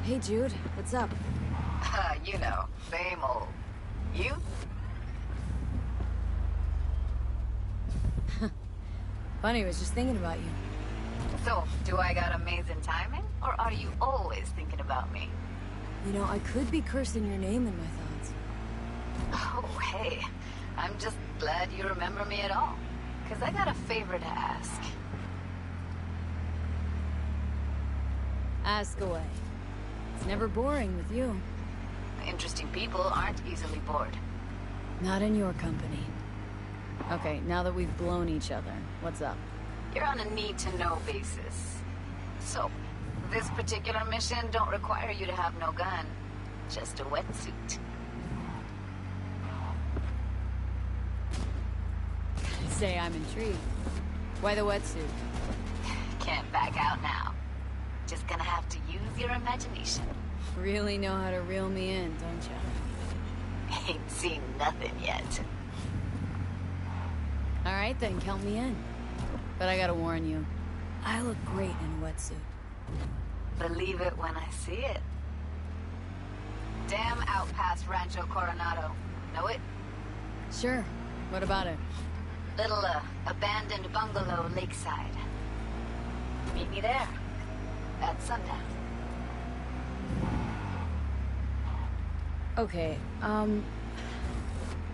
Hey, Jude. What's up? You know, same old. You? Funny, I was just thinking about you. So, do I got amazing timing? Or are you always thinking about me? You know, I could be cursing your name in my thoughts. Oh, hey. I'm just glad you remember me at all. Because I got a favor to ask. Ask away. It's never boring with you. Interesting people aren't easily bored. Not in your company. Okay, now that we've blown each other, what's up? You're on a need-to-know basis. So, this particular mission don't require you to have no gun. Just a wetsuit. Say I'm intrigued. Why the wetsuit? Can't back out now. Just gonna have to use your imagination. Really know how to reel me in, don't you? Ain't seen nothing yet. Alright then, count me in. But I gotta warn you, I look great in a wetsuit. Believe it when I see it. Dam out past Rancho Coronado. Know it? Sure. What about it? Little, abandoned bungalow lakeside. Meet me there. At sundown. Okay,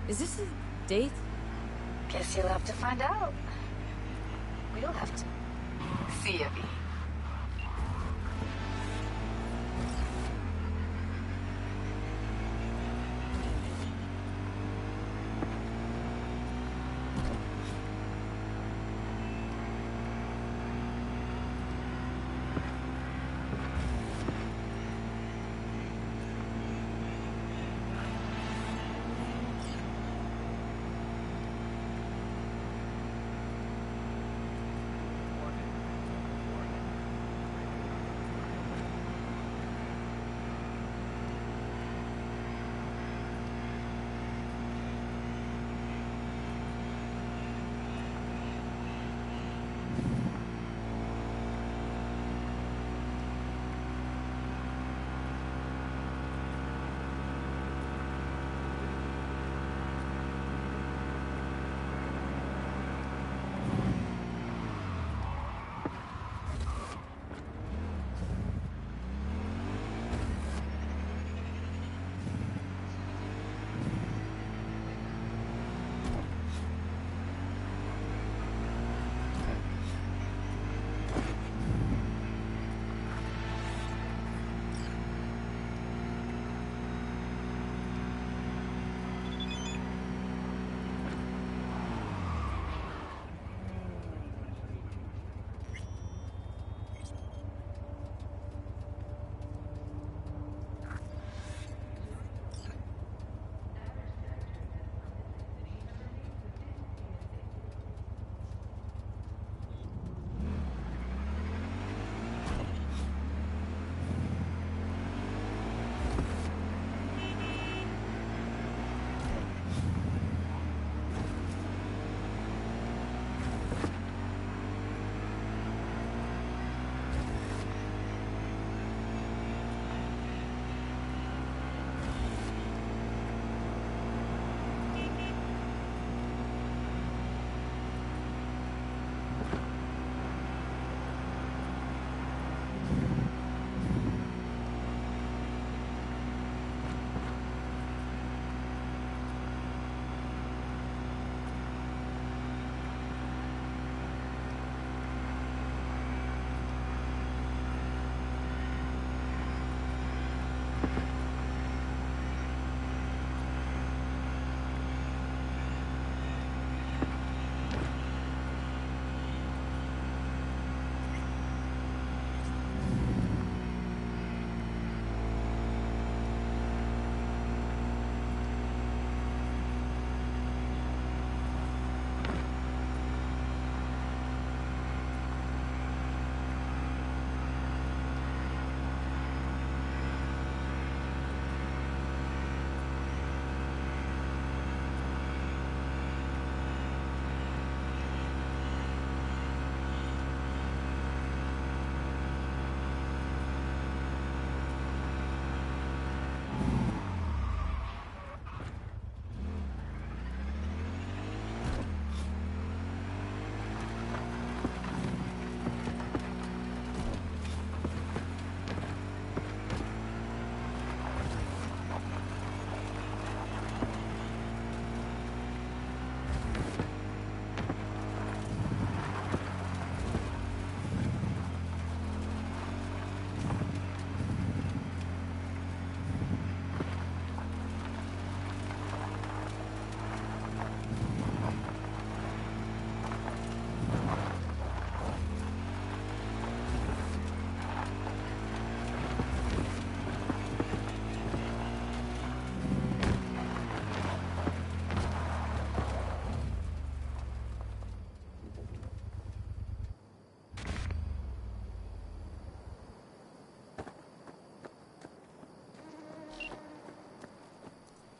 is this a date? Guess you'll have to find out. We'll have to. See ya, V.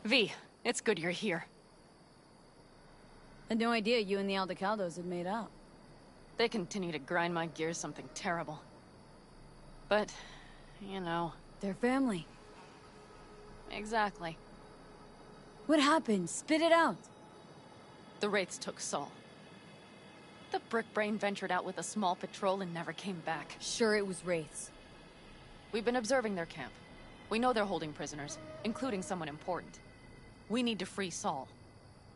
V, it's good you're here. Had no idea you and the Aldecaldos had made up. They continue to grind my gears something terrible. But, you know... They're family. Exactly. What happened? Spit it out. The Wraiths took Saul. The Brickbrain ventured out with a small patrol and never came back. Sure, it was Wraiths. We've been observing their camp. We know they're holding prisoners, including someone important. We need to free Saul.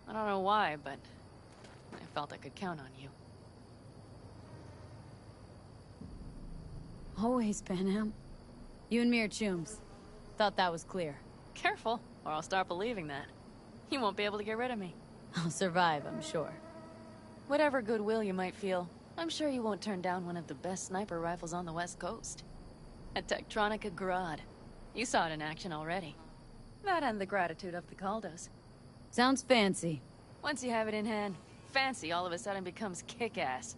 I don't know why, but I felt I could count on you. Always, Panam. You and me are chums. Thought that was clear. Careful, or I'll start believing that. You won't be able to get rid of me. I'll survive, I'm sure. Whatever goodwill you might feel, I'm sure you won't turn down one of the best sniper rifles on the West Coast. A Tektronica Grad. You saw it in action already. That and the gratitude of the Caldos. Sounds fancy. Once you have it in hand, fancy all of a sudden becomes kick-ass.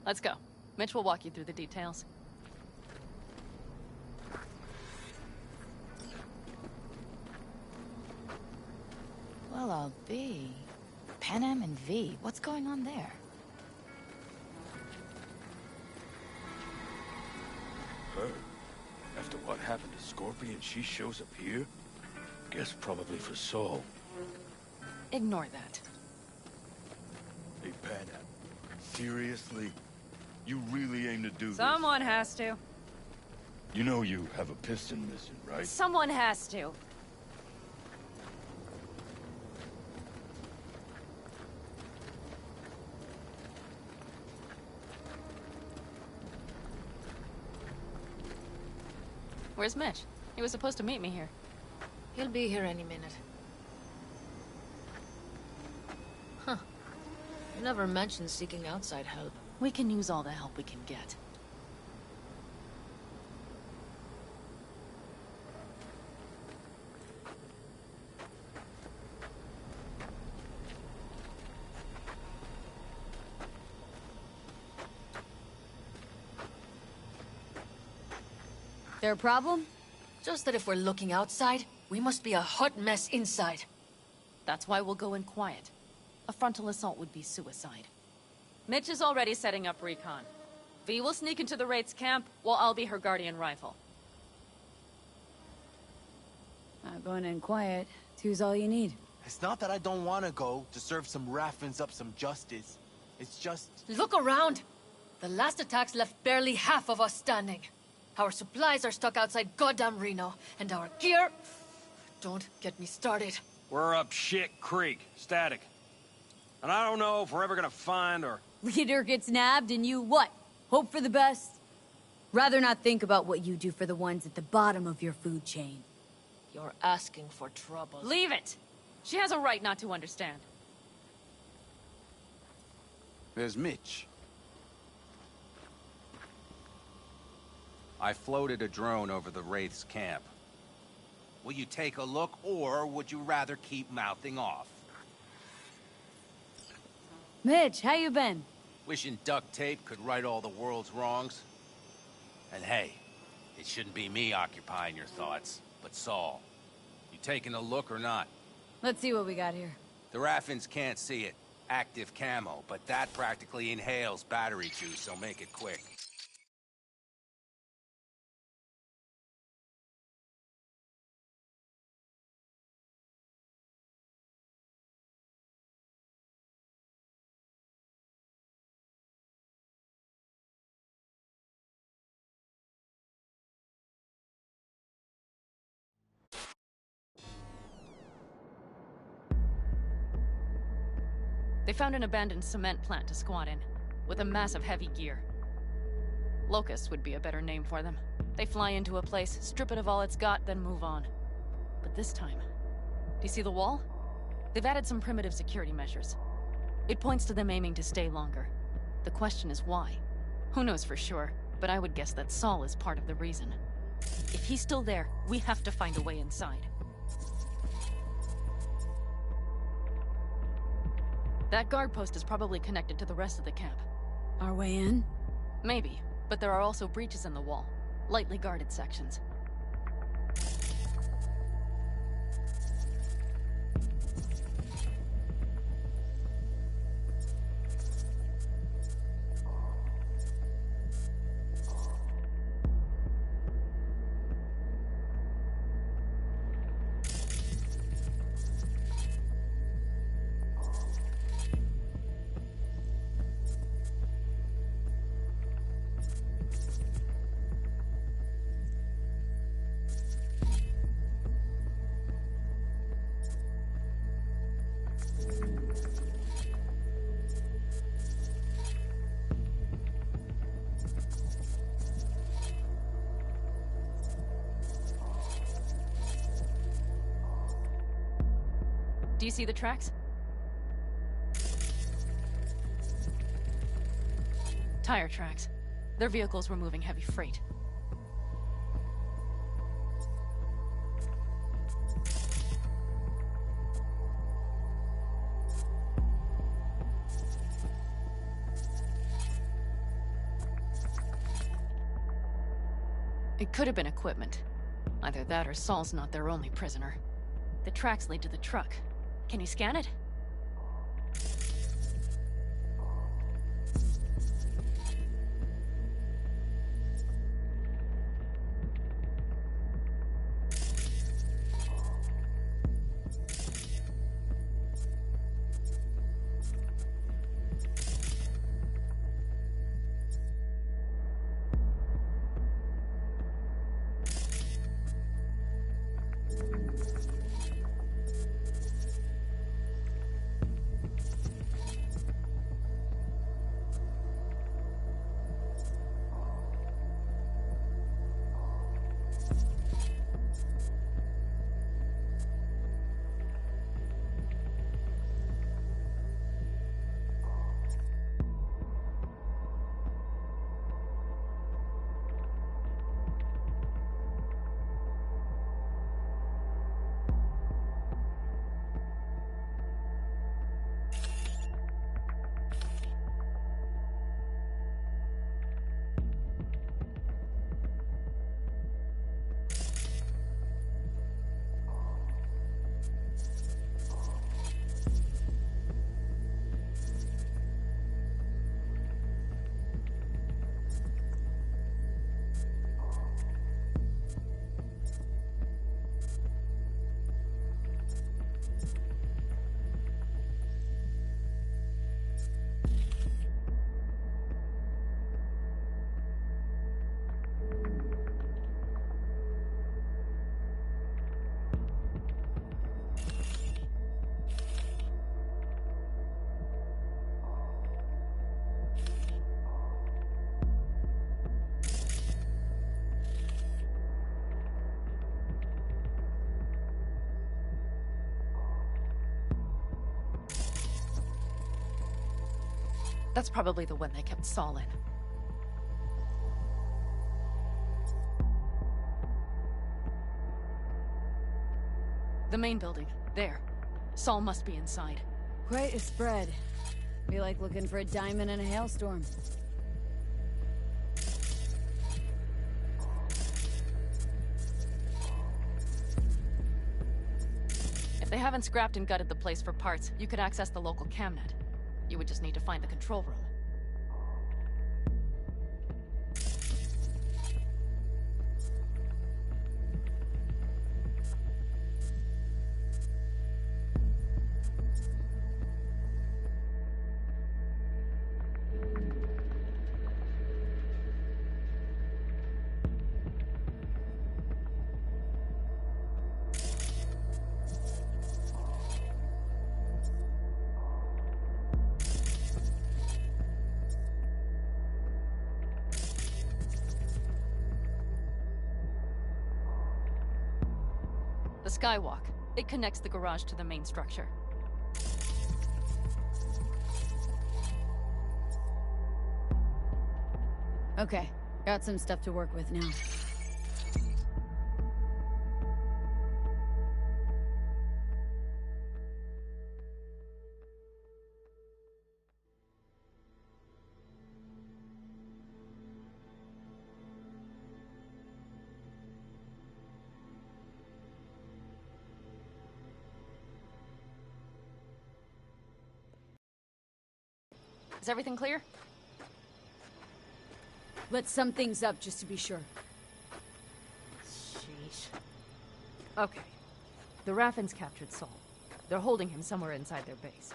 Let's go. Mitch will walk you through the details. Well, I'll be. Panam and V, what's going on there? Her? After what happened to Scorpion, she shows up here? Guess probably for Saul. Ignore that. Hey, Panam. Seriously? You really aim to do this? Someone has to. You know you have a piston mission, right? Someone has to. Where's Mitch? He was supposed to meet me here. He'll be here any minute. Huh. You never mentioned seeking outside help. We can use all the help we can get. There a problem? Just that if we're looking outside, we must be a hot mess inside. That's why we'll go in quiet. A frontal assault would be suicide. Mitch is already setting up recon. V will sneak into the Wraith's camp, while I'll be her guardian rifle. Going in quiet. Two's all you need. It's not that I don't want to go to serve some Raffins up some justice. It's just... Look around! The last attacks left barely half of us standing. Our supplies are stuck outside goddamn Reno, and our gear... Don't get me started. We're up shit creek, static. And I don't know if we're ever gonna find or... Leader gets nabbed and you what? Hope for the best? Rather not think about what you do for the ones at the bottom of your food chain. You're asking for trouble. Leave it! She has a right not to understand. There's Mitch. I floated a drone over the Wraith's camp. Will you take a look, or would you rather keep mouthing off? Mitch, how you been? Wishing duct tape could right all the world's wrongs? And hey, it shouldn't be me occupying your thoughts, but Saul. You taking a look or not? Let's see what we got here. The Raffins can't see it. Active camo, but that practically inhales battery juice, so make it quick. They found an abandoned cement plant to squat in, with a massive heavy gear. Locusts would be a better name for them. They fly into a place, strip it of all it's got, then move on. But this time... Do you see the wall? They've added some primitive security measures. It points to them aiming to stay longer. The question is why? Who knows for sure, but I would guess that Saul is part of the reason. If he's still there, we have to find a way inside. That guard post is probably connected to the rest of the camp. Our way in? Maybe, but there are also breaches in the wall. Lightly guarded sections. Do you see the tracks? Tire tracks. Their vehicles were moving heavy freight. It could have been equipment. Either that or Saul's not their only prisoner. The tracks lead to the truck. Can you scan it? That's probably the one they kept Saul in. The main building. There. Saul must be inside. Quite a spread. Be like looking for a diamond in a hailstorm. If they haven't scrapped and gutted the place for parts, you could access the local camnet. You would just need to find the control room. The Skywalk. It connects the garage to the main structure. Okay, got some stuff to work with now. Is everything clear? Let's sum things up just to be sure. Sheesh. Okay. The Raffens captured Saul. They're holding him somewhere inside their base.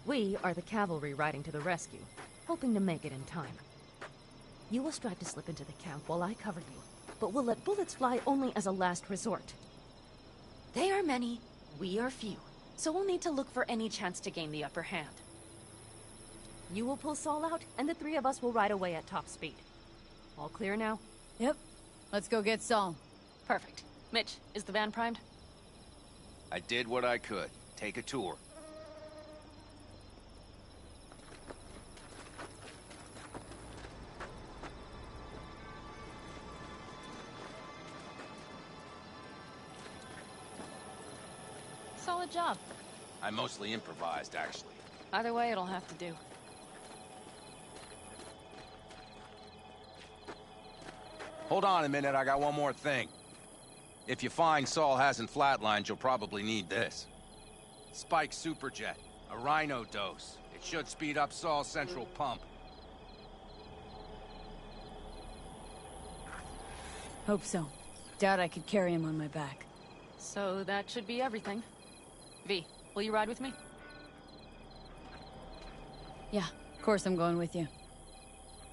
We are the cavalry riding to the rescue, hoping to make it in time. You will strive to slip into the camp while I cover you, but we'll let bullets fly only as a last resort. They are many, we are few, so we'll need to look for any chance to gain the upper hand. You will pull Saul out, and the three of us will ride away at top speed. All clear now? Yep. Let's go get Saul. Perfect. Mitch, is the van primed? I did what I could. Take a tour. Solid job. I mostly improvised, actually. Either way, it'll have to do. Hold on a minute, I got one more thing. If you find Saul hasn't flatlined, you'll probably need this. Spike Superjet, a Rhino dose. It should speed up Saul's central pump. Hope so. Doubt I could carry him on my back. So that should be everything. V, will you ride with me? Yeah, of course I'm going with you.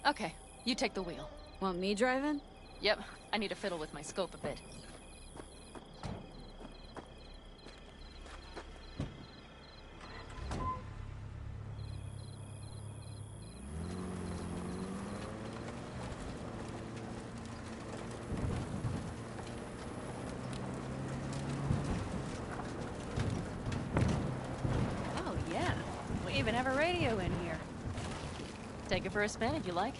Okay, you take the wheel. Want me driving? Yep, I need to fiddle with my scope a bit. Oh yeah, we even have a radio in here. Take it for a spin if you like.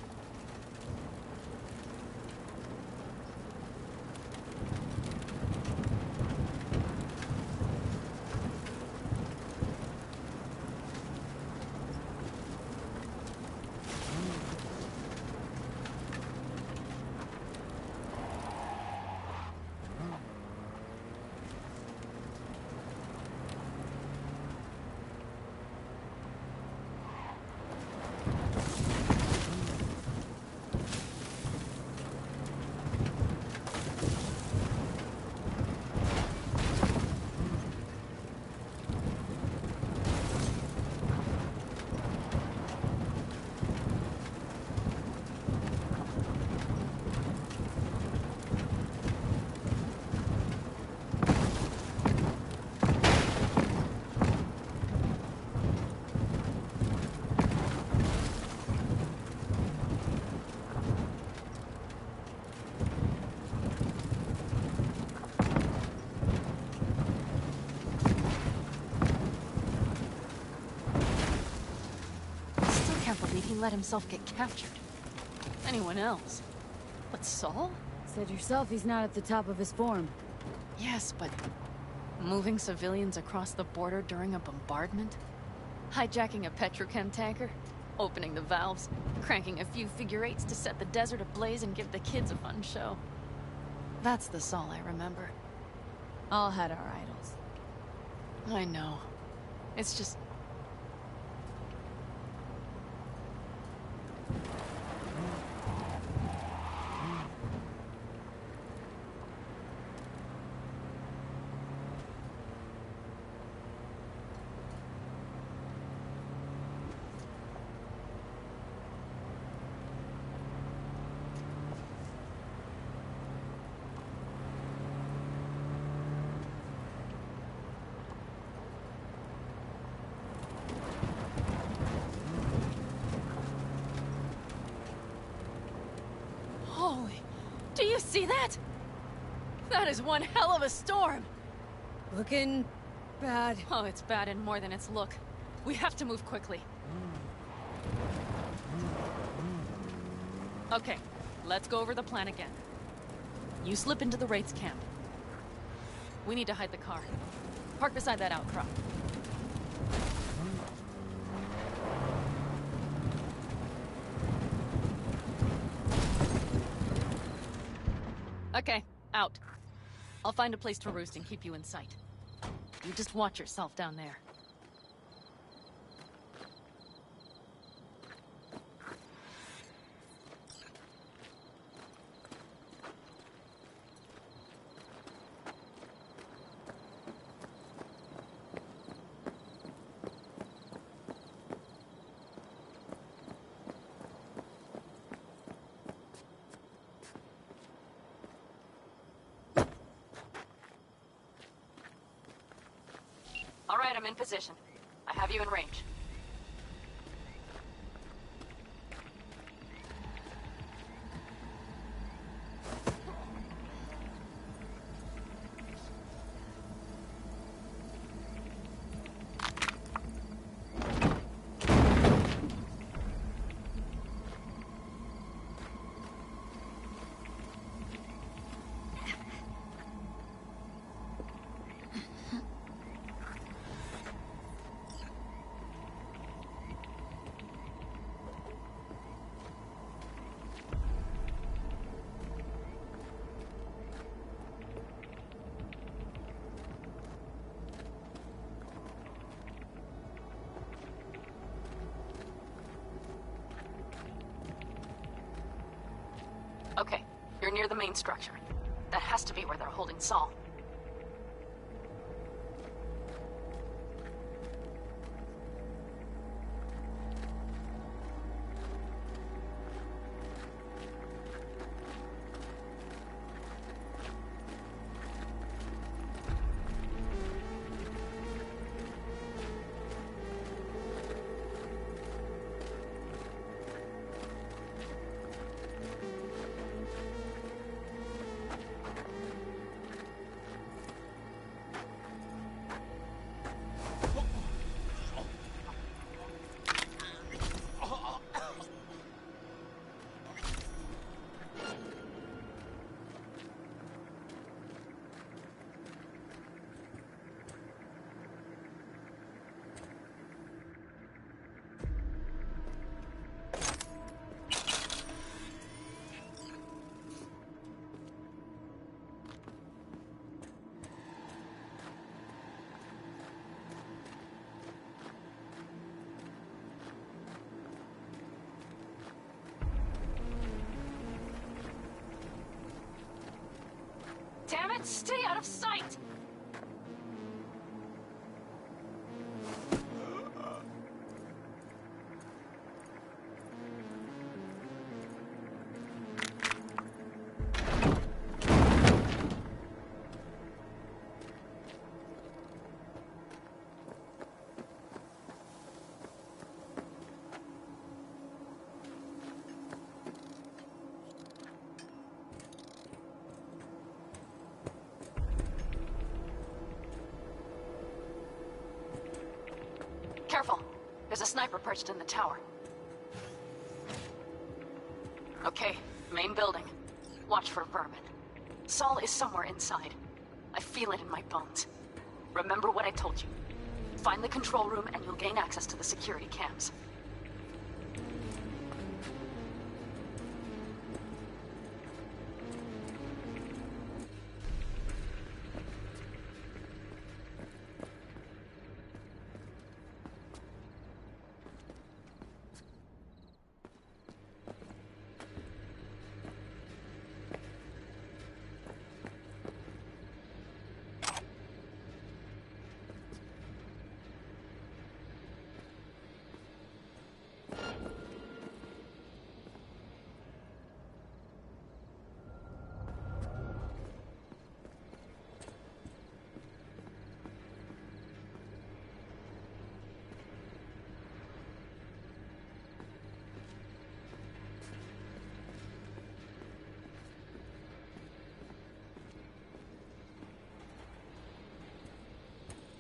Can't believe he let himself get captured. Anyone else? But Saul? Said yourself he's not at the top of his form. Yes, but moving civilians across the border during a bombardment? Hijacking a petrochem tanker? Opening the valves? Cranking a few figure eights to set the desert ablaze and give the kids a fun show? That's the Saul I remember. All had our idols. I know. It's just... Holy... Do you see that? That is one hell of a storm! Looking... bad. Oh, it's bad in more than its look. We have to move quickly. Okay, let's go over the plan again. You slip into the Wraith's camp. We need to hide the car. Park beside that outcrop. Okay, out. I'll find a place to roost and keep you in sight. You just watch yourself down there. All right, I'm in position. I have you in range. We're near the main structure. That has to be where they're holding Saul. Damn it, stay out of sight! Careful. There's a sniper perched in the tower. Okay, main building. Watch for vermin. Saul is somewhere inside. I feel it in my bones. Remember what I told you. Find the control room and you'll gain access to the security cams.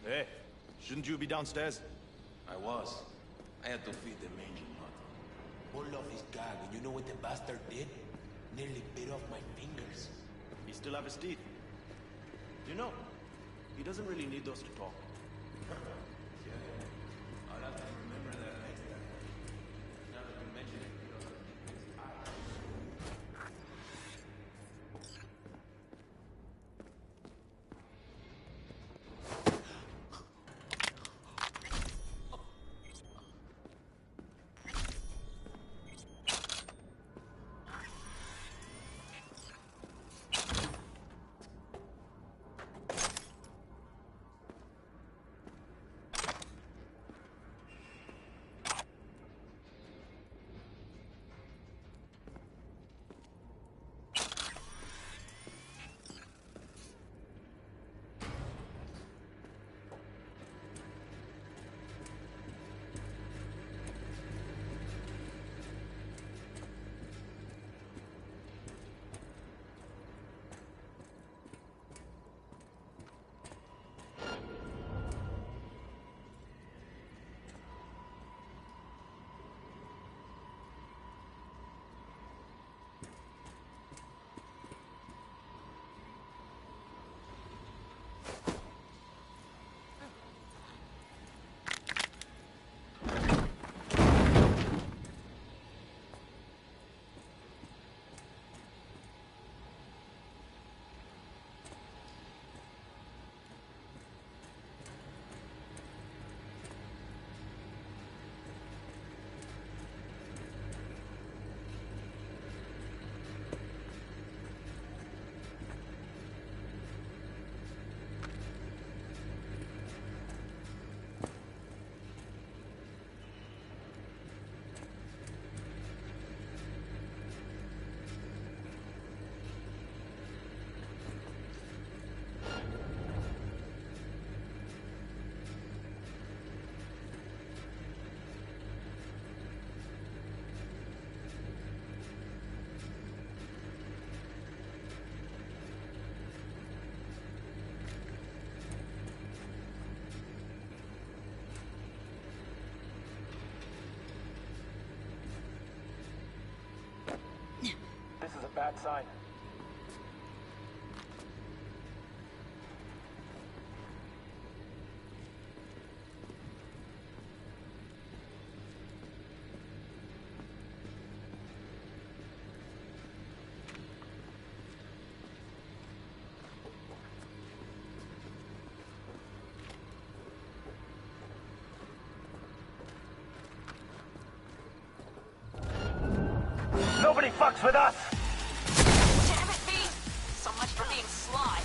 Hey, shouldn't you be downstairs? I was. I had to feed the mangy mud. Pulled off his gag, and you know what the bastard did? Nearly bit off my fingers. He still have his teeth. You know, he doesn't really need those to talk. I'll have to remember that next time. Now that you mention it, bad sign. Nobody fucks with us! Damn it, Pete! So much for being sly.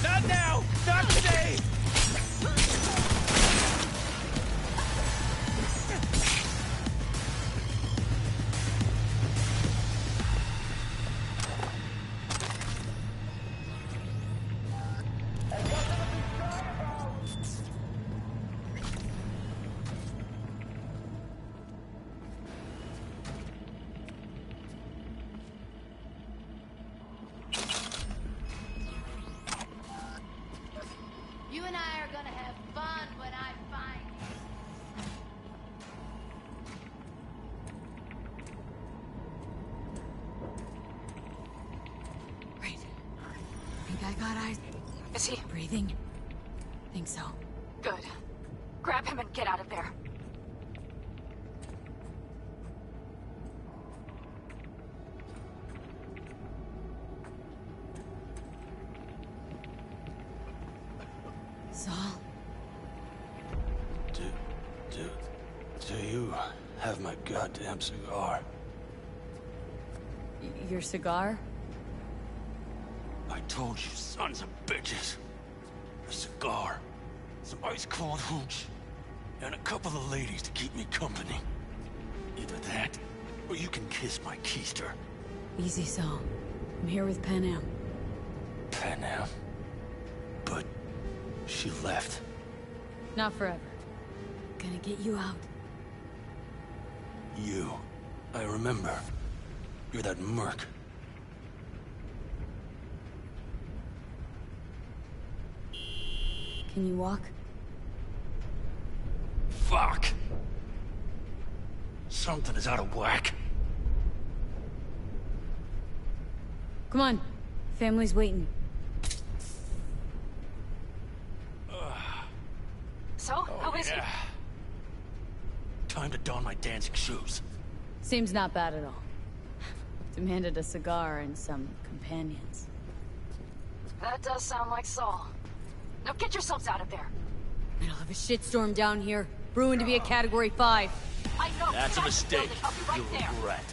Not now! Not today! You and I are gonna have fun when I find you. Right. Think I got eyes. Is he? Breathing? Think so. Good. Grab him and get out of there. Saul? Do you have my goddamn cigar? Your cigar? I told you, sons of bitches. A cigar, some ice-cold hooch, and a couple of ladies to keep me company. Either that, or you can kiss my keister. Easy, Saul. I'm here with Panam. Panam? But she left. Not forever. Gonna get you out. You. I remember. You're that merc. Can you walk? Fuck! Something is out of whack. Come on. Family's waiting. So, how is he? Time to don my dancing shoes. Seems not bad at all. Demanded a cigar and some companions. That does sound like Saul. Now get yourselves out of there. Middle of a shitstorm down here. Brewing to be a Category 5. I know. That's a Guys, mistake. I'll be right You'll there. regret.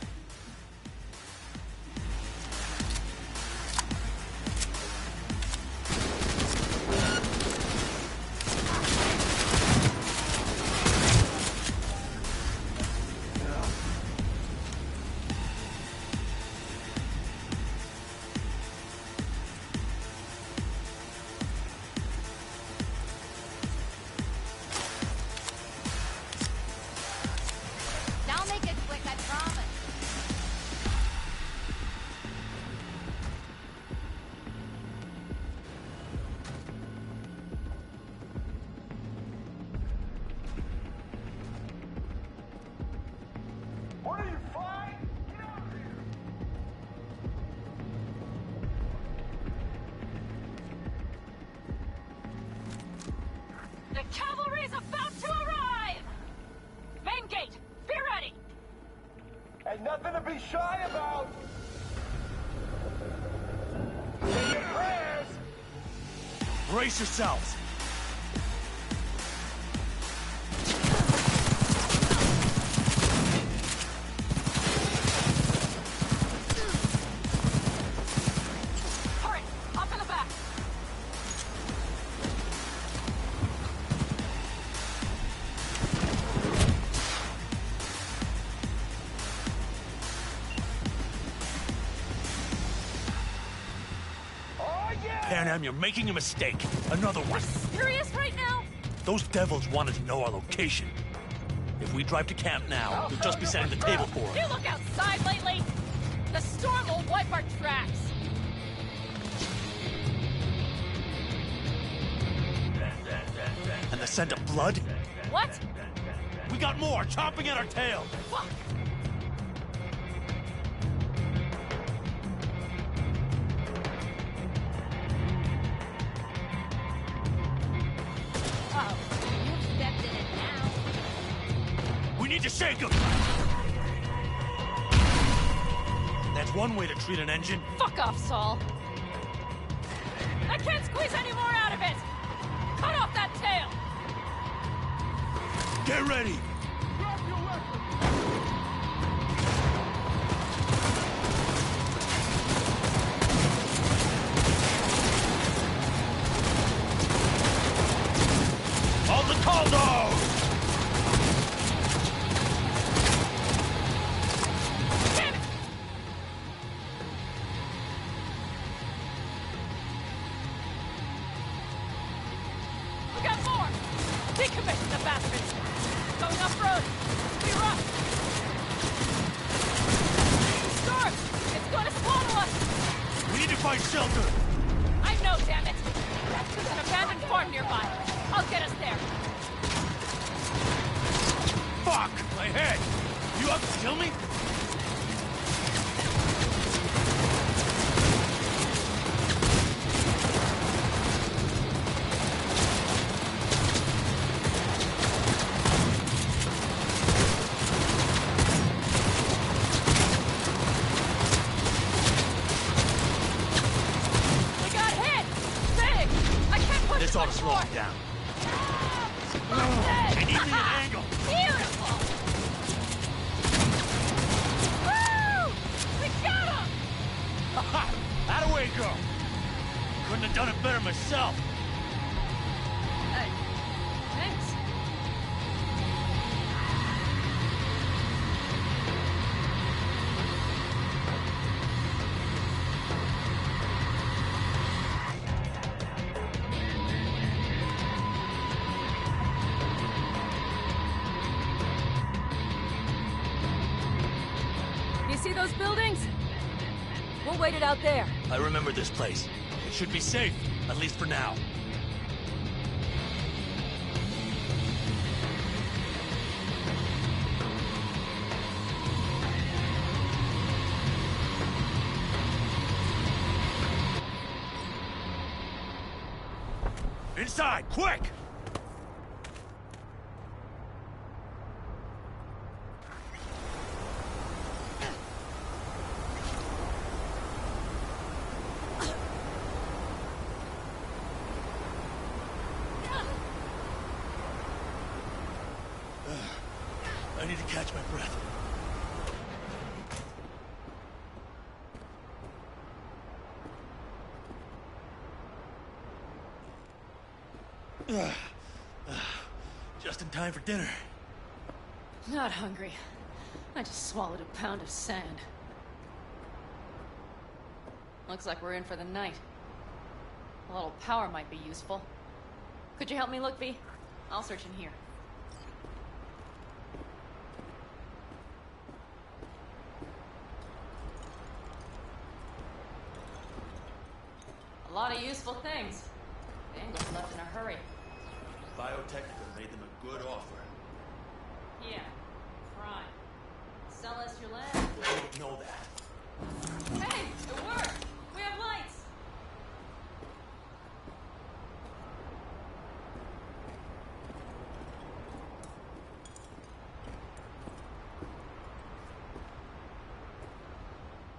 Now make it quick, I promise. Cavalry's about to arrive! Main gate, be ready! Ain't nothing to be shy about! Say your prayers! Brace yourselves! Hurry, up in the back! Panam, you're making a mistake. Another one. Serious right now? Those devils wanted to know our location. If we drive to camp now, we'll just be setting the table for them. You look outside lately? The storm will wipe our tracks. And the scent of blood? What? We got more chomping at our tail. Fuck! Oh, you expected it now. We need to shake them! That's one way to treat an engine. Fuck off, Saul. I can't squeeze any more out of it. Cut off that tail. Get ready! All the Caldo! Damn it! We got more! Decommission the bastards! Going off-road! We rush! Storm! It's gonna swallow us! We need to find shelter! I know, damn it! There's an abandoned farm nearby. I'll get us there. Fuck! My head! You up to kill me? We got hit! Big! I can't push This ought to much slow more. them down. I need me an angle. Beautiful! Woo! We got him! Ha! That way go! Couldn't have done it better myself. Thanks. You see those buildings? We'll wait it out there. I remember this place. It should be safe, at least for now. Inside, quick! I need to catch my breath. Just in time for dinner. Not hungry. I just swallowed a pound of sand. Looks like we're in for the night. A little power might be useful. Could you help me look, V? I'll search in here. A lot of useful things. Daniels left in a hurry. Biotechnica made them a good offer. Yeah. Crime. Sell us your land. They don't know that. Hey! It worked! We have lights!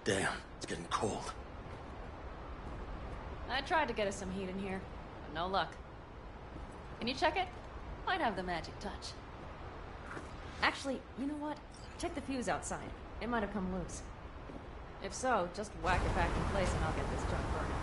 Damn, it's getting cold. I tried to get us some heat in here, but no luck. Can you check it? Might have the magic touch. Actually, you know what? Check the fuse outside. It might have come loose. If so, just whack it back in place and I'll get this junk burning.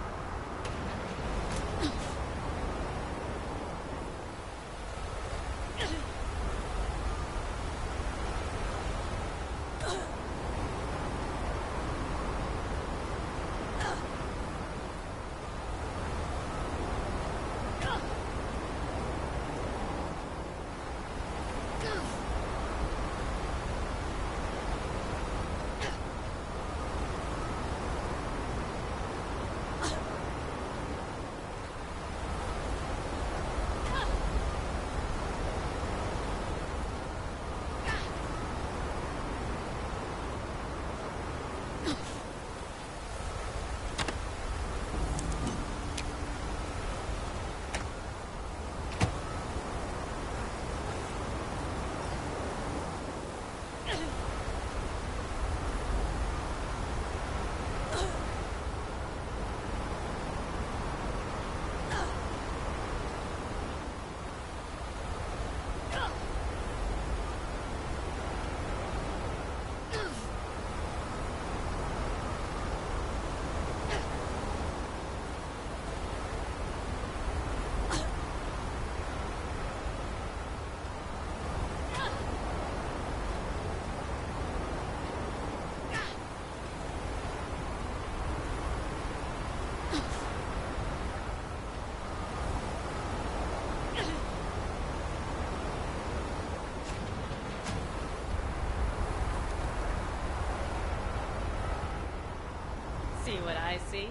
See what I see?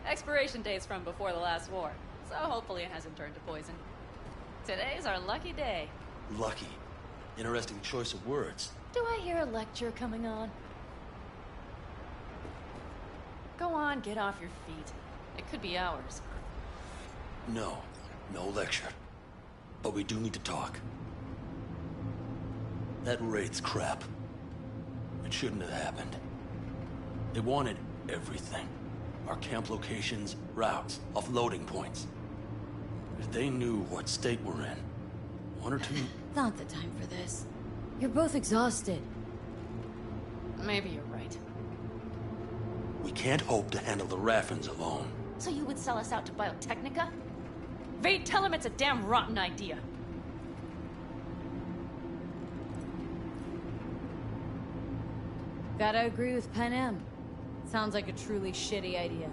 Expiration date's from before the last war, so hopefully it hasn't turned to poison. Today's our lucky day. Lucky. Interesting choice of words. Do I hear a lecture coming on? Go on, get off your feet. It could be hours. No. No lecture. But we do need to talk. That raid's crap. It shouldn't have happened. They wanted everything. Our camp locations, routes, offloading points. If they knew what state we're in, one or two... Not the time for this. You're both exhausted. Maybe you're right. We can't hope to handle the Raffens alone. So you would sell us out to Biotechnica? Vade, tell him it's a damn rotten idea. Gotta agree with Pen M. Sounds like a truly shitty idea.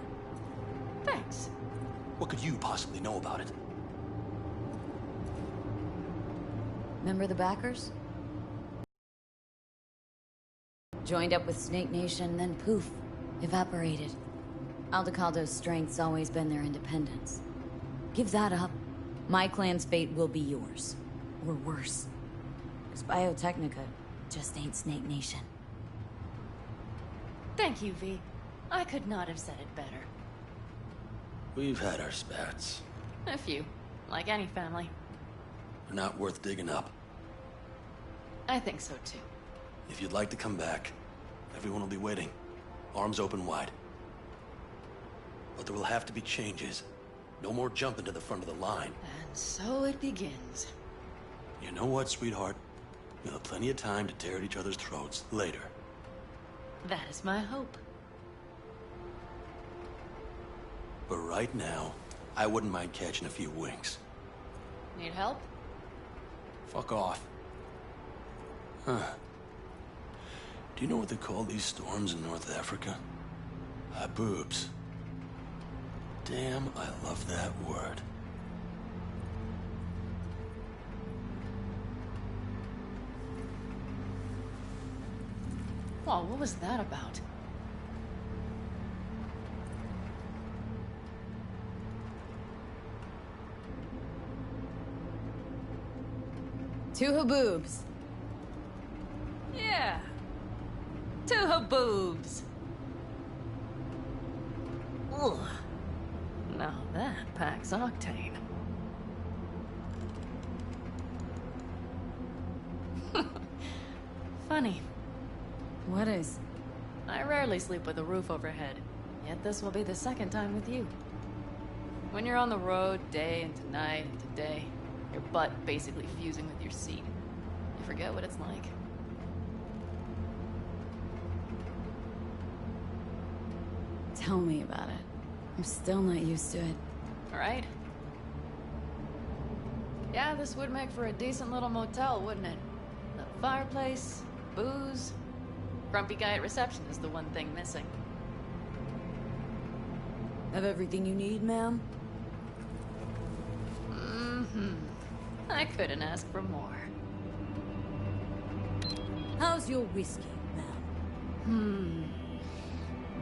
Thanks. What could you possibly know about it? Remember the backers? Joined up with Snake Nation, then poof, evaporated. Aldecaldo's strength's always been their independence. Give that up. My clan's fate will be yours. Or worse. Because Biotechnica just ain't Snake Nation. Thank you, V. I could not have said it better. We've had our spats. A few. Like any family. They're not worth digging up. I think so, too. If you'd like to come back, everyone will be waiting. Arms open wide. But there will have to be changes. No more jumping to the front of the line. And so it begins. You know what, sweetheart? We'll have plenty of time to tear at each other's throats later. That is my hope. But right now, I wouldn't mind catching a few winks. Need help? Fuck off. Huh. Do you know what they call these storms in North Africa? Haboobs. Damn, I love that word. Whoa, what was that about? Two haboobs. Yeah. Two haboobs. Ugh. Now that packs octane. Funny. What is? I rarely rarely sleep with a roof overhead, yet this will be the second time with you. When you're on the road, day into night into day, your butt basically fusing with your seat, you forget what it's like. Tell me about it. I'm still not used to it. Right? Yeah, this would make for a decent little motel, wouldn't it? A fireplace, booze. Grumpy guy at reception is the one thing missing. Have everything you need, ma'am? Mm-hmm. I couldn't ask for more. How's your whiskey, ma'am?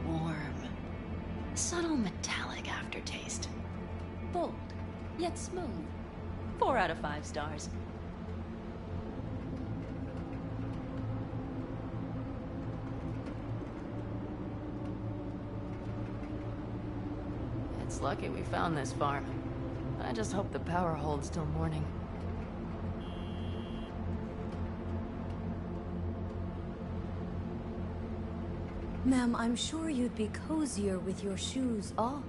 Warm. Subtle metallic aftertaste. Bold, yet smooth. 4 out of 5 stars. It's lucky we found this farm. I just hope the power holds till morning. Ma'am, I'm sure you'd be cozier with your shoes off.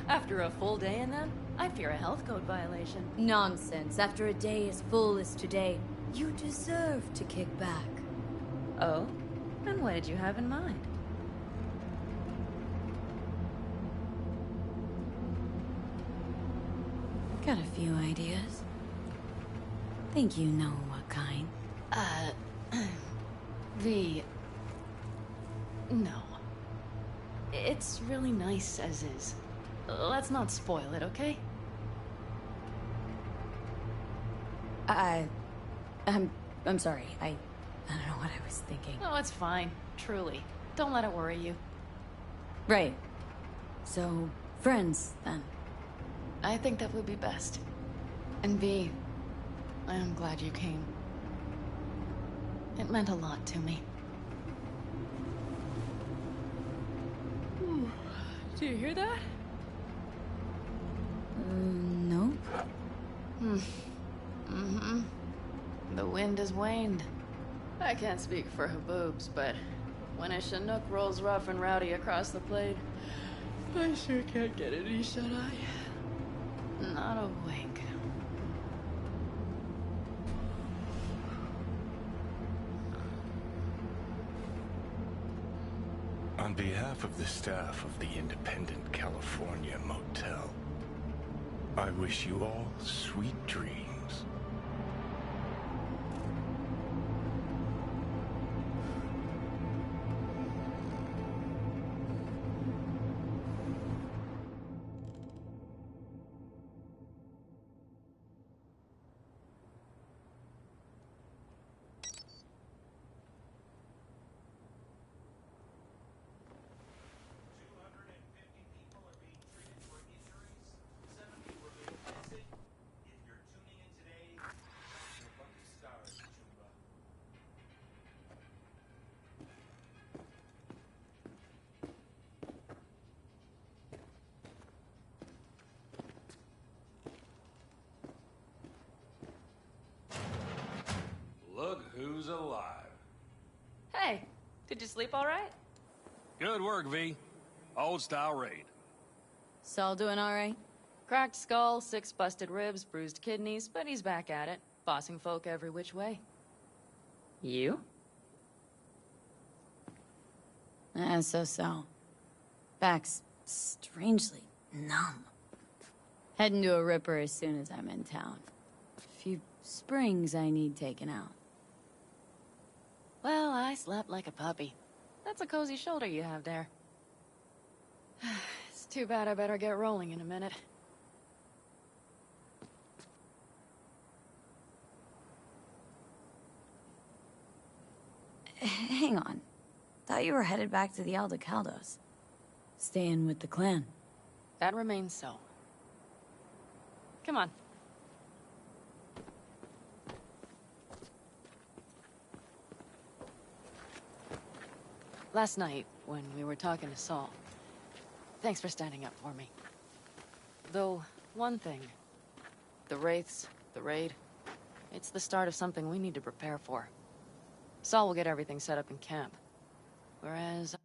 After a full day in them, I fear a health code violation. Nonsense. After a day as full as today, you deserve to kick back. Oh? And what did you have in mind? Got a few ideas. Think you know what kind. No. It's really nice as is. Let's not spoil it, okay? I'm sorry. I don't know what I was thinking. Oh, it's fine. Truly. Don't let it worry you. Right. So, friends, then. I think that would be best. And V, I am glad you came. It meant a lot to me. Do you hear that? No. The wind has waned. I can't speak for Haboobs, but when a Chinook rolls rough and rowdy across the plain, I sure can't get any shut-eye. Not a wink. On behalf of the staff of the Independent California Motel, I wish you all sweet dreams. Look who's alive. Hey, did you sleep all right? Good work, V. Old-style raid. Saul doing all right? Cracked skull, 6 busted ribs, bruised kidneys, but he's back at it, bossing folk every which way. You? So. Back's strangely numb. Heading to a ripper as soon as I'm in town. A few springs I need taken out. Well, I slept like a puppy. That's a cozy shoulder you have there. It's too bad I better get rolling in a minute. Hang on. Thought you were headed back to the Aldecaldos. Staying with the clan. That remains so. Come on. Last night, when we were talking to Saul, thanks for standing up for me. Though, one thing. The Wraiths, the raid, it's the start of something we need to prepare for. Saul will get everything set up in camp. Whereas...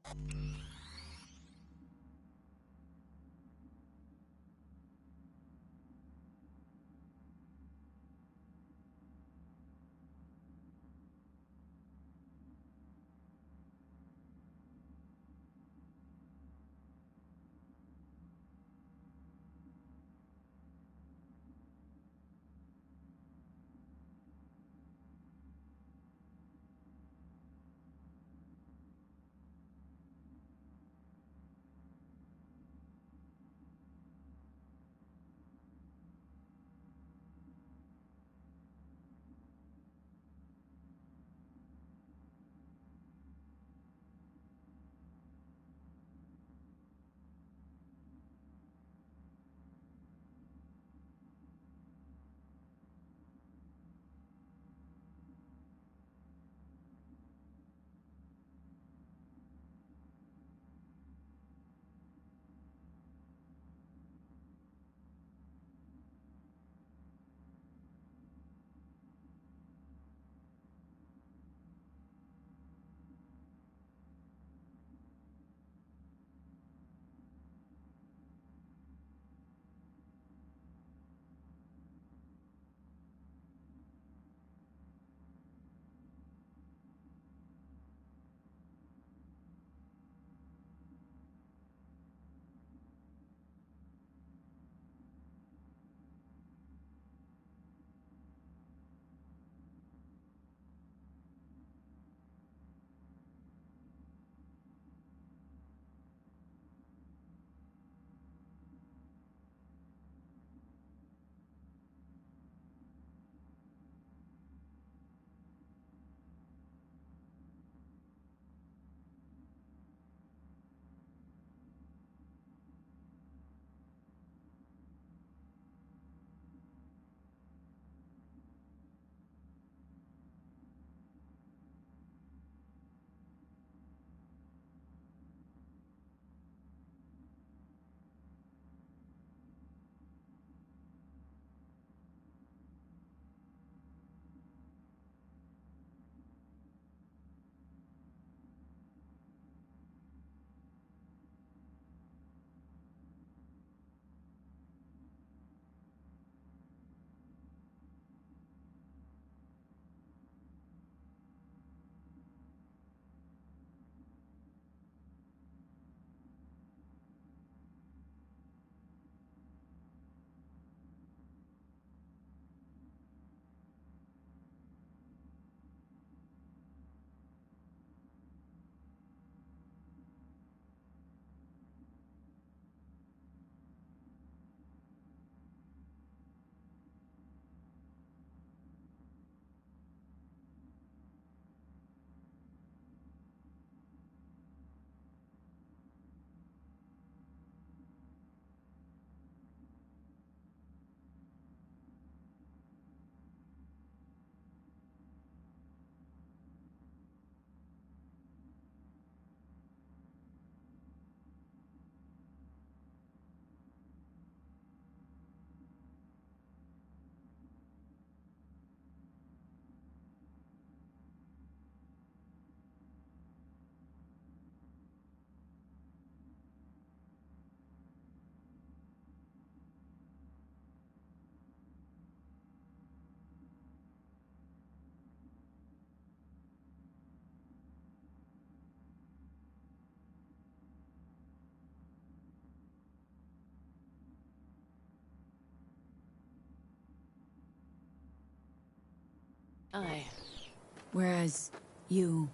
Whereas, you...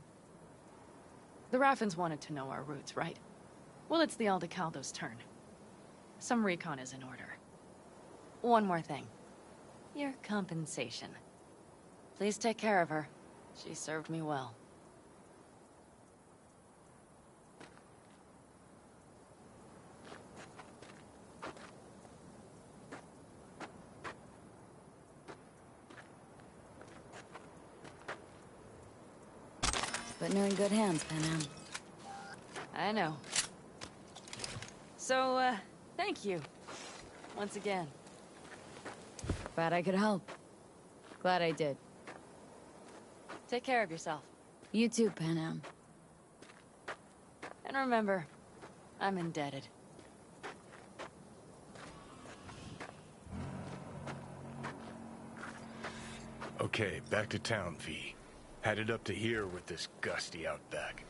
The Raffens wanted to know our roots, right? Well, it's the Aldecaldo's turn. Some recon is in order. One more thing. Your compensation. Please take care of her. She served me well. Putting her in good hands, Panam. I know. So, thank you. Once again. Glad I could help. Glad I did. Take care of yourself. You too, Panam. And remember, I'm indebted. Okay, back to town, V. Headed up to here with this gusty outback.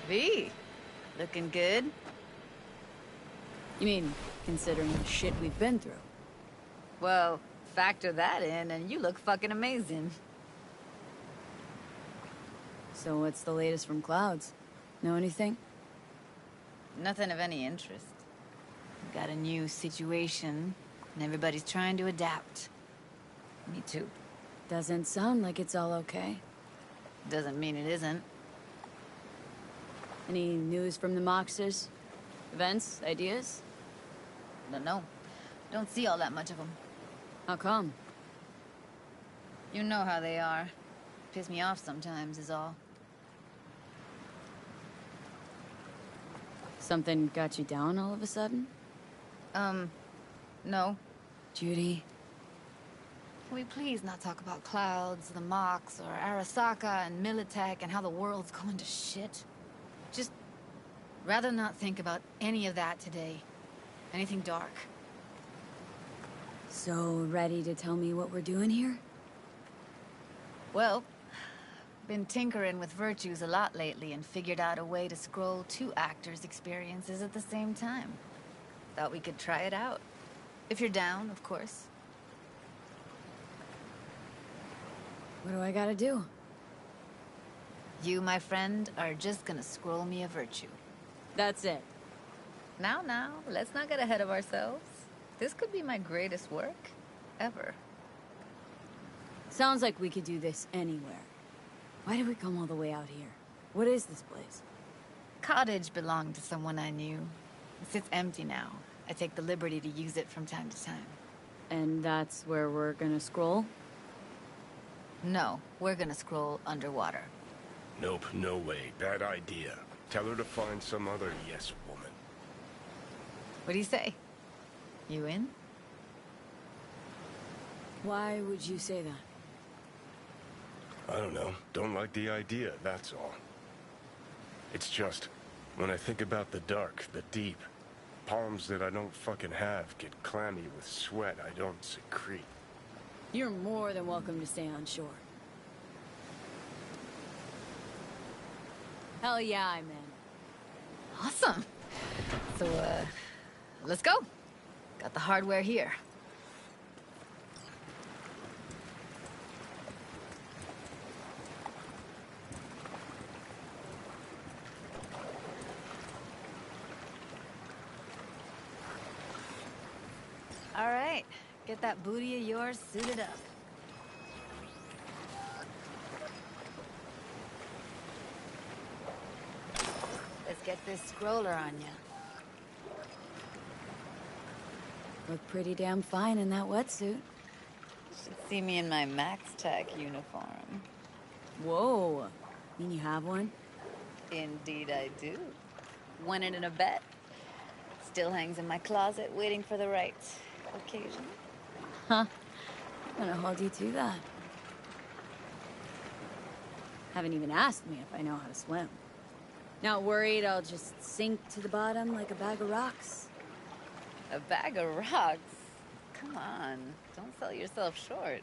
V, looking good. You mean, considering the shit we've been through? Well, factor that in and you look fucking amazing. So what's the latest from Clouds? Know anything? Nothing of any interest. Got a new situation, and everybody's trying to adapt. Me too. Doesn't sound like it's all okay. Doesn't mean it isn't. Any news from the Moxers? Events? Ideas? Don't know. Don't see all that much of them. How come? You know how they are. Piss me off sometimes is all. Something got you down all of a sudden? No. Judy? Can we please not talk about Clouds, the Mox, or Arasaka and Militech and how the world's going to shit? Just rather not think about any of that today. Anything dark. So, ready to tell me what we're doing here? Well, been tinkering with virtues a lot lately and figured out a way to scroll 2 actors' experiences at the same time. Thought we could try it out. If you're down, of course. What do I gotta do? You, my friend, are just gonna scroll me a virtue. That's it. Now, let's not get ahead of ourselves. This could be my greatest work ever. Sounds like we could do this anywhere. Why did we come all the way out here? What is this place? Cottage belonged to someone I knew. It sits empty now. I take the liberty to use it from time to time. And that's where we're gonna scroll? No, we're gonna scroll underwater. Nope, no way. Bad idea. Tell her to find some other yes woman. What do you say? You in? Why would you say that? I don't know. Don't like the idea, that's all. It's just, when I think about the dark, the deep, palms that I don't fucking have get clammy with sweat I don't secrete. You're more than welcome to stay on shore. Hell yeah, I'm in. Awesome. So, let's go. Got the hardware here. All right, get that booty of yours suited up. Let's get this scroller on ya. Look pretty damn fine in that wetsuit. Should see me in my MaxTech uniform. Whoa. Mean you have one? Indeed I do. Won it in a bet. Still hangs in my closet, waiting for the right occasion. Huh. I'm gonna hold you to that. Haven't even asked me if I know how to swim. Not worried I'll just sink to the bottom like a bag of rocks? A bag of rocks? Come on, don't sell yourself short.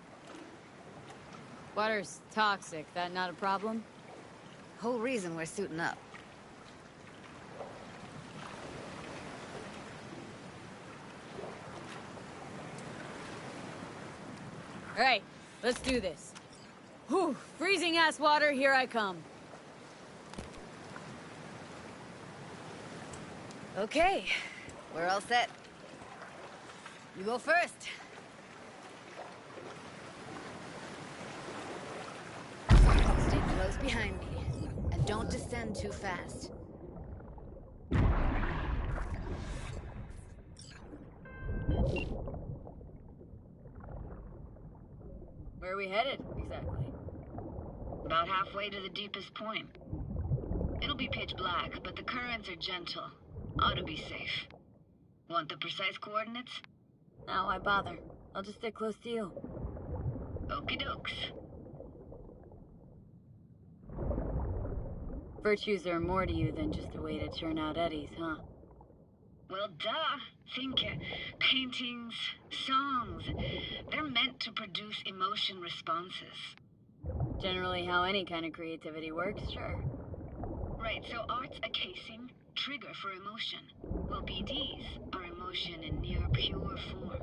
Water's toxic, that not a problem? Whole reason we're suiting up. All right, let's do this. Whew, freezing ass water, here I come. Okay, we're all set. You go first. Stay close behind me, and don't descend too fast. Where are we headed, exactly? About halfway to the deepest point. It'll be pitch black, but the currents are gentle. Ought to be safe. Want the precise coordinates? No, why bother? I'll just stay close to you. Okie dokes. Virtues are more to you than just a way to churn out eddies, huh? Well, duh. Think paintings, songs. They're meant to produce emotion responses. Generally how any kind of creativity works, sure. Right, so art's a casing, trigger for emotion. Well, BDs are emotion in near pure form.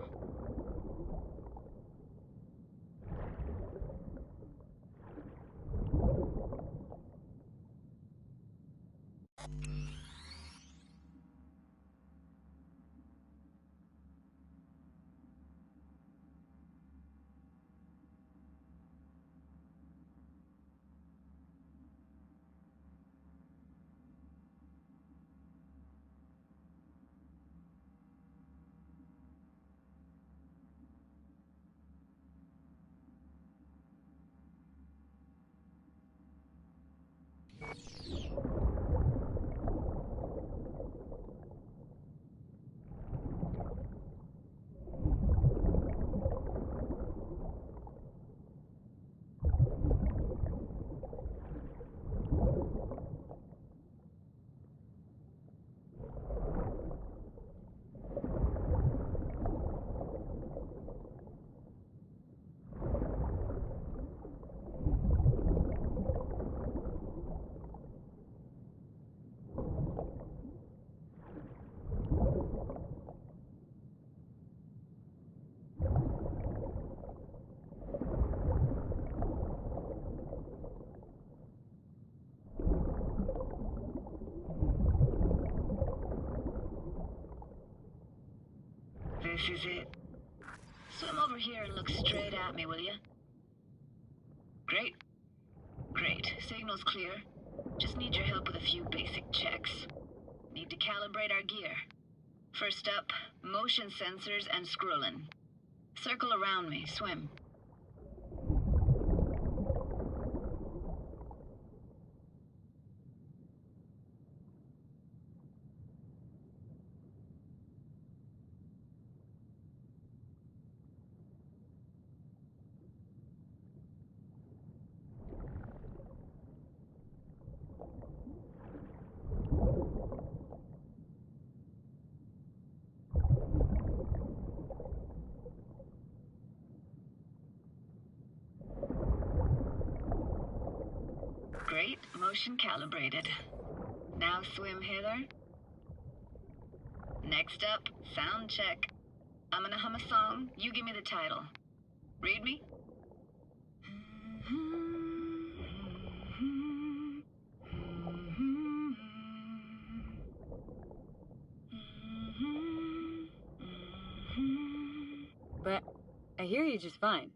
This is it. Swim over here and look straight at me, will you? Great. Great. Signal's clear. Just need your help with a few basic checks. Need to calibrate our gear. First up, motion sensors and Skrullin. Circle around me. Swim. Great, motion calibrated. Now swim hither. Next up, sound check. I'm gonna hum a song, you give me the title. Read me? But I hear you just fine.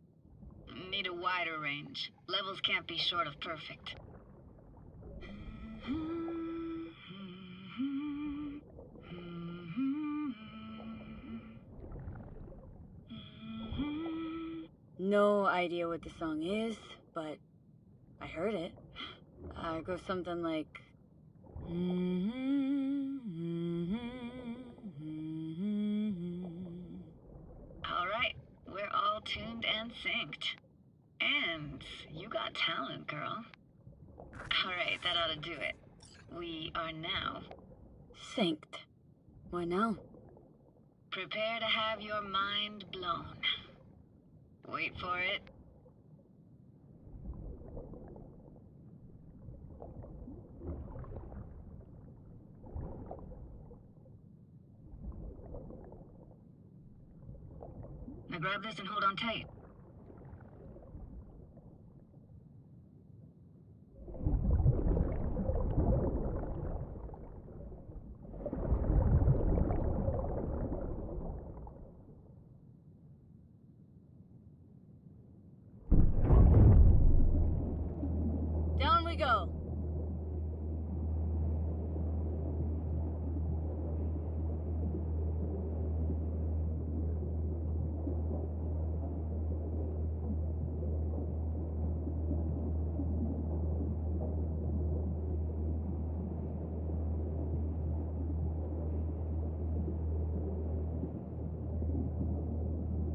Need a wider range. Levels can't be short of perfect. No idea what the song is, but I heard it. It goes something like... All right, we're all tuned and synced. And you got talent, girl. All right, that ought to do it. We are now... synced. Why now? Prepare to have your mind blown. Wait for it. Now grab this and hold on tight. Down we go.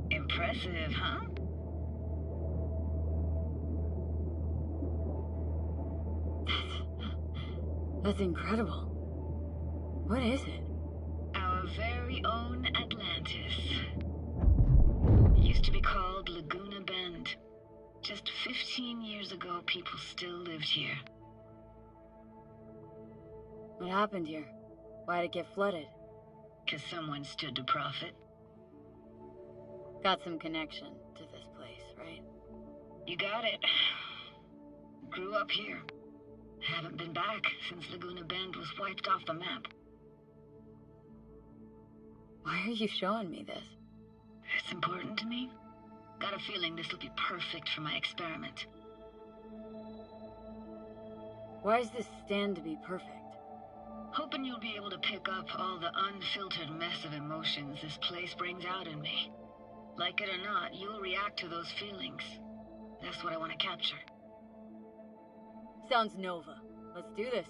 Impressive, huh? That's incredible. What is it? Our very own Atlantis. Used to be called Laguna Bend. Just 15 years ago, people still lived here. What happened here? Why'd it get flooded? 'Cause someone stood to profit. Got some connection to this place, right? You got it. Grew up here. Haven't been back since Laguna Bend was wiped off the map. Why are you showing me this? It's important to me. Got a feeling this will be perfect for my experiment. Why does this stand to be perfect? Hoping you'll be able to pick up all the unfiltered mess of emotions this place brings out in me. Like it or not, you'll react to those feelings. That's what I want to capture. Sounds Nova. Let's do this.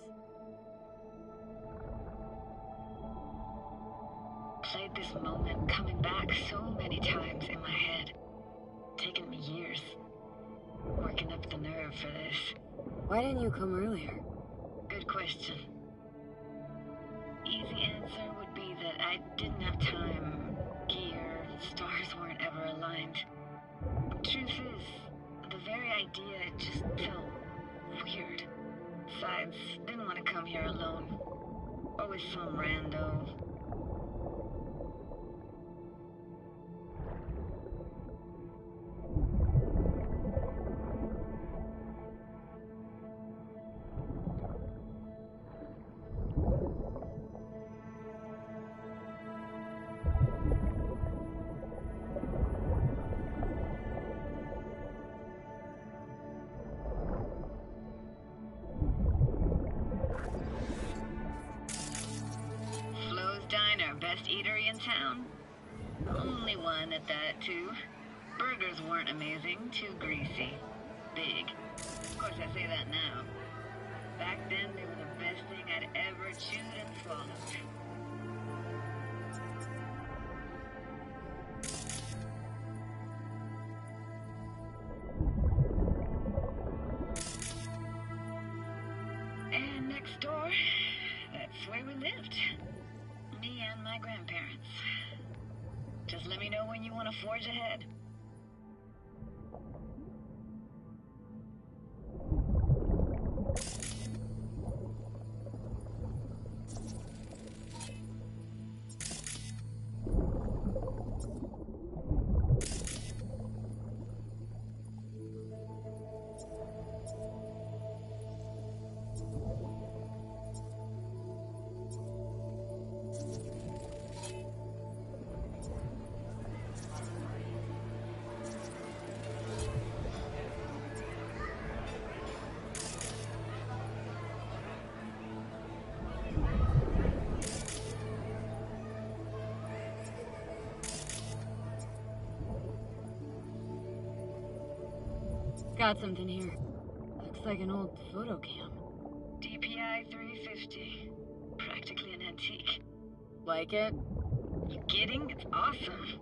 Played this moment coming back so many times in my head. Taken me years. Working up the nerve for this. Why didn't you come earlier? Good question. Easy answer would be that I didn't have time. Gear, stars weren't ever aligned. Truth is, the very idea, it just felt weird. Besides, didn't want to come here alone. Or with some rando. Best eatery in town. Only one at that, too. Burgers weren't amazing, too greasy. Big. Of course, I say that now. Back then, they were the best thing I'd ever chewed and swallowed. And next door, that's where we lived. Me and my grandparents. Just let me know when you want to forge ahead. Got something here. Looks like an old photo cam. DPI 350. Practically an antique. Like it? You kidding? It's awesome.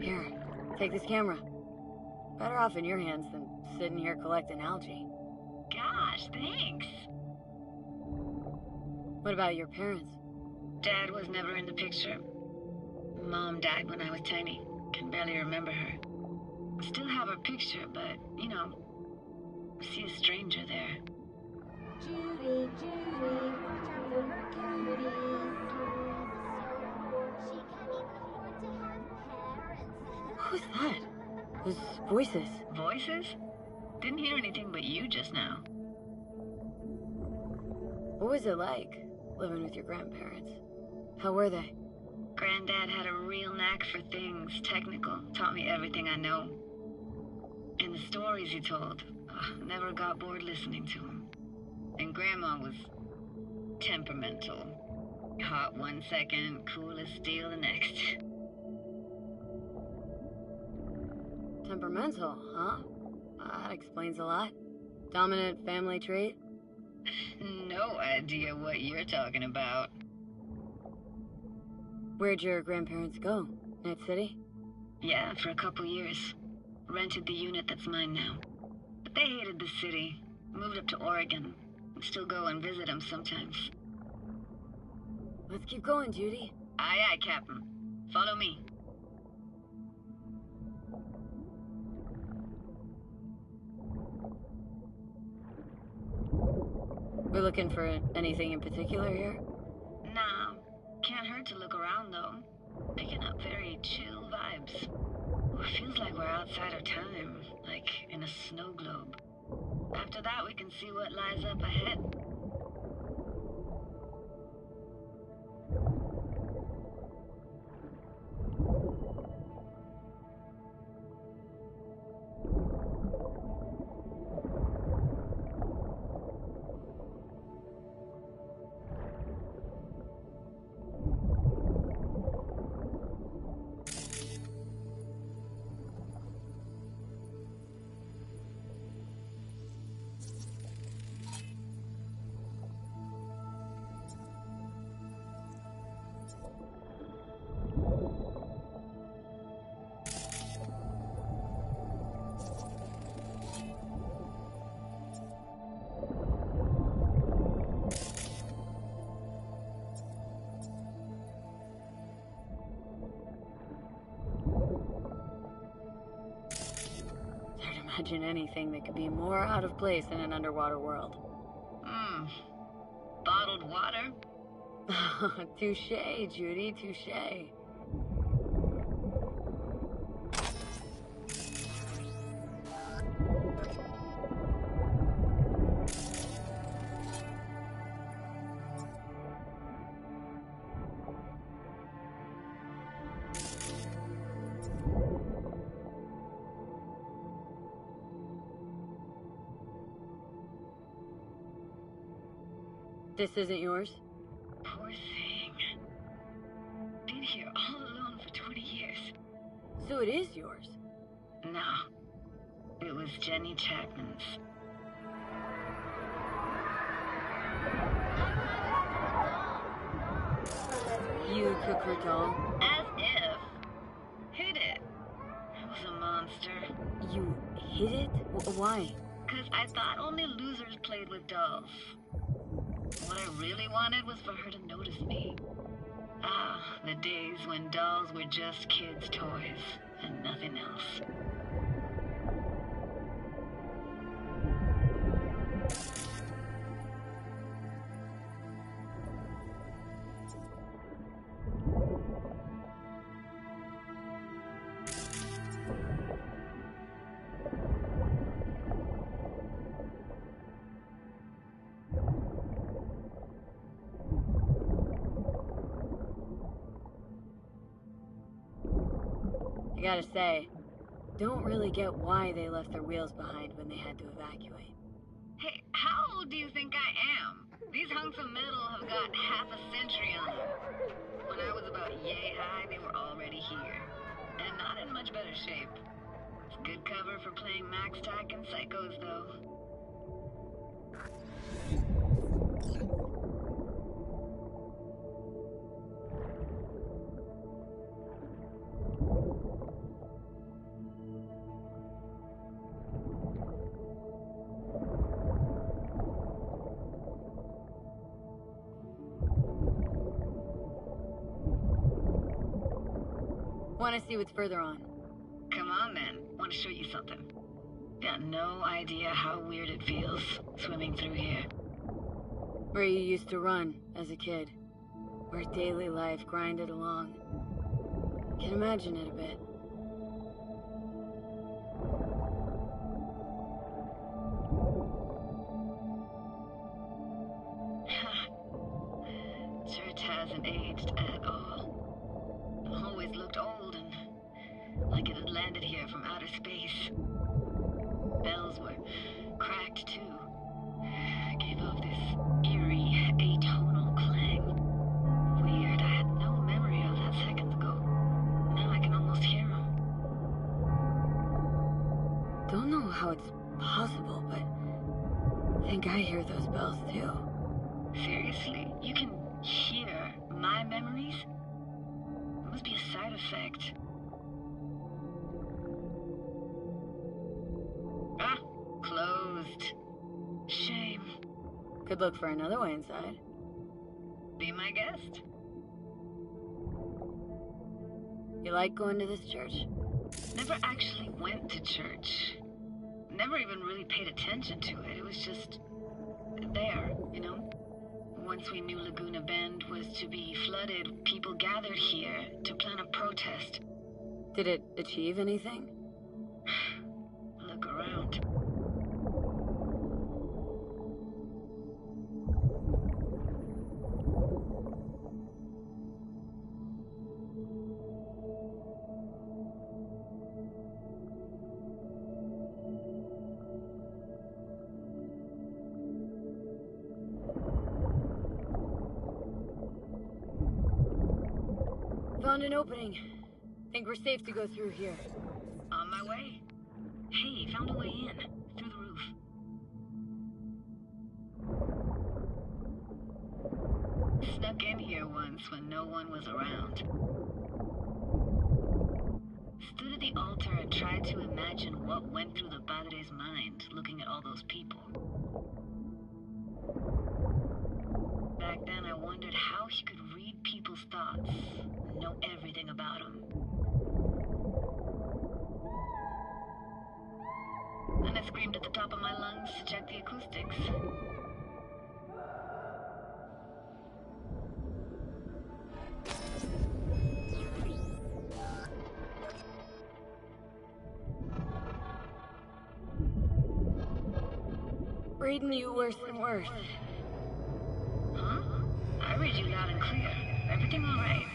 Here, take this camera. Better off in your hands than sitting here collecting algae. Gosh, thanks. What about your parents? Dad was never in the picture. Mom died when I was tiny. Can barely remember her. Still have her picture, but, you know, see a stranger there. Judy, Judy, watch out for her cavities. She can't even afford to have parents. Who's that? Those voices. Voices? Didn't hear anything but you just now. What was it like, living with your grandparents? How were they? Granddad had a real knack for things technical. Taught me everything I know. And the stories he told, never got bored listening to them. And Grandma was temperamental. Hot one second, cool as steel the next. Temperamental, huh? That explains a lot. Dominant family trait? No idea what you're talking about. Where'd your grandparents go? Night City? Yeah, for a couple years. Rented the unit that's mine now. But they hated the city. Moved up to Oregon. Still go and visit them sometimes. Let's keep going, Judy. Aye, aye, Captain. Follow me. We're looking for anything in particular here? Nah. Can't hurt to look around, though. Picking up very chill vibes. Feels like we're outside of time, like in a snow globe. After that, we can see what lies up ahead. Imagine anything that could be more out of place in an underwater world. Bottled water? Touché, Judy, touché. This isn't yours? Poor thing. Been here all alone for 20 years. So it is yours? Nah. It was Jenny Chapman's. You cook her doll? As if. Hid it. I was a monster. You hid it? Why? 'Cause I thought only losers played with dolls. What I really wanted was for her to notice me. Ah, the days when dolls were just kids' toys and nothing else. I gotta say, don't really get why they left their wheels behind when they had to evacuate. Hey, how old do you think I am? These hunks of metal have got half a century on them. When I was about yay high, they were already here. And not in much better shape. It's good cover for playing Max Tack and Psychos, though. Want to see what's further on? Come on, then. Want to show you something. Got no idea how weird it feels, swimming through here. Where you used to run as a kid. Where daily life grinded along. Can imagine it a bit. Church hasn't aged at all. Always looked old and like it had landed here from outer space. Bells were cracked too. Gave off this eerie, atonal clang. think I hear those bells too. Seriously? You can hear my memories? It must be a side effect. Ah, closed. Shame. Could look for another way inside. Be my guest. You like going to this church? Never actually went to church. Never even really paid attention to it. It was just there, you know? Once we knew Laguna Bend was to be flooded, people gathered here to plan a protest. Did it achieve anything? Look around. Found an opening. Think we're safe to go through here. On my way. Hey, found a way in. Through the roof. Snuck in here once when no one was around. Stood at the altar and tried to imagine what went through the Padre's mind looking at all those people. Back then I wondered how he could read people's thoughts, know everything about them. And I screamed at the top of my lungs to check the acoustics. Reading you worse and worse. Huh? I read you loud and clear. Everything all right?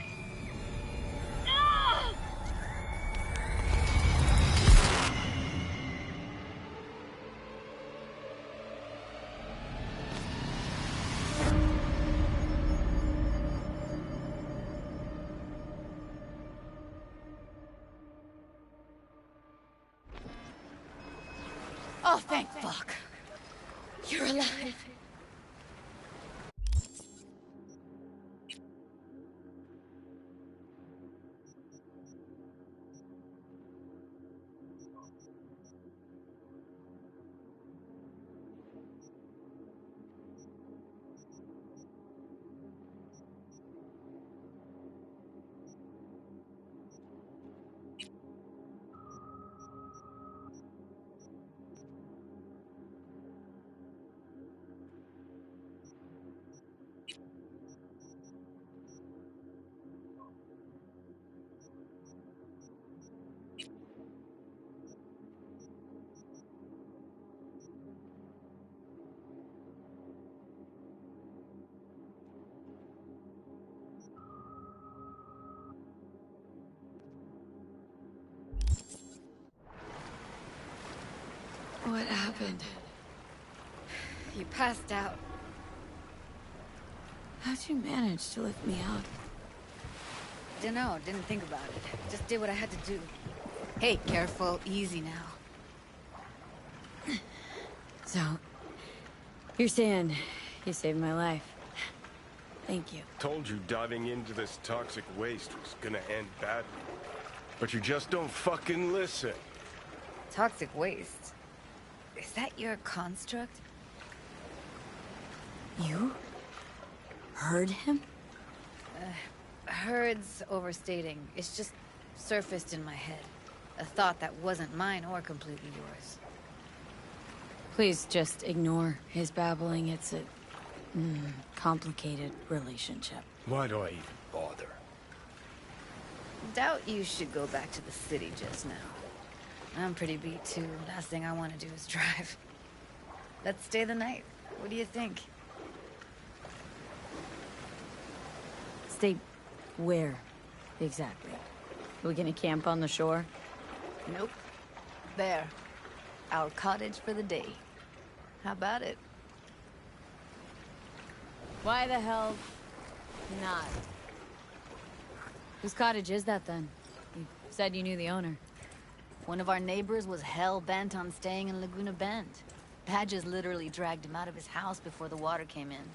Oh, thank fuck. You're alive. What happened? You passed out. How'd you manage to lift me out? Dunno, didn't think about it. Just did what I had to do. Hey, careful, easy now. So, you're saying you saved my life. Thank you. Told you diving into this toxic waste was gonna end badly. But you just don't fucking listen. Toxic waste? Is that your construct? You? Heard him? Heard's overstating. It's just surfaced in my head. A thought that wasn't mine or completely yours. Please just ignore his babbling. It's a complicated relationship. Why do I even bother? Doubt you should go back to the city just now. I'm pretty beat too. Last thing I want to do is drive. Let's stay the night. What do you think? Stay where, exactly? Are we gonna camp on the shore? Nope. There. Our cottage for the day. How about it? Why the hell not? Whose cottage is that then? You said you knew the owner. One of our neighbors was hell-bent on staying in Laguna Bend. Badges literally dragged him out of his house before the water came in.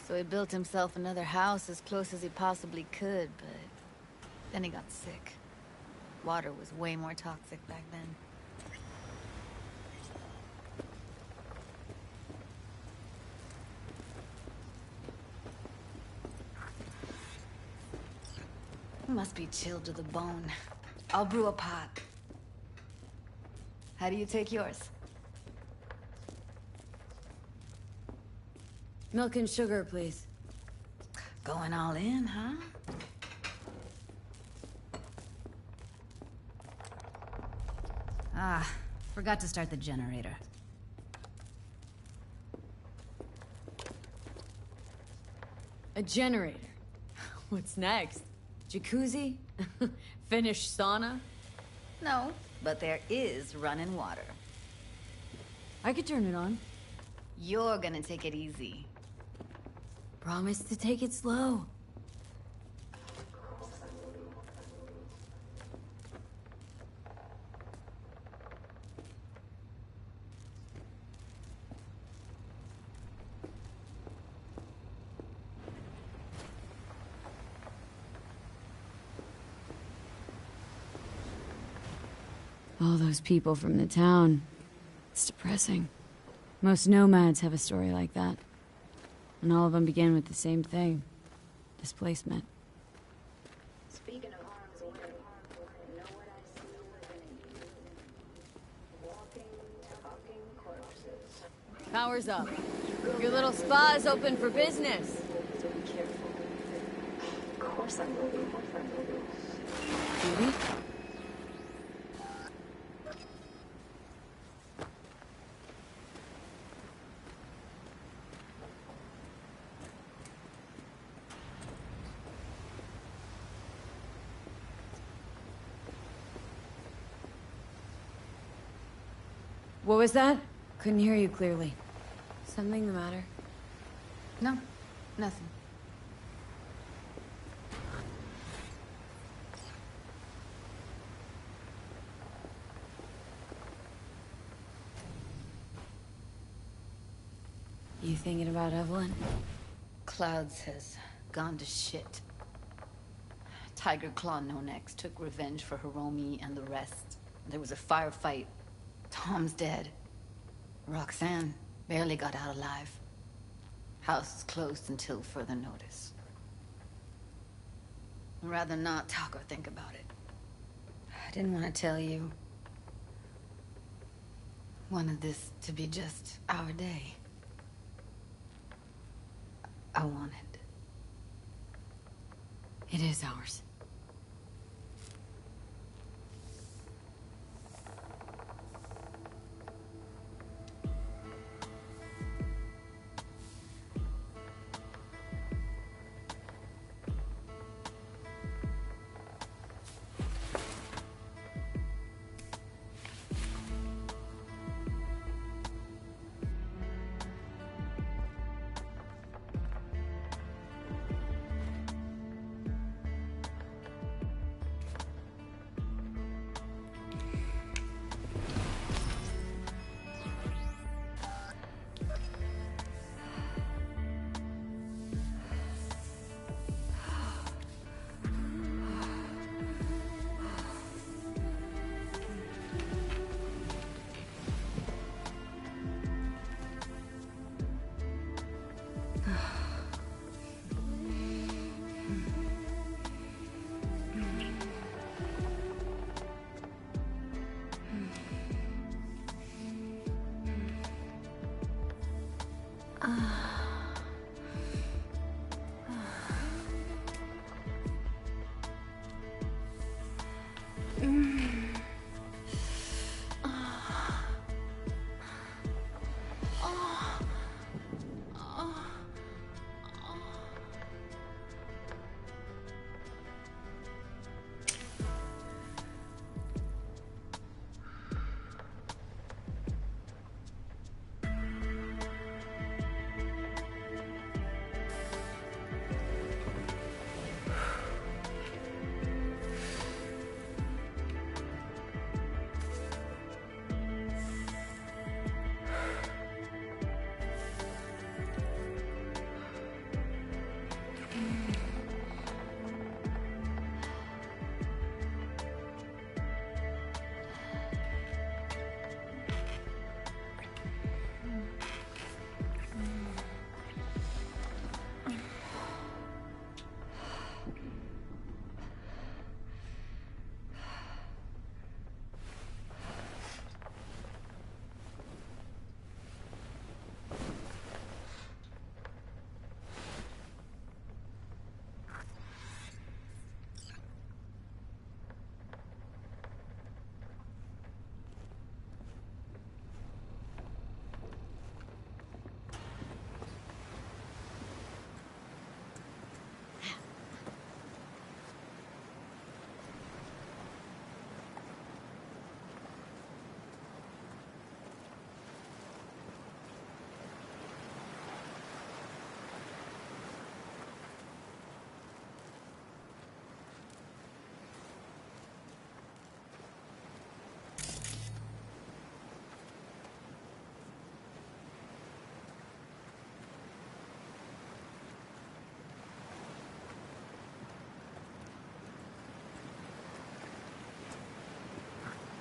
So he built himself another house as close as he possibly could, but then he got sick. Water was way more toxic back then. Must be chilled to the bone. I'll brew a pot. How do you take yours? Milk and sugar, please. Going all in, huh? Ah, forgot to start the generator. A generator? What's next? Jacuzzi? Finnish sauna? No, but there is running water. I could turn it on. You're gonna take it easy. Promise to take it slow. All those people from the town. It's depressing. Most nomads have a story like that. And all of them begin with the same thing. Displacement. Speaking of harm's way, know what I see living in you? Walking, talking corpses. Power's up. Your little spa's open for business. So be careful. Of course I'm looking for friends. Really? What was that? Couldn't hear you clearly. Something the matter? No, nothing. You thinking about Evelyn? Clouds has gone to shit. Tiger Claw No Next took revenge for Hiromi and the rest. There was a firefight. Tom's dead. Roxanne barely got out alive. House is closed until further notice. I'd rather not talk or think about it. I didn't want to tell you. Wanted this to be just our day. I wanted. It is ours.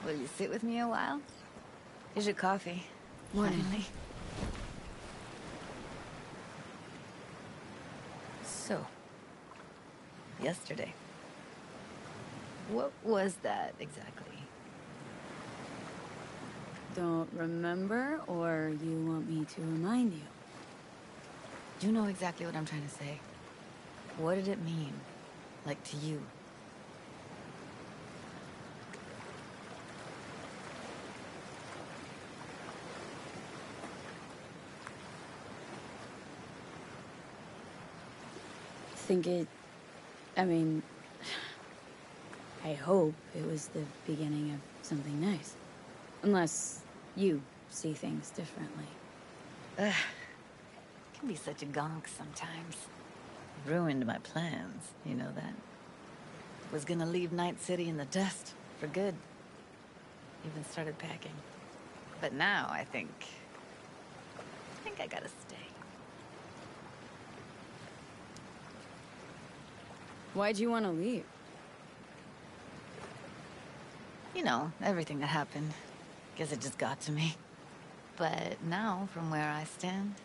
Will you sit with me a while? Here's your coffee. Morning. Finally. So, yesterday. What was that exactly? Don't remember, or you want me to remind you? You know exactly what I'm trying to say. What did it mean? Like, to you? I hope it was the beginning of something nice. Unless you see things differently. Ugh. Can be such a gonk sometimes. Ruined my plans, you know that? Was gonna leave Night City in the dust, for good. Even started packing. But now, I think I gotta stay. Why'd you want to leave? You know, everything that happened. Guess it just got to me. But now, from where I stand,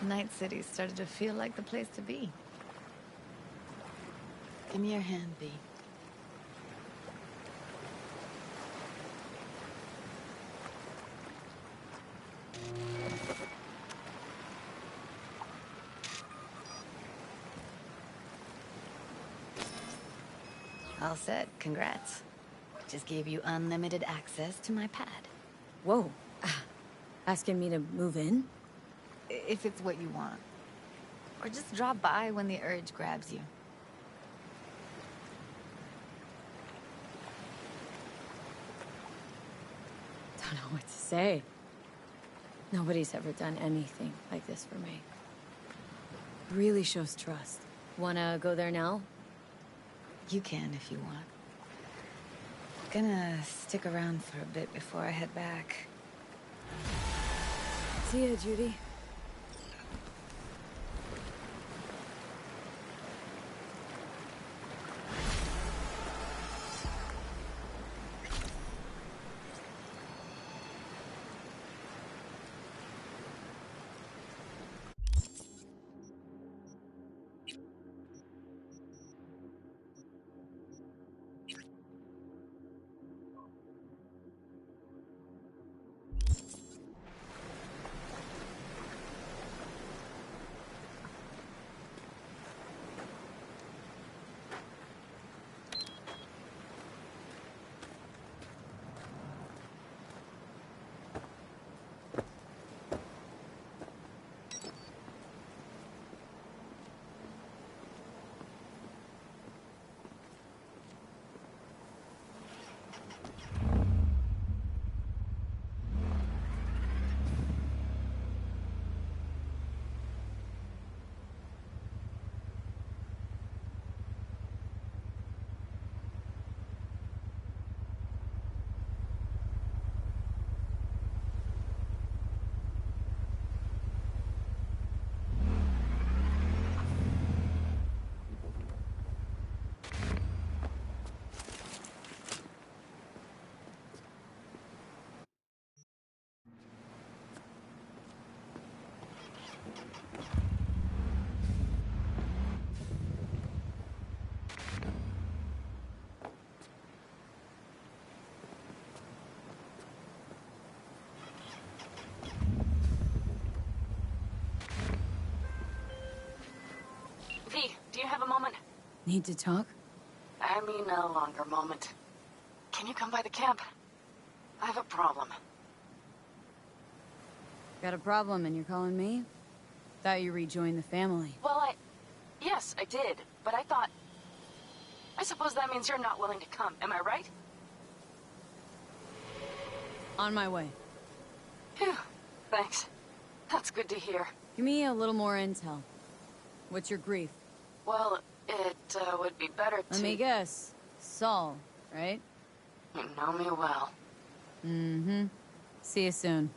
Night City started to feel like the place to be. Give me your hand, B. All set. Congrats. Just gave you unlimited access to my pad. Whoa. Asking me to move in? If it's what you want. Or just drop by when the urge grabs you. Don't know what to say. Nobody's ever done anything like this for me. Really shows trust. Wanna go there now? You can if you want. Gonna stick around for a bit before I head back. See ya, Judy. V, do you have a moment? Need to talk? I mean a longer moment. Can you come by the camp? I have a problem. Got a problem and you're calling me? Thought you rejoined the family. Well, yes, I did, but I thought... I suppose that means you're not willing to come, am I right? On my way. Phew, thanks. That's good to hear. Give me a little more intel. What's your grief? Well, it would be better to... Let me guess. Saul, right? You know me well. Mm-hmm. See you soon.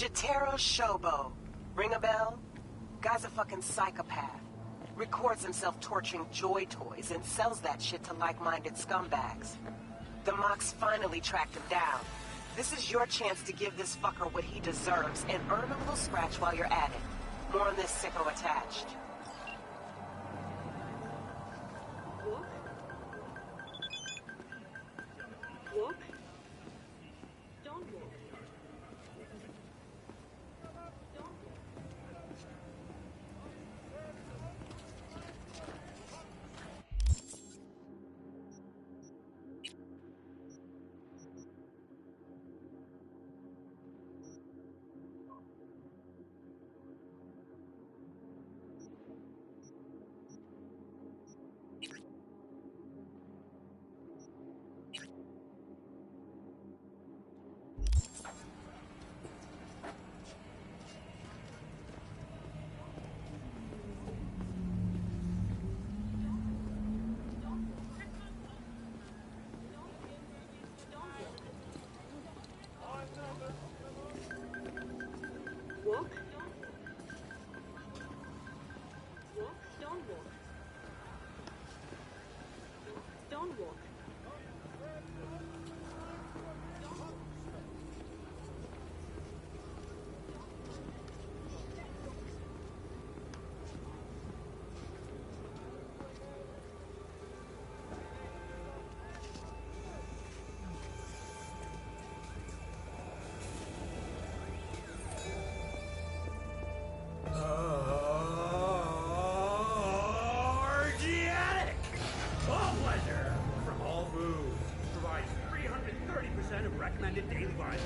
Jotaro Shobo. Ring a bell? Guy's a fucking psychopath. Records himself torturing Joy Toys and sells that shit to like-minded scumbags. The Mox finally tracked him down. This is your chance to give this fucker what he deserves and earn a little scratch while you're at it. More on this sicko attached. Walk. Don't walk. Walk. Walk. Don't walk. Don't walk. Organic! All pleasure from all foods. Provides 330% of recommended daily vitamins.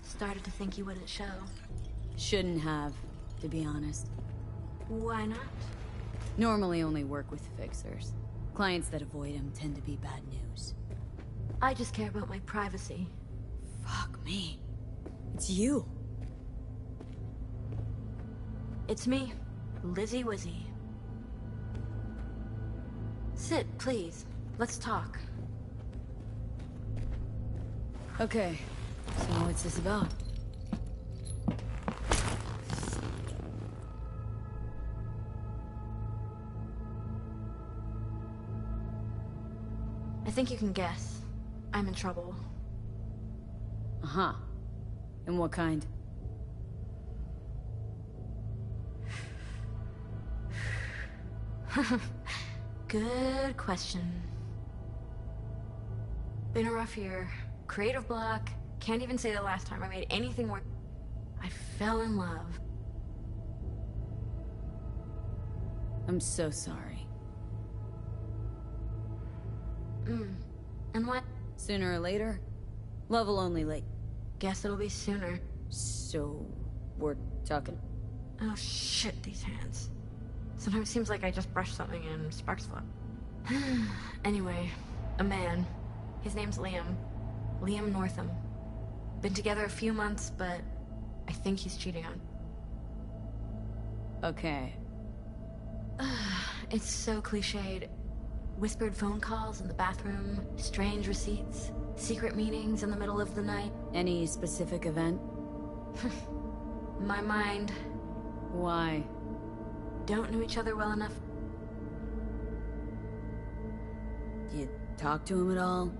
Started to think you wouldn't show. Shouldn't have, to be honest. Why not? Normally only work with fixers. Clients that avoid him tend to be bad news. I just care about my privacy. Fuck me. It's you. It's me, Lizzie Wizzy. Sit, please. Let's talk. Okay, so what's this about? I think you can guess. I'm in trouble. Uh-huh. And what kind? Good question. Been a rough year. Creative block. Can't even say the last time I made anything work. I fell in love. I'm so sorry. And what? Sooner or later? Love will only late. Guess it'll be sooner. So, we're talking. Oh shit, these hands. Sometimes it seems like I just brushed something and sparks fly. Anyway, a man. His name's Liam. Liam Northam. Been together a few months, but I think he's cheating on. Okay. It's so cliched. Whispered phone calls in the bathroom, strange receipts, secret meetings in the middle of the night. Any specific event? My mind. Why? Don't know each other well enough. Do you talk to him at all?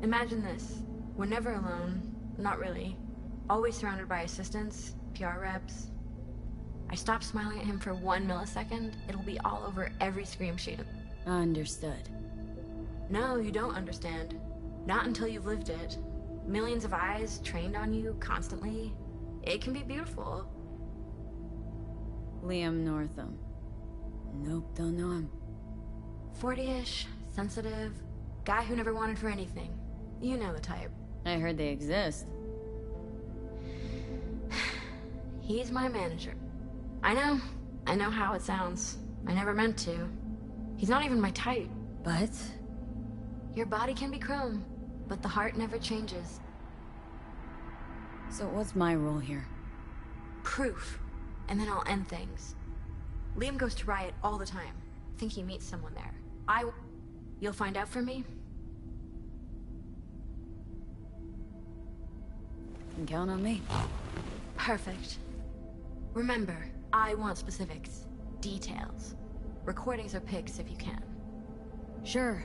Imagine this. We're never alone. Not really. Always surrounded by assistants, PR reps. I stop smiling at him for 1 millisecond, it'll be all over every scream sheet. Understood. No, you don't understand. Not until you've lived it. Millions of eyes trained on you constantly. It can be beautiful. Liam Northam. Nope, don't know him. 40-ish, sensitive, guy who never wanted for anything. You know the type. I heard they exist. He's my manager. I know how it sounds. I never meant to. He's not even my type. But? Your body can be chrome, but the heart never changes. So what's my role here? Proof, and then I'll end things. Liam goes to Riot all the time. Think he meets someone there. You'll find out for me? You can count on me. Perfect. Remember, I want specifics. Details. Recordings or pics if you can. Sure.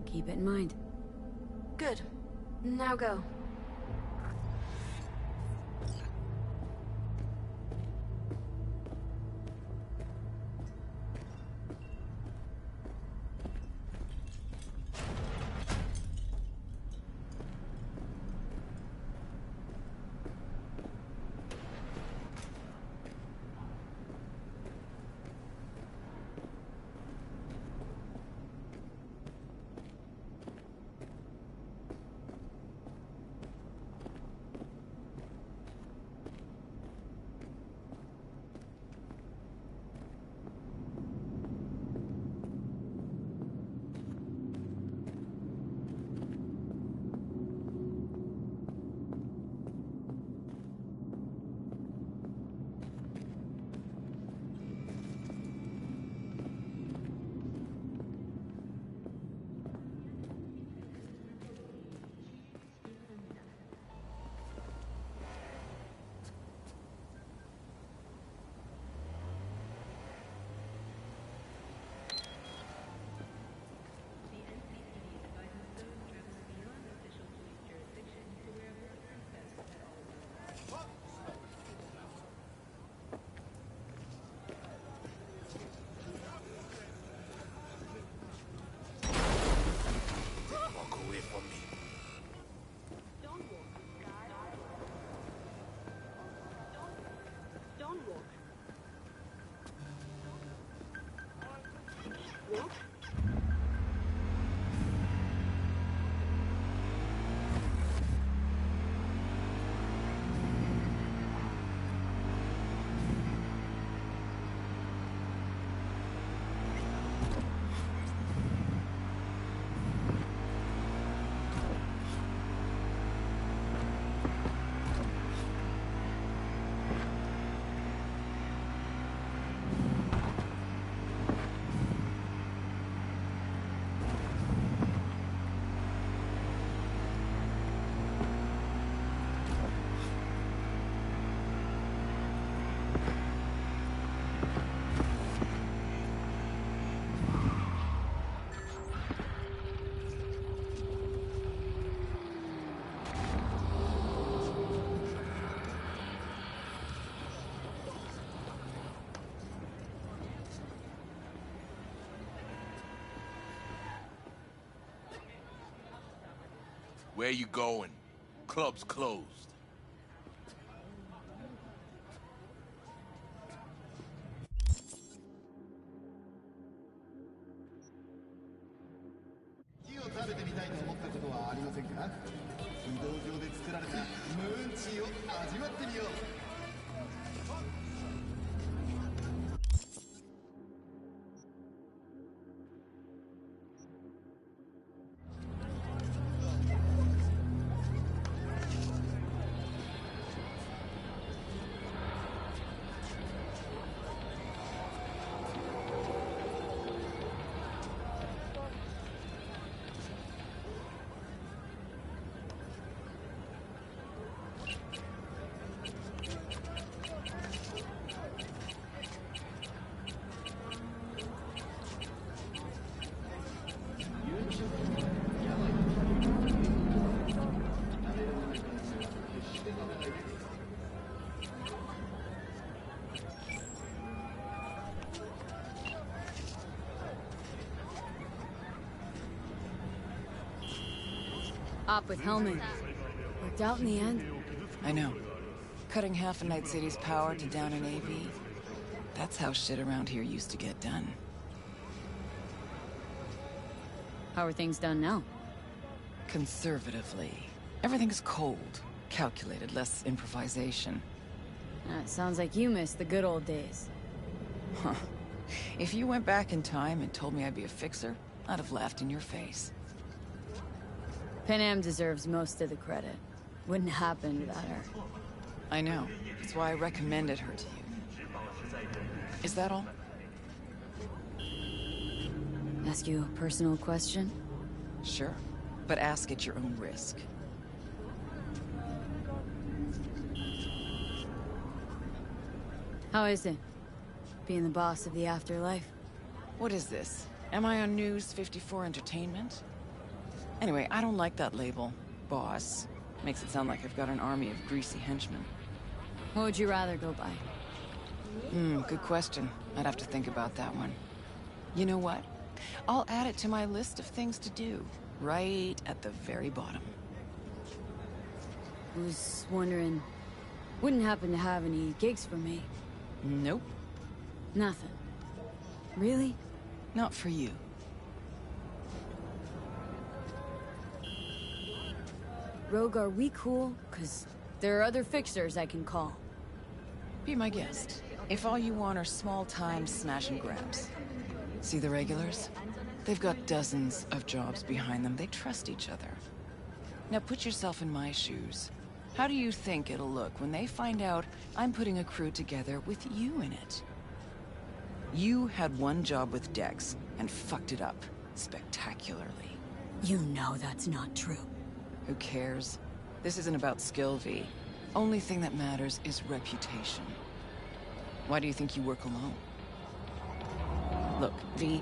Keep it in mind. Good. Now go. Where you going? Club's closed. Op with Hellman. Worked out in the end. I know. Cutting half a Night City's power to down an AV. That's how shit around here used to get done. How are things done now? Conservatively. Everything's cold, calculated, less improvisation. Sounds like you missed the good old days. Huh. If you went back in time and told me I'd be a fixer, I'd have laughed in your face. Panam deserves most of the credit. Wouldn't happen without her. I know. That's why I recommended her to you. Is that all? Ask you a personal question? Sure. But ask at your own risk. How is it? Being the boss of the afterlife? What is this? Am I on News 54 Entertainment? Anyway, I don't like that label. Boss. Makes it sound like I've got an army of greasy henchmen. What would you rather go by? Good question. I'd have to think about that one. You know what? I'll add it to my list of things to do. Right at the very bottom. I was wondering... Wouldn't happen to have any gigs for me? Nope. Nothing. Really? Not for you. Rogue, are we cool? 'Cause there are other fixers I can call. Be my guest. If all you want are small-time smash and grabs. See the regulars? They've got dozens of jobs behind them. They trust each other. Now put yourself in my shoes. How do you think it'll look when they find out I'm putting a crew together with you in it? You had one job with Dex and fucked it up spectacularly. You know that's not true. Who cares? This isn't about skill, V. Only thing that matters is reputation. Why do you think you work alone? Look, V,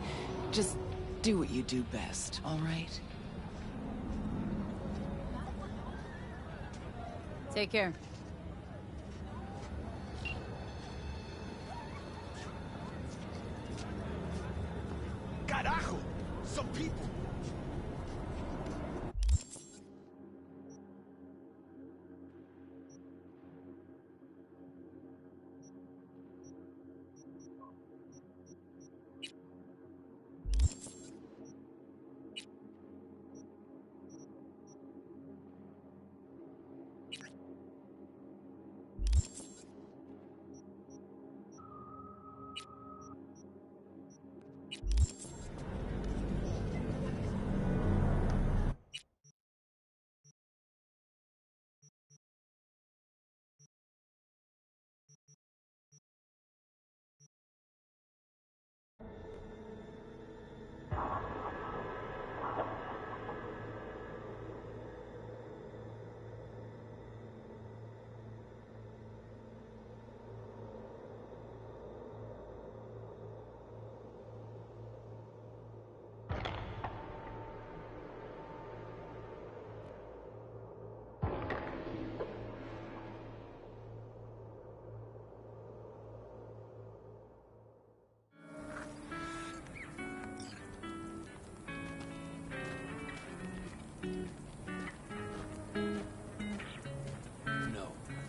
just do what you do best, all right? Take care. Carajo! Some people!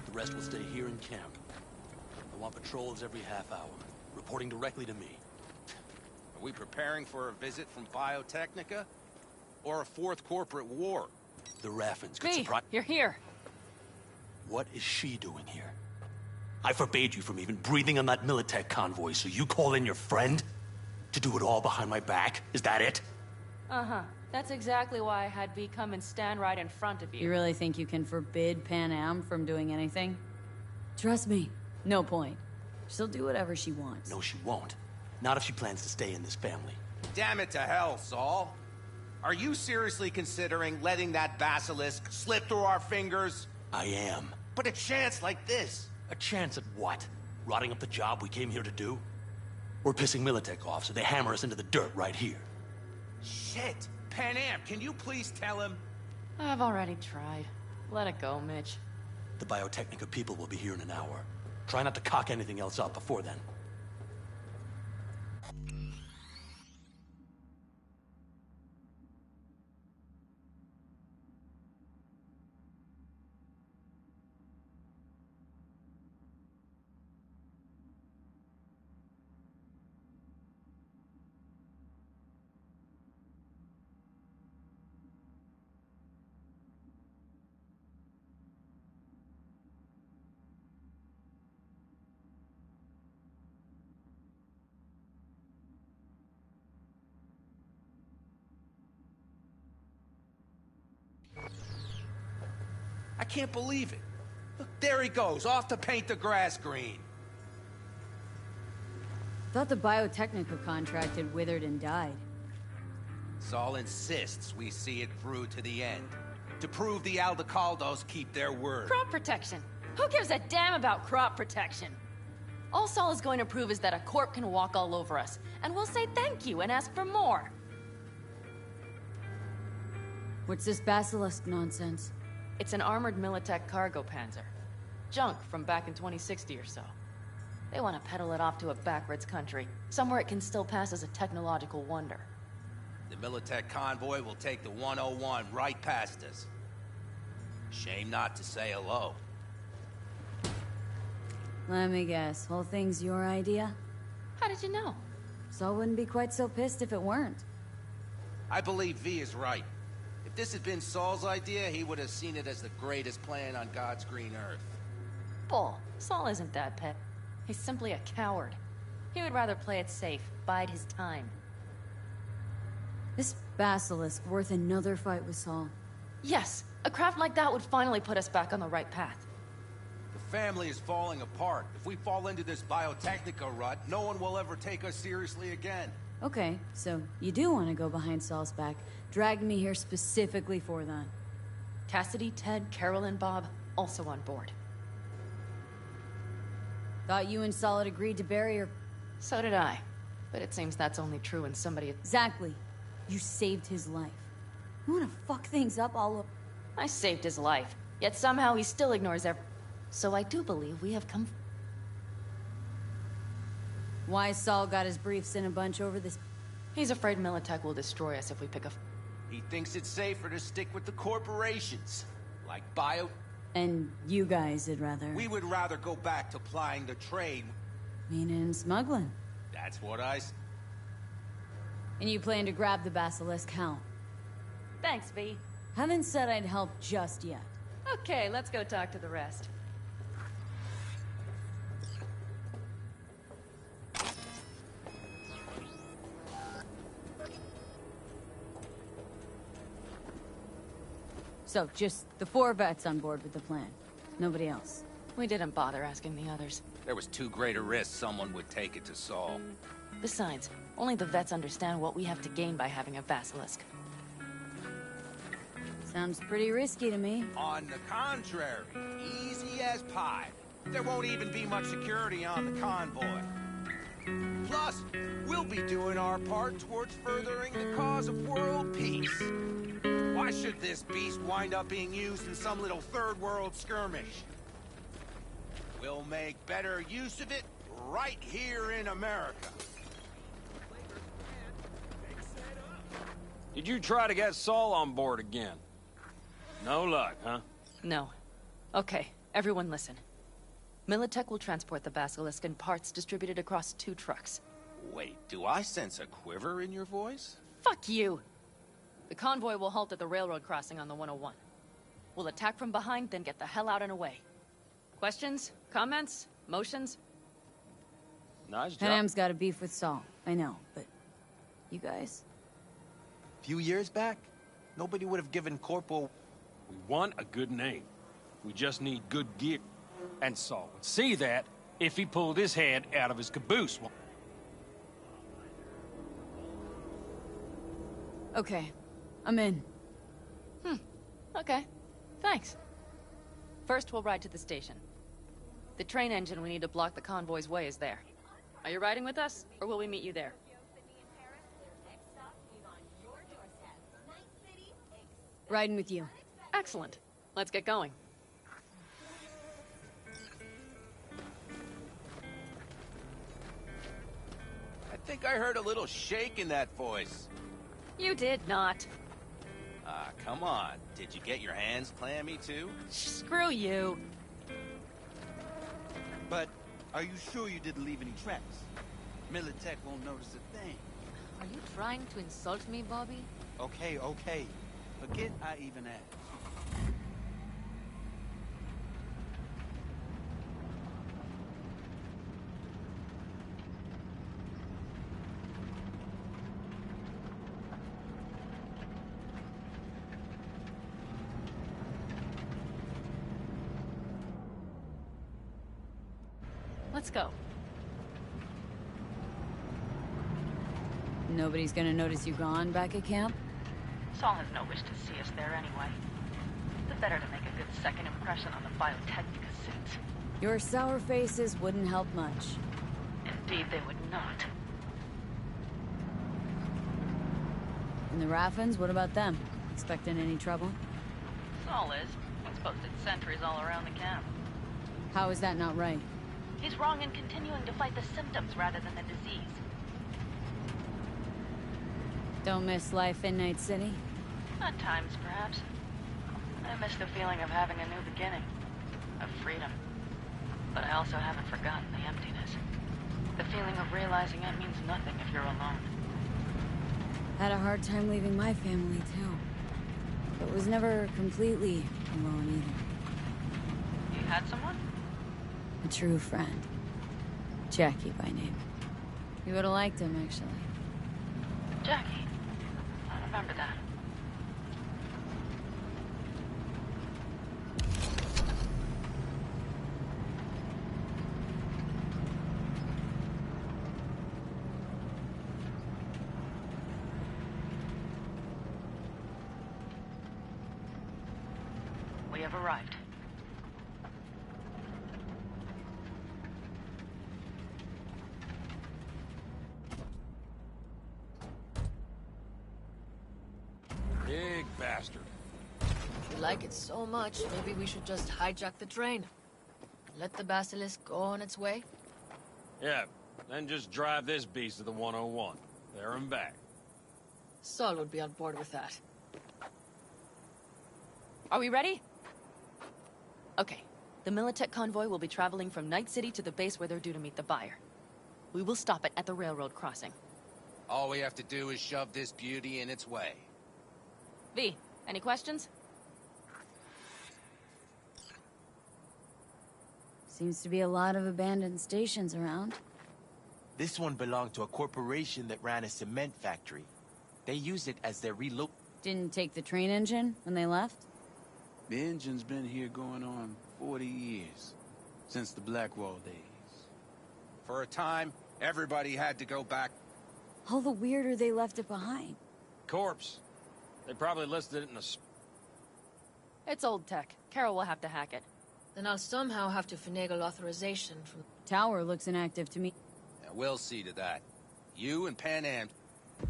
The rest will stay here in camp. I want patrols every half hour, reporting directly to me. Are we preparing for a visit from Biotechnica? Or a fourth corporate war? The Raffens could V, surprise... you're here. What is she doing here? I forbade you from even breathing on that Militech convoy, so you call in your friend? To do it all behind my back? Is that it? Uh-huh. That's exactly why I had V come and stand right in front of you. You really think you can forbid Panam from doing anything? Trust me, no point. She'll do whatever she wants. No, she won't. Not if she plans to stay in this family. Damn it to hell, Saul. Are you seriously considering letting that basilisk slip through our fingers? I am. But a chance like this... A chance at what? Rotting up the job we came here to do? We're pissing Militech off, so they hammer us into the dirt right here. Shit! Panam, can you please tell him? I've already tried. Let it go, Mitch. The Biotechnica people will be here in an hour. Try not to cock anything else up before then. I can't believe it. Look, there he goes, off to paint the grass green. Thought the Biotechnica contract had withered and died. Saul insists we see it through to the end. To prove the Aldecaldos keep their word. Crop protection. Who gives a damn about crop protection? All Saul is going to prove is that a corp can walk all over us, and we'll say thank you and ask for more. What's this Basilisk nonsense? It's an armored Militech cargo panzer. Junk from back in 2060 or so. They want to peddle it off to a backwoods country, somewhere it can still pass as a technological wonder. The Militech convoy will take the 101 right past us. Shame not to say hello. Let me guess, whole thing's your idea? How did you know? Saul wouldn't be quite so pissed if it weren't. I believe V is right. If this had been Saul's idea, he would have seen it as the greatest plan on God's green earth. Bull. Saul isn't that pet. He's simply a coward. He would rather play it safe, bide his time. This Basilisk worth another fight with Saul? Yes, a craft like that would finally put us back on the right path. The family is falling apart. If we fall into this Biotechnica rut, no one will ever take us seriously again. Okay, so you do want to go behind Saul's back. Dragged me here specifically for that. Cassidy, Ted, Carol, and Bob, also on board. Thought you and Saul had agreed to bury her. So did I. But it seems that's only true when somebody... Exactly. You saved his life. You want to fuck things up all over... I saved his life, yet somehow he still ignores So I do believe we have come... Why Saul got his briefs in a bunch over this... He's afraid Militech will destroy us if we pick a... He thinks it's safer to stick with the corporations, like Bio... And you guys would rather... We would rather go back to plying the trade. Meaning smuggling. That's what I... And you plan to grab the Basilisk Hound? Thanks, V. Haven't said I'd help just yet. Okay, let's go talk to the rest. So, just the 4 vets on board with the plan. Nobody else. We didn't bother asking the others. There was too great a risk someone would take it to Saul. Besides, only the vets understand what we have to gain by having a Basilisk. Sounds pretty risky to me. On the contrary, easy as pie. There won't even be much security on the convoy. Plus, we'll be doing our part towards furthering the cause of world peace. Why should this beast wind up being used in some little third world skirmish? We'll make better use of it right here in America. Did you try to get Saul on board again? No luck, huh? No. Okay, everyone listen. Militech will transport the Basilisk in parts distributed across 2 trucks. Wait, do I sense a quiver in your voice? Fuck you! The convoy will halt at the railroad crossing on the 101. We'll attack from behind, then get the hell out and away. Questions? Comments? Motions? Nice job. Panam's got a beef with Saul. I know, but... You guys? A few years back, nobody would have given Corporal... We want a good name. We just need good gear. And Saul would see that if he pulled his head out of his caboose. Okay. I'm in. Okay. Thanks. First, we'll ride to the station. The train engine we need to block the convoy's way is there. Are you riding with us, or will we meet you there? Riding with you. Excellent. Let's get going. I think I heard a little shake in that voice. You did not. Ah, come on. Did you get your hands clammy, too? Screw you. But are you sure you didn't leave any tracks? Militech won't notice a thing. Are you trying to insult me, Bobby? Okay, okay. Forget I even asked. Let's go. Nobody's gonna notice you gone back at camp? Saul has no wish to see us there anyway. The better to make a good second impression on the Biotechnica suits. Your sour faces wouldn't help much. Indeed, they would not. And the Raffens, what about them? Expecting any trouble? Saul is. He's posted sentries all around the camp. How is that not right? He's wrong in continuing to fight the symptoms rather than the disease. Don't miss life in Night City? At times, perhaps. I miss the feeling of having a new beginning. Of freedom. But I also haven't forgotten the emptiness. The feeling of realizing it means nothing if you're alone. Had a hard time leaving my family, too. But was never completely alone either. You had someone? A true friend. Jackie by name. You would've liked him, actually. Jackie. I remember that. We have arrived. Big bastard. You like it so much, maybe we should just hijack the train. Let the Basilisk go on its way? Yeah, then just drive this beast to the 101. There and back. Saul would be on board with that. Are we ready? Okay. The Militech convoy will be traveling from Night City to the base where they're due to meet the buyer. We will stop it at the railroad crossing. All we have to do is shove this beauty in its way. V, any questions? Seems to be a lot of abandoned stations around. This one belonged to a corporation that ran a cement factory. They used it as their reload. Didn't take the train engine when they left? The engine's been here going on 40 years. Since the Blackwall days. For a time, everybody had to go back. All the weirder they left it behind. Corpse. They probably listed it in the... It's old tech. Carol will have to hack it. Then I'll somehow have to finagle authorization from... Tower looks inactive to me. Yeah, we'll see to that. You and Pan Am...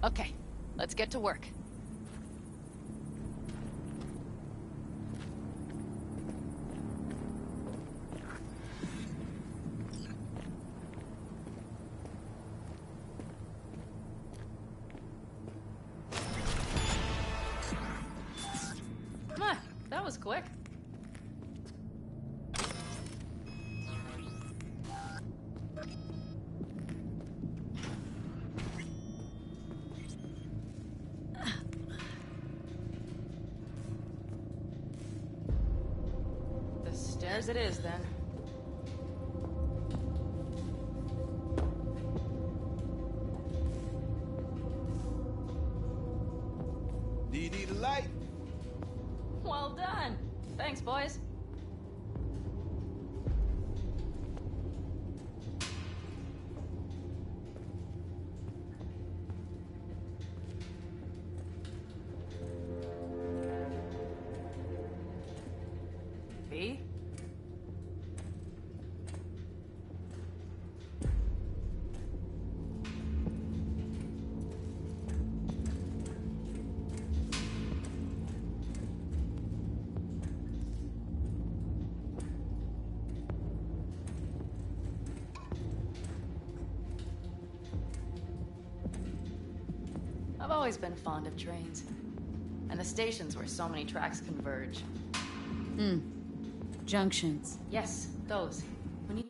Okay, let's get to work. That was quick. The stairs it is, then. Do you need a light? Well done. Thanks, boys. V? always been fond of trains. And the stations where so many tracks converge. Junctions. Yes, those. When you...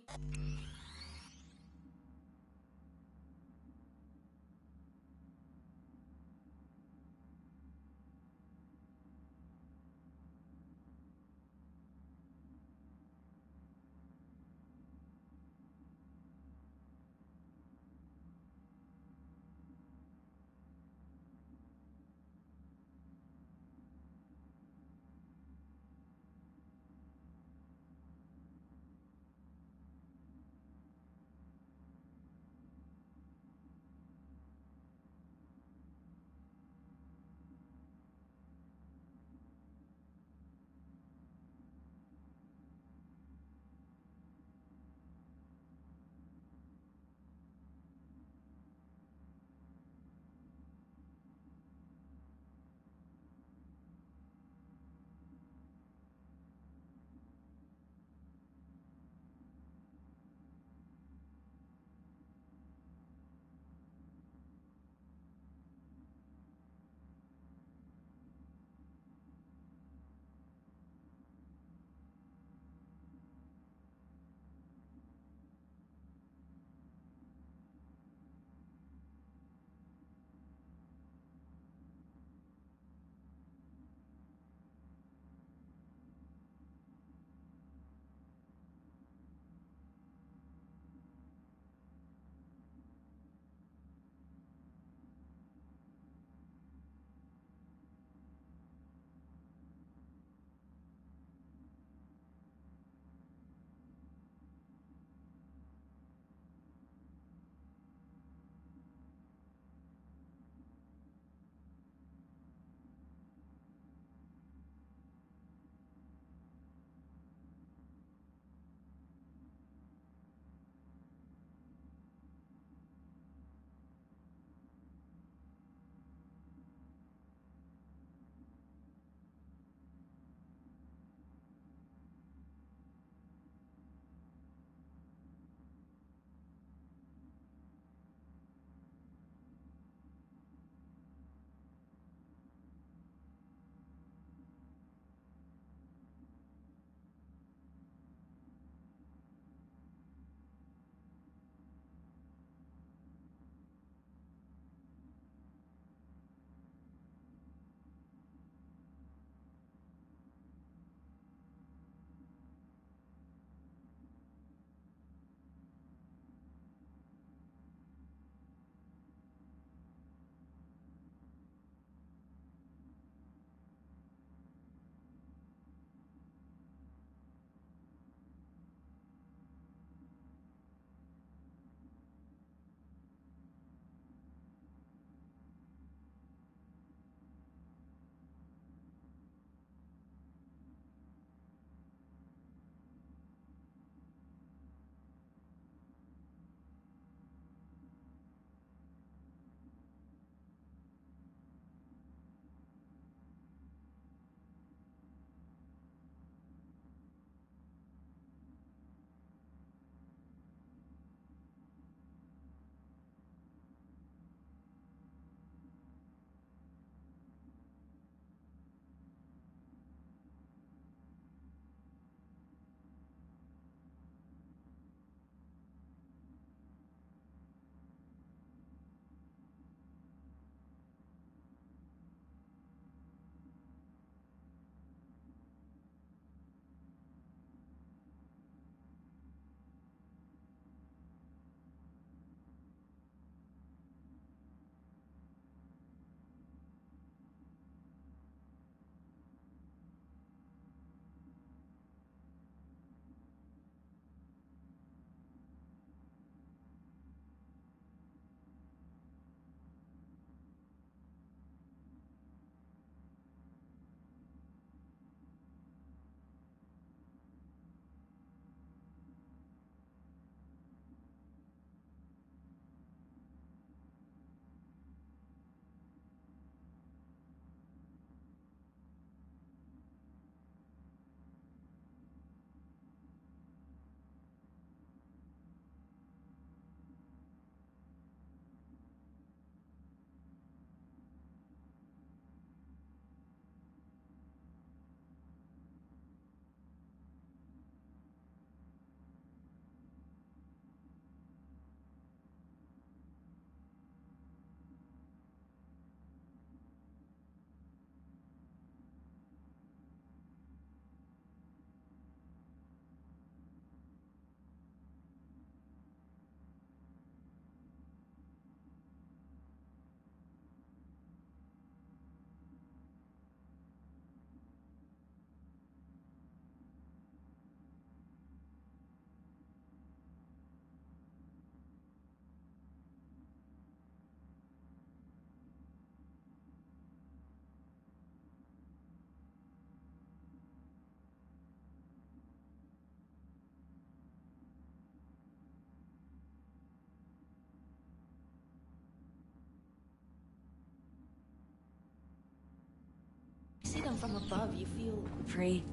them from above, you feel... Free?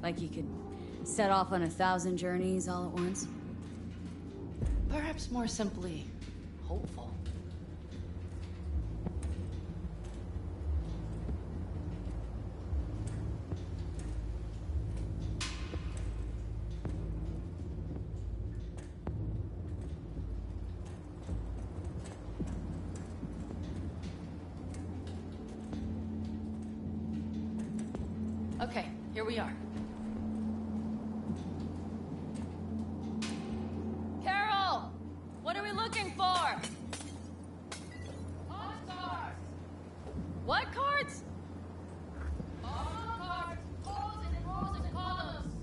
Like you could set off on 1,000 journeys all at once? Perhaps more simply, hopeful. Okay, here we are. Carol! What are we looking for? Cards! What cards? Cards! Rows and rows and columns!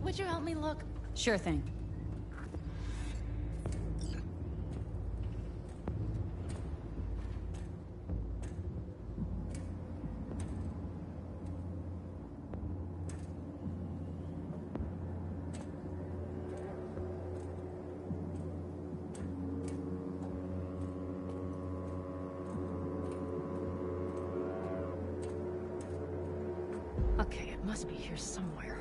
Would you help me look? Sure thing. Okay, it must be here somewhere.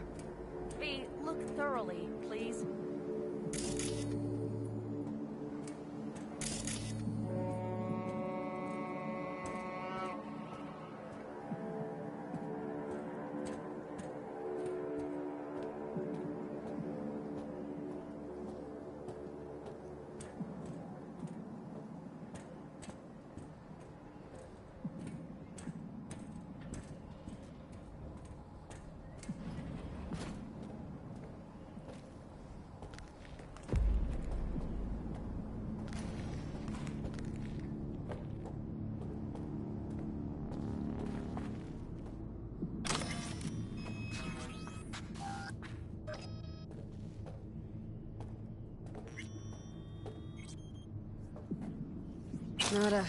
V, look thoroughly, please. Nada.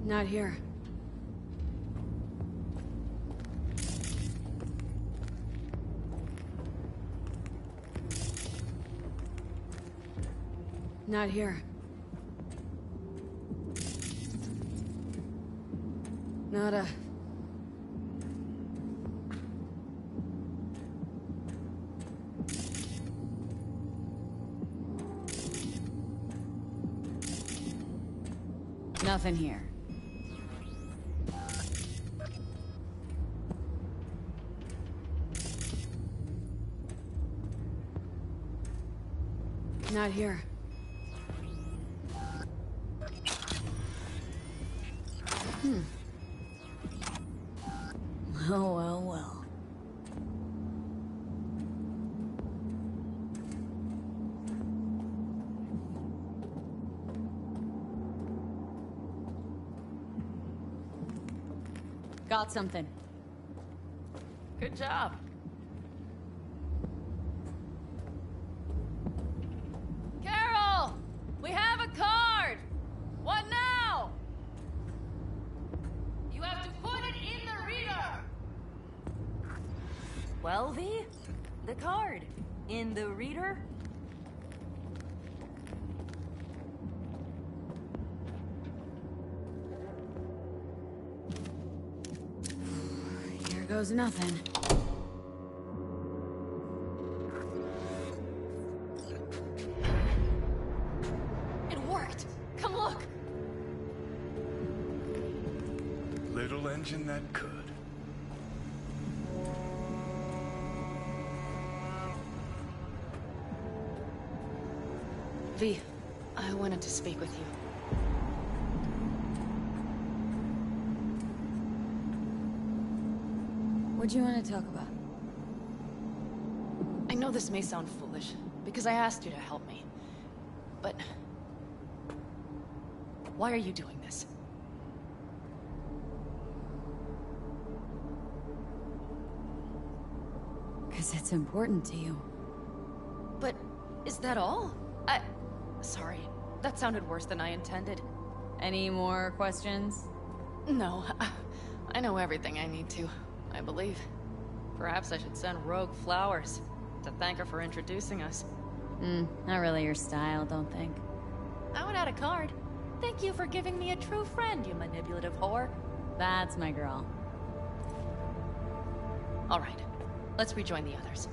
Not here. Not here. Nada. Nothing here. Not here. Well. Got something. Good job. Carol! We have a card! What now? You have to put it in the reader! Well, V? The card. In the reader? Here goes nothing. It worked! Come look! Little engine that could. V, I wanted to speak with you. What do you want to talk about? I know this may sound foolish, because I asked you to help me. But... why are you doing this? Because it's important to you. But is that all? Sorry, that sounded worse than I intended. Any more questions? No, I know everything I need to, I believe. Perhaps I should send Rogue flowers to thank her for introducing us. Not really your style, don't think. I would add a card. Thank you for giving me a true friend, you manipulative whore. That's my girl. All right, let's rejoin the others.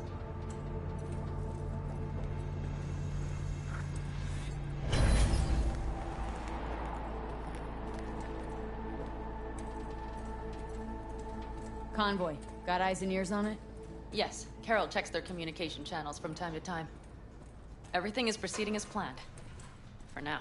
Convoy. Got eyes and ears on it? Yes, Carol checks their communication channels from time to time. Everything is proceeding as planned. For now.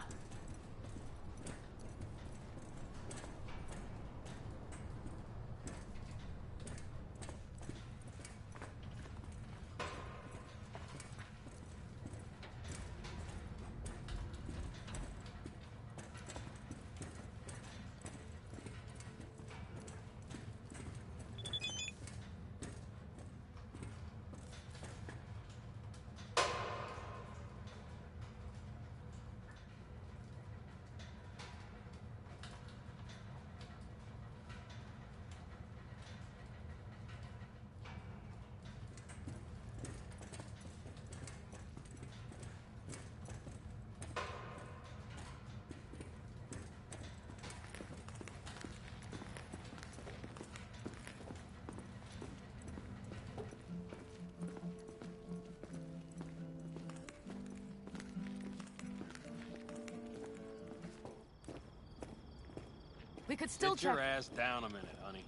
We could still Get your ass down a minute, honey.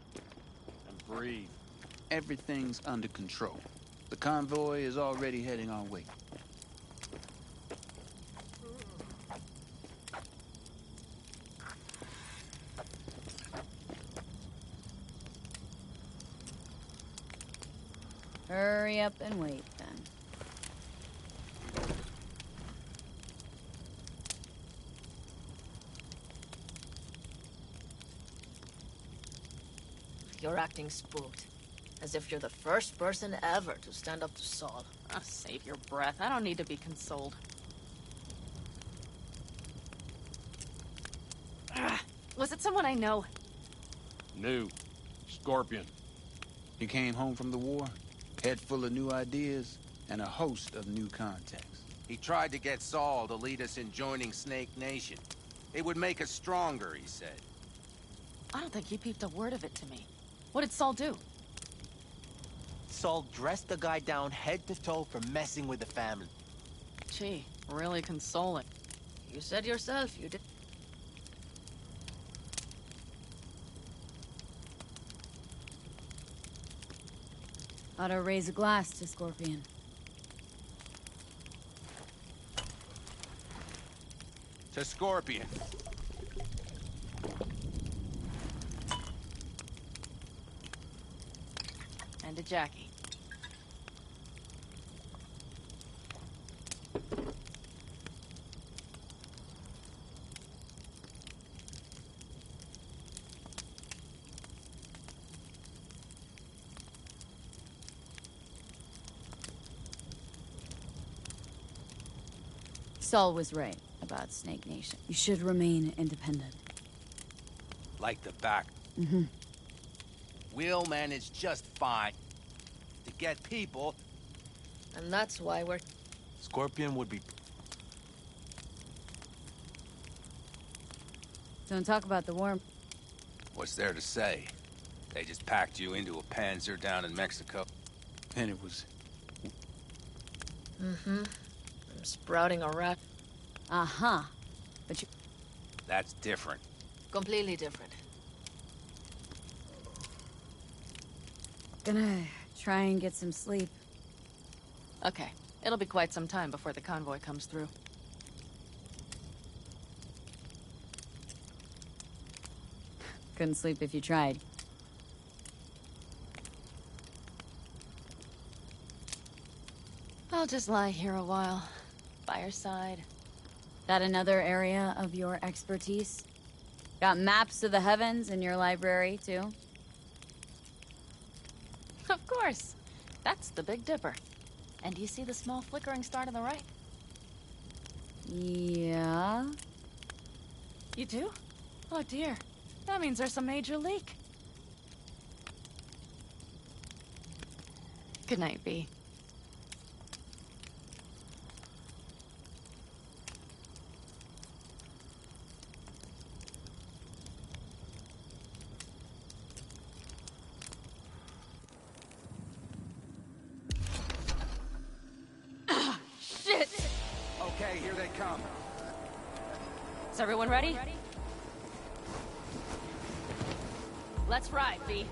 And breathe. Everything's under control. The convoy is already heading our way. Hurry up and wait, then. You're acting spooked. As if you're the first person ever to stand up to Saul. Oh, save your breath. I don't need to be consoled. Was it someone I know? New. Scorpion. He came home from the war, head full of new ideas, and a host of new contacts. He tried to get Saul to lead us in joining Snake Nation. It would make us stronger, he said. I don't think he peeped a word of it to me. What did Saul do? Saul dressed the guy down head to toe for messing with the family. Gee, really consoling. You said yourself you did. Ought to raise a glass to Scorpion. To Scorpion. And to Jackie. Saul was right about Snake Nation. You should remain independent. Like the back. We'll manage just fine. To get people... And that's why we're... Scorpion would be... Don't talk about the war. What's there to say? They just packed you into a Panzer down in Mexico. And it was... I'm sprouting a rat. Uh-huh. But you... That's different. Completely different. Gonna try and get some sleep. Okay. It'll be quite some time before the convoy comes through. Couldn't sleep if you tried. I'll just lie here a while, by your side. That another area of your expertise? Got maps of the heavens in your library, too? Of course. That's the Big Dipper. And do you see the small flickering star to the right? Yeah? You do? Oh dear. That means there's a major leak. Good night, V. Okay, here they come. Is everyone ready? Let's ride, V.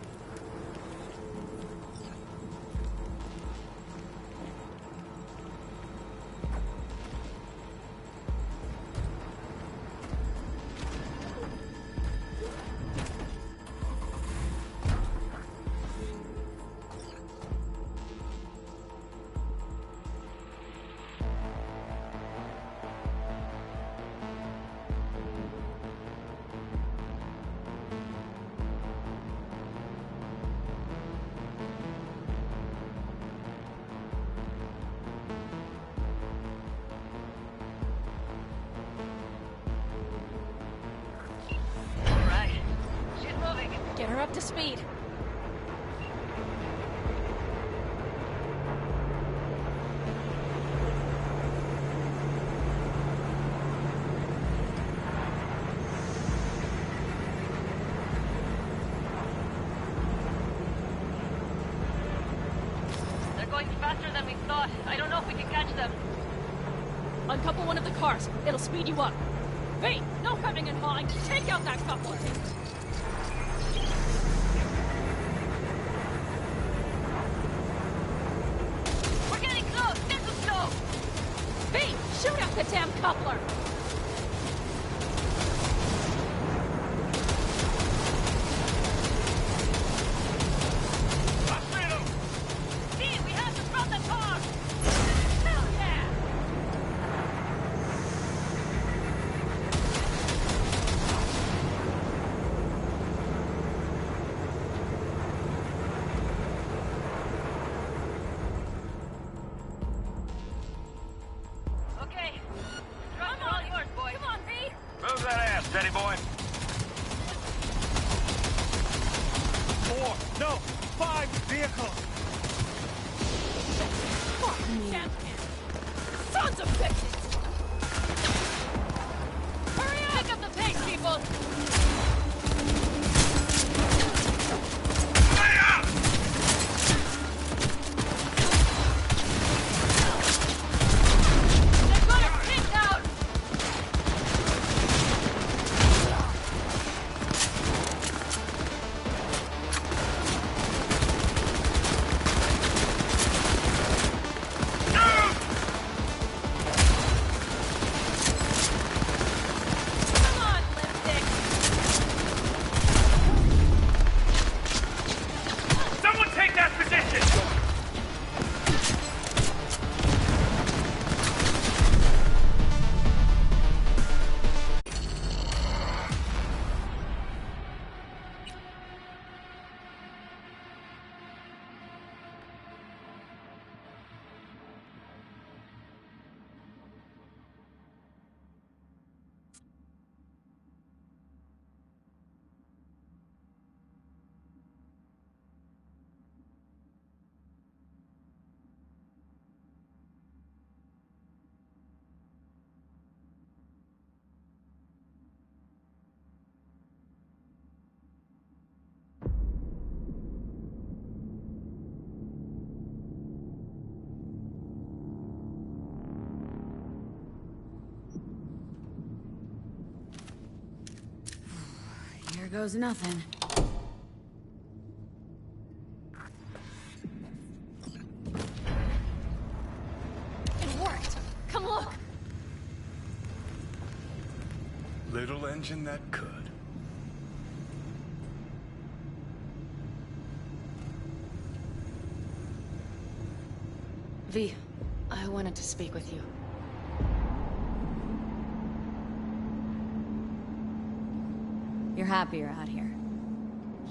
Get her up to speed. They're going faster than we thought. I don't know if we can catch them. Uncouple one of the cars. It'll speed you up. V, no cutting and hawing. Take out that coupler. Shoot up the damn coupler! V, we have to stop the car! Hell yeah! Move that ass, steady boy. 4, no, 5 vehicles. Fuck me. Sons of bitches! Hurry up! Pick up the pace, people! Here goes nothing. It worked! Come look! Little engine that could. V, I wanted to speak with you. You're happier out here.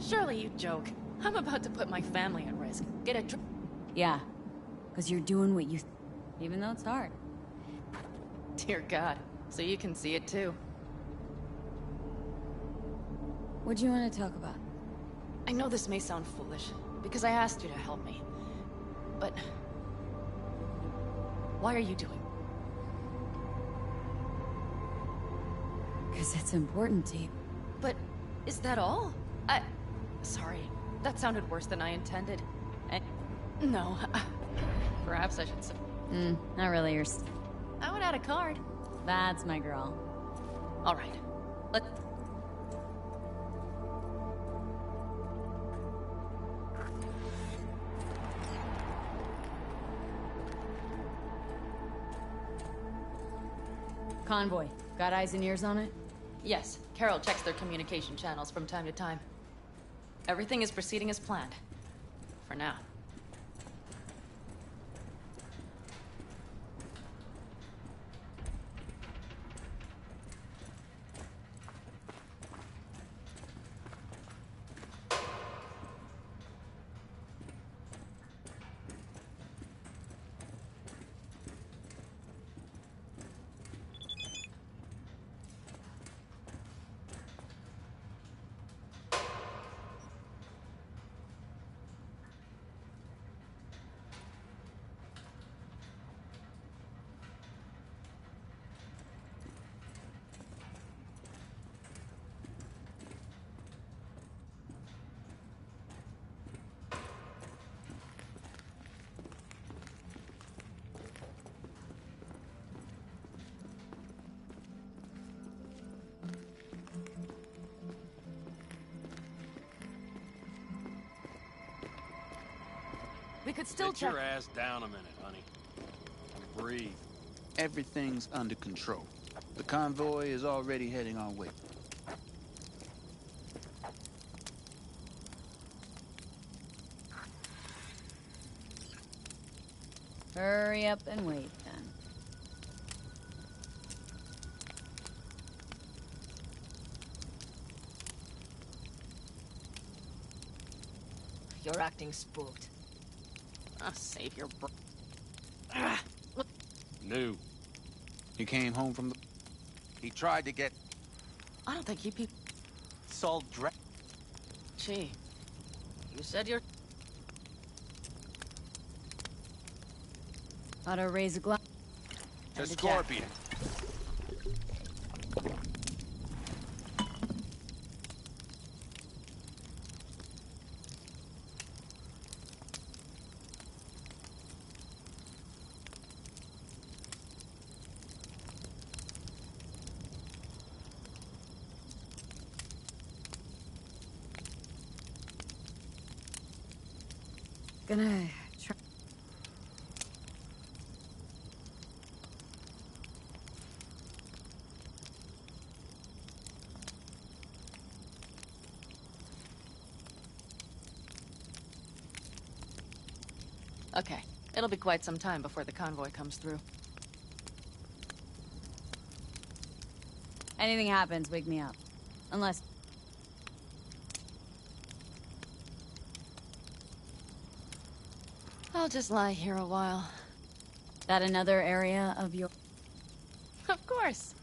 Surely you joke. I'm about to put my family at risk. Get a Yeah, because you're doing what you... even though it's hard. Dear God. So you can see it too. What do you want to talk about? I know this may sound foolish, because I asked you to help me. But... why are you doing? Because it's important to you. But is that all? Sorry, that sounded worse than I intended. No, perhaps I should say... not really your... I would add a card. That's my girl. All right, let's... Convoy. Got eyes and ears on it? Yes, Carol checks their communication channels from time to time. Everything is proceeding as planned. For now. We could still Sit your ass down a minute, honey. And breathe. Everything's under control. The convoy is already heading our way. Hurry up and wait, then. You're acting spooked. Save your New. He came home from the... He tried to get... I don't think he pe... Saul Dre... Gee. You said you're... Oughta raise a glass. To Scorpion. Gonna try. Okay, it'll be quite some time before the convoy comes through. Anything happens, wake me up. Unless... I'll just lie here a while. That another area of your... Of course.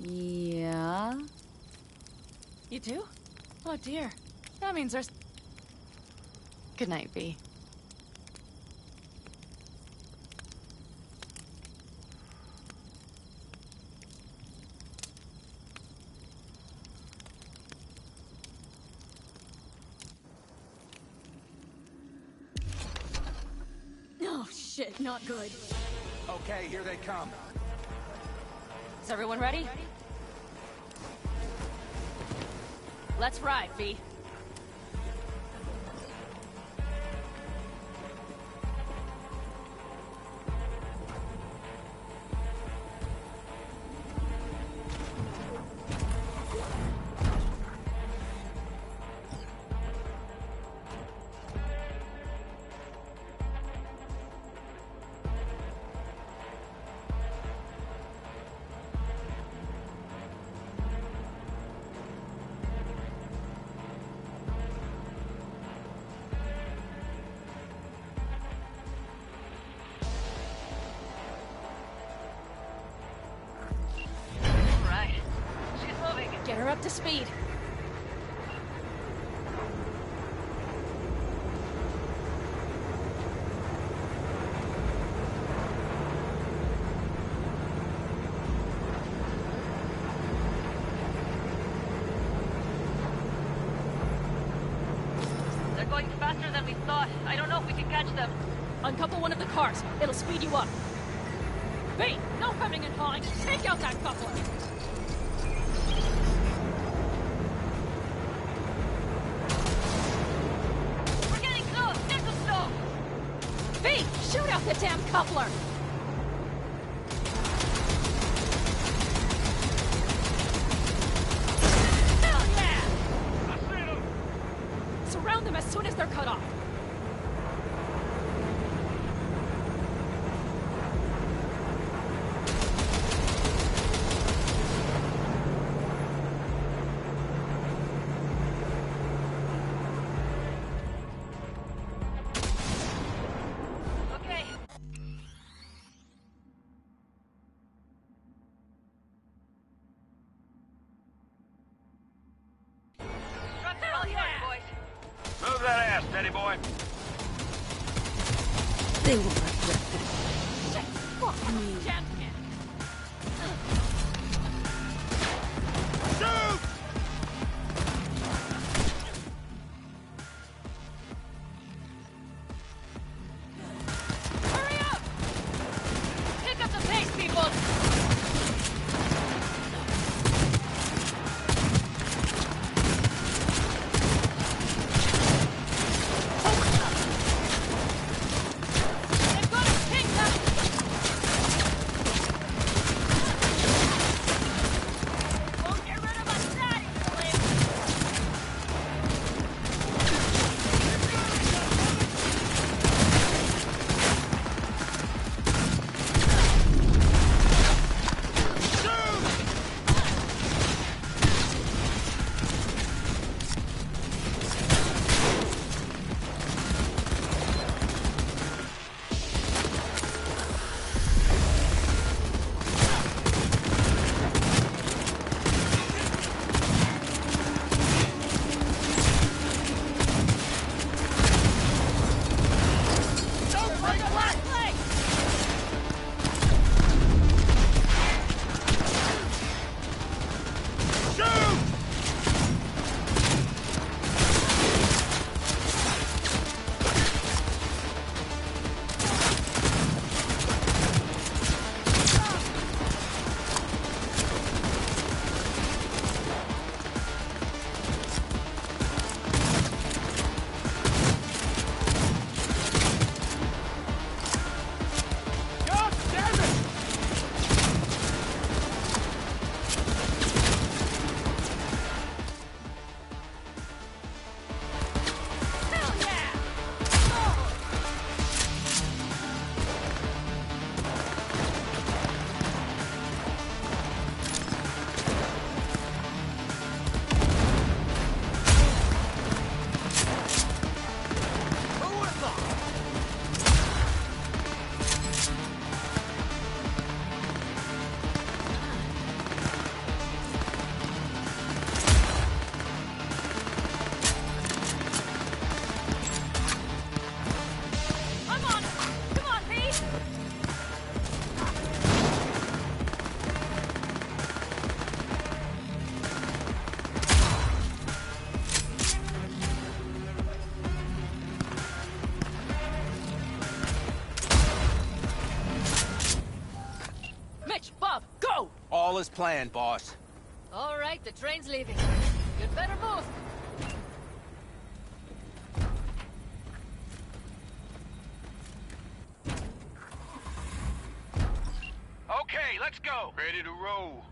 Yeah? You do? Oh dear. That means there's... Good night, V. Oh shit, not good. Okay, here they come. Is everyone ready? Let's ride, V. Get her up to speed. They're going faster than we thought. I don't know if we can catch them. Uncouple one of the cars. It'll speed you up. V, no coming and hawing. Take out that coupler. Shoot out the damn coupler! Hell yeah! I see them! Surround them as soon as they're cut off. Move that ass, Teddy boy. They won't regret that. Fuck me. Shoot! Hurry up! Pick up the pace, people! All is planned, boss. All right, the train's leaving. You'd better move. Okay, let's go. Ready to roll.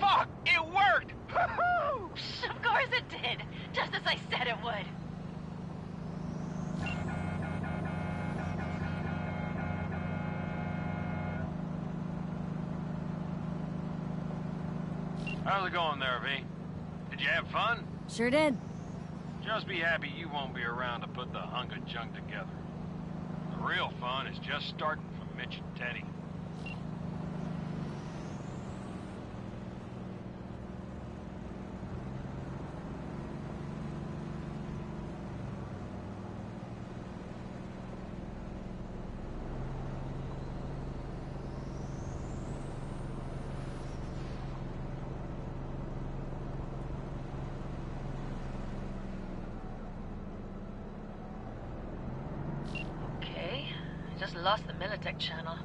Fuck! It worked! Of course it did. Just as I said it would. How's it going there, V? Did you have fun? Sure did. Just be happy you won't be around to put the hunk of junk together. The real fun is just starting for Mitch and Teddy. Just lost the Militech channel.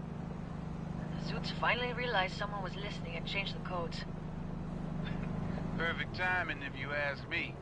The Zoots finally realized someone was listening and changed the codes. Perfect timing if you ask me.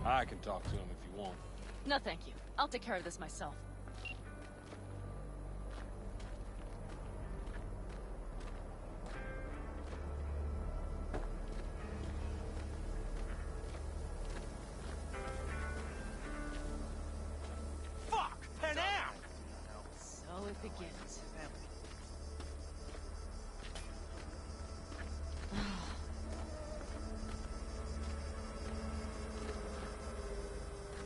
I can talk to him if you want. No, thank you. I'll take care of this myself. Fuck! Panam! So it begins.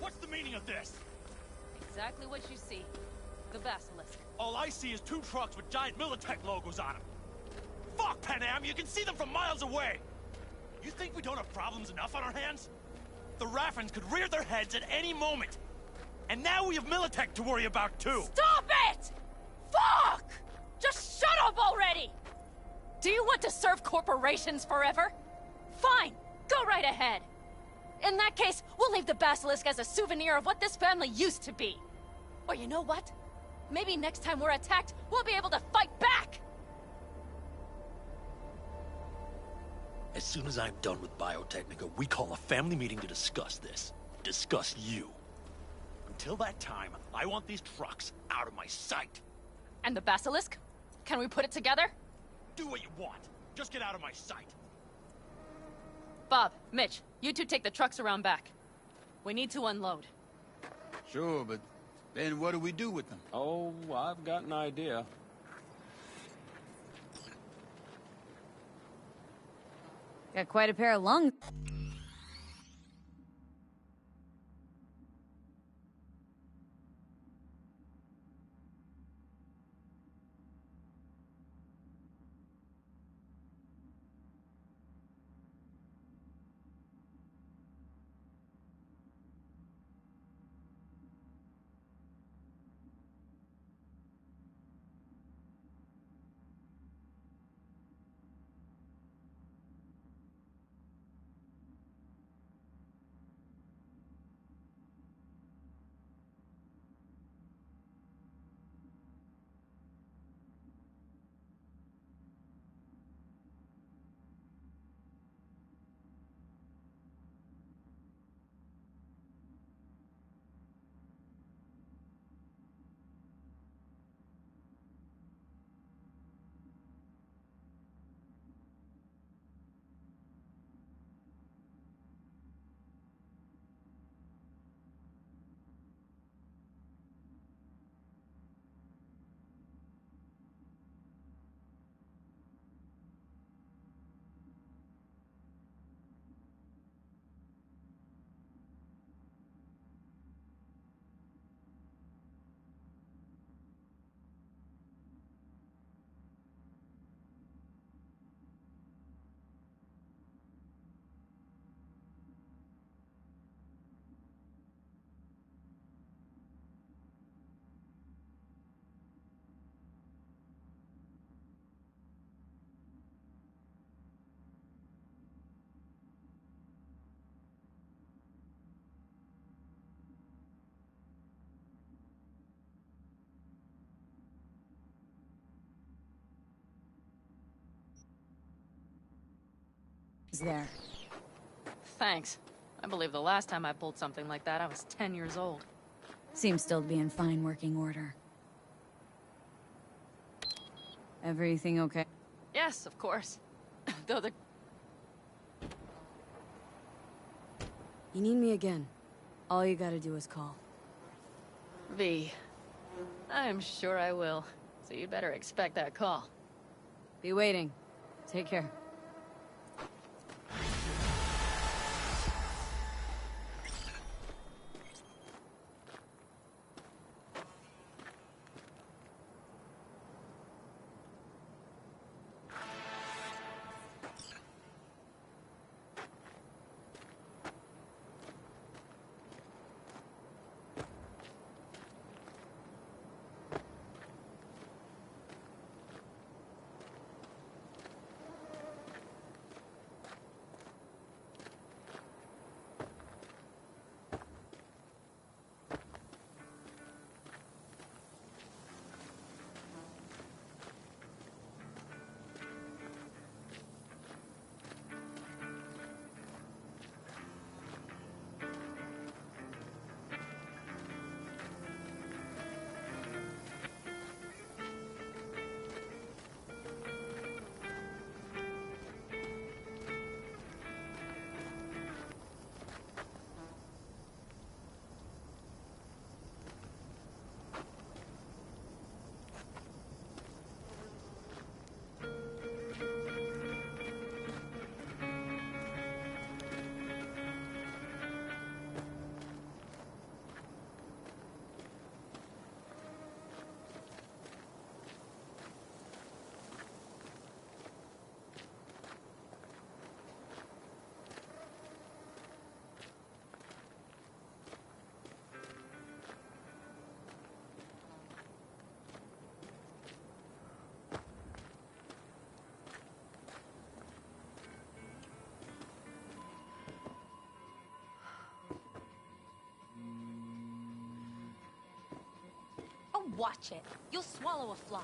What's the meaning of this? Exactly what you see. The Basilisk. All I see is 2 trucks with giant Militech logos on them. Fuck, Panam! You can see them from miles away! You think we don't have problems enough on our hands? The Raffens could rear their heads at any moment. And now we have Militech to worry about, too! Stop it! Fuck! Just shut up already! Do you want to serve corporations forever? Fine! Go right ahead! In that case, we'll leave the Basilisk as a souvenir of what this family used to be. Or you know what? Maybe next time we're attacked, we'll be able to fight back! As soon as I'm done with Biotechnica, we call a family meeting to discuss this. Discuss you. Until that time, I want these trucks out of my sight. And the Basilisk? Can we put it together? Do what you want. Just get out of my sight. Bob, Mitch, you two take the trucks around back. We need to unload. Sure, but then what do we do with them? Oh, I've got an idea. Got quite a pair of lungs. Is there? Thanks. I believe the last time I pulled something like that, I was 10 years old. Seems still to be in fine working order. Everything okay? Yes, of course. Though the... You need me again. All you gotta do is call. V. I'm sure I will. So you'd better expect that call. Be waiting. Take care. Oh, watch it. You'll swallow a fly.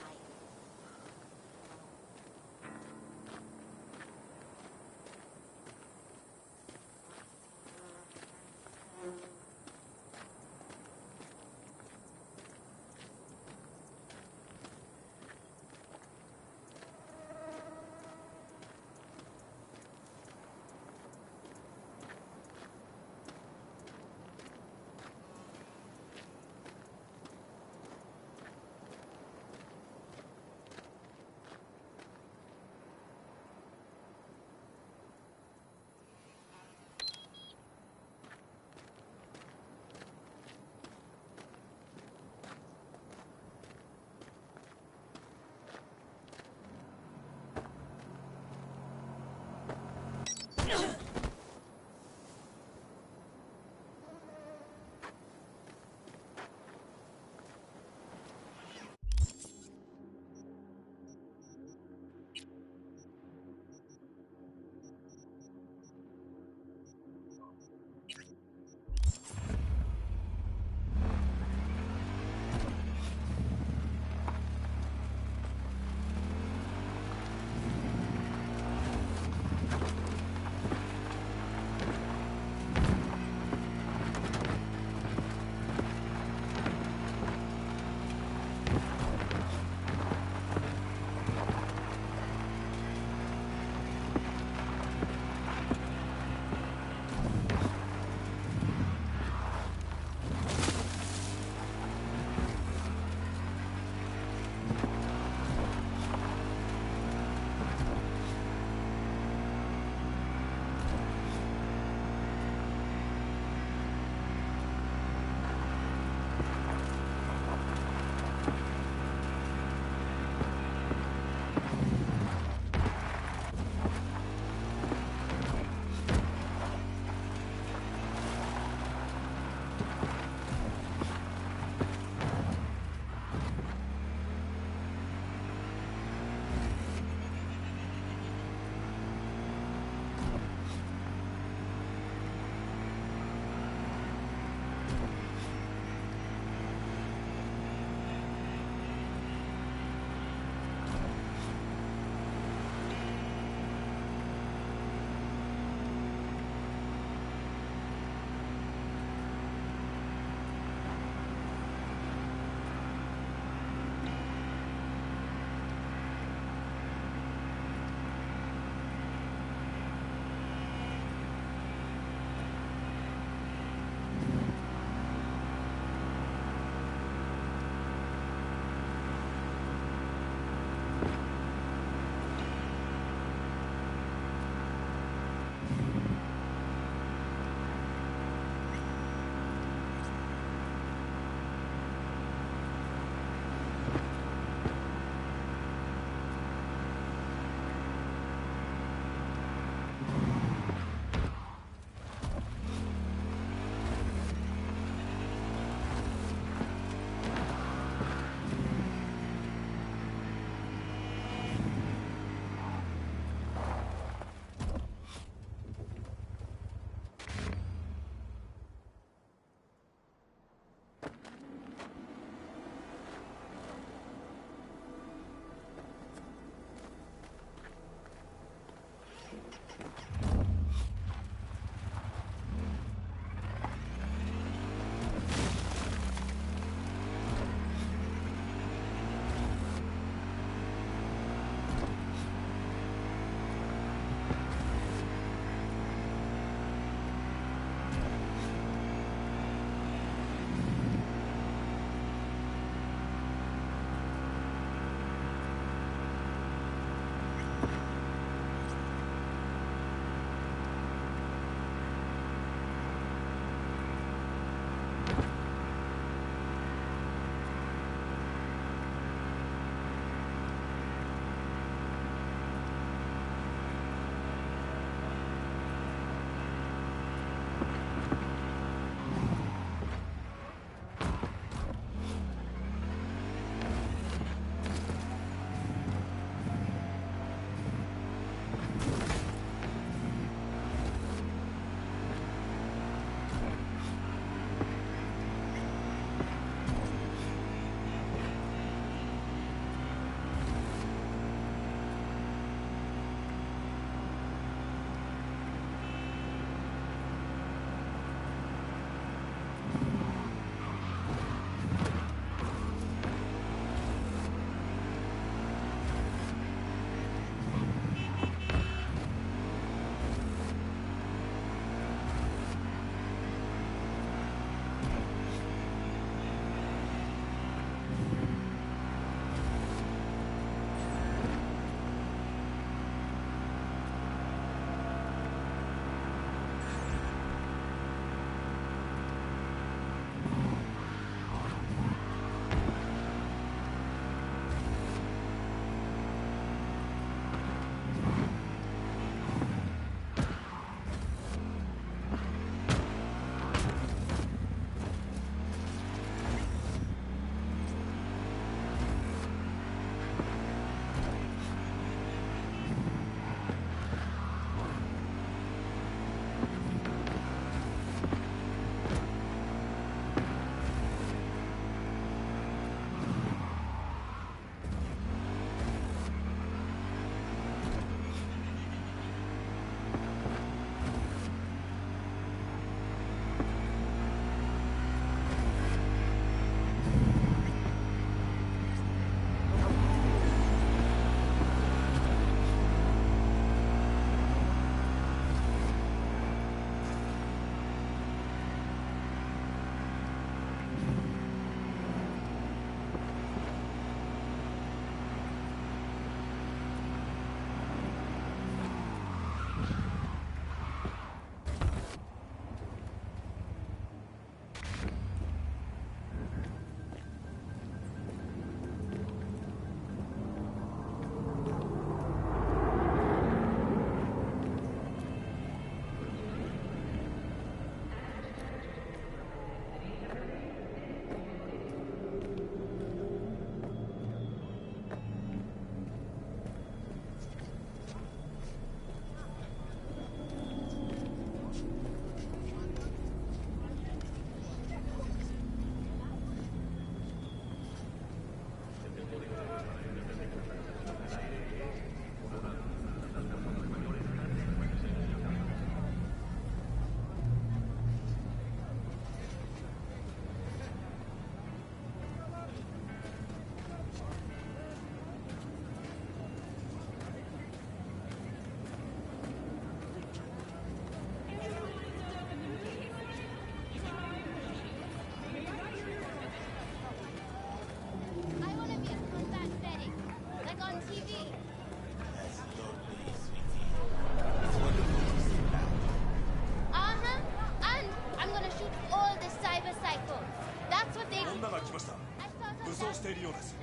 しているようです。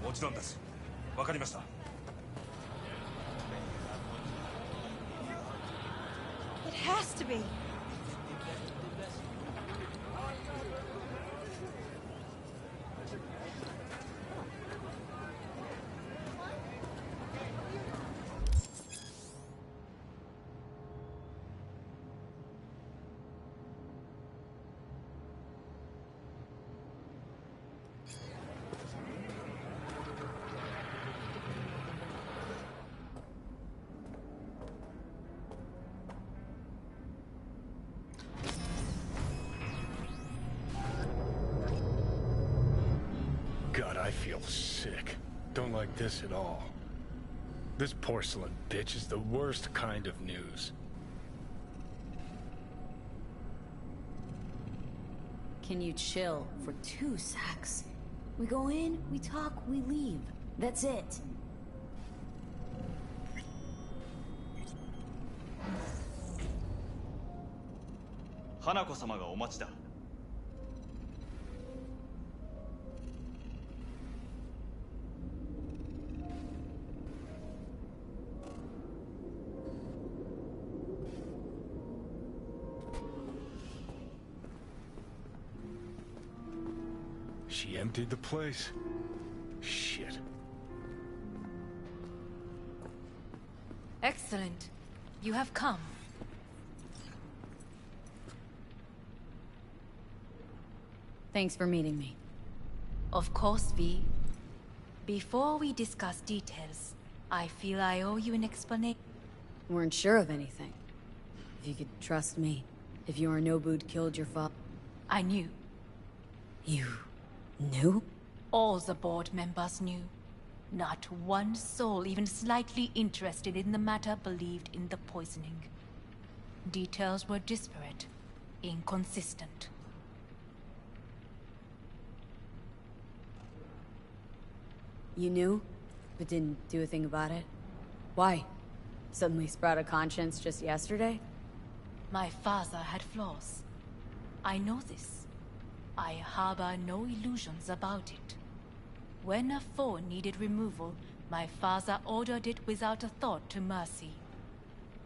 もちろんです。わかりました。It has to be. God, I feel sick. Don't like this at all. This porcelain bitch is the worst kind of news. Can you chill for 2 secs? We go in, we talk, we leave. That's it. Hanako-samaがお待ちだ。She emptied the place. Shit. Excellent. You have come. Thanks for meeting me. Of course, V. Before we discuss details, I feel I owe you an explanation. Weren't sure of anything. If you could trust me. If Yorinobu'd killed your father. I knew. You knew? All the board members knew. Not one soul even slightly interested in the matter believed in the poisoning. Details were disparate, inconsistent. You knew, but didn't do a thing about it? Why? Suddenly sprout a conscience just yesterday? My father had flaws. I know this. I harbor no illusions about it. When a foe needed removal, my father ordered it without a thought to mercy.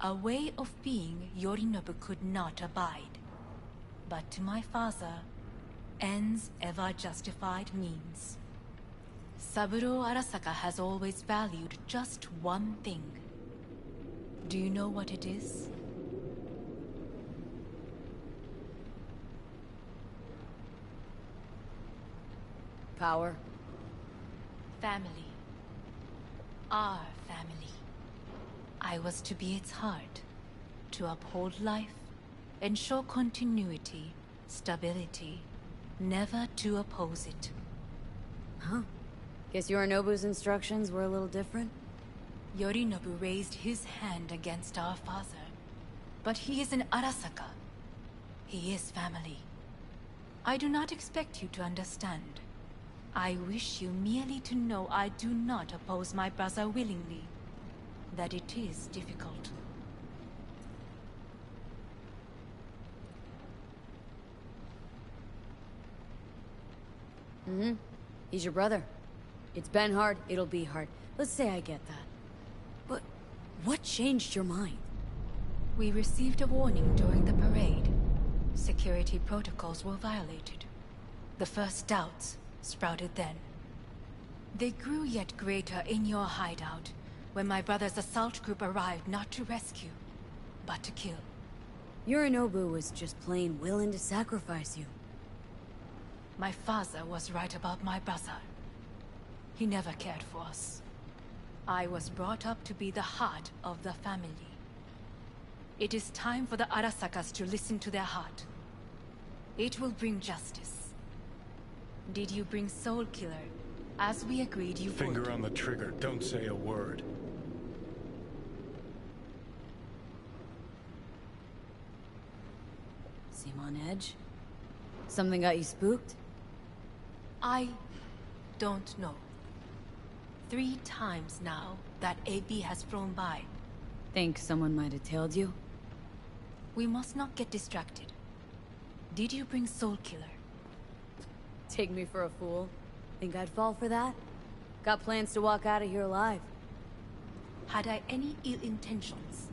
A way of being Yorinobu could not abide. But to my father, ends ever justified means. Saburo Arasaka has always valued just one thing. Do you know what it is? Power. Family. Our family. I was to be its heart. To uphold life. Ensure continuity, stability. Never to oppose it. Huh. Guess Yorinobu's instructions were a little different? Yorinobu raised his hand against our father. But he is an Arasaka. He is family. I do not expect you to understand. I wish you merely to know I do not oppose my brother willingly. That it is difficult. Mm-hmm. He's your brother. It's been hard, it'll be hard. Let's say I get that. But what changed your mind? We received a warning during the parade. Security protocols were violated. The first doubts sprouted then. They grew yet greater in your hideout, when my brother's assault group arrived not to rescue, but to kill. Yorinobu was just plain willing to sacrifice you. My father was right about my brother. He never cared for us. I was brought up to be the heart of the family. It is time for the Arasakas to listen to their heart. It will bring justice. Did you bring Soul Killer? As we agreed you would. Finger on the trigger, don't say a word. Seem on edge? Something got you spooked? I don't know. 3 times now that AB has flown by. Think someone might have tailed you? We must not get distracted. Did you bring Soul Killer? Take me for a fool? Think I'd fall for that? Got plans to walk out of here alive. Had I any ill intentions,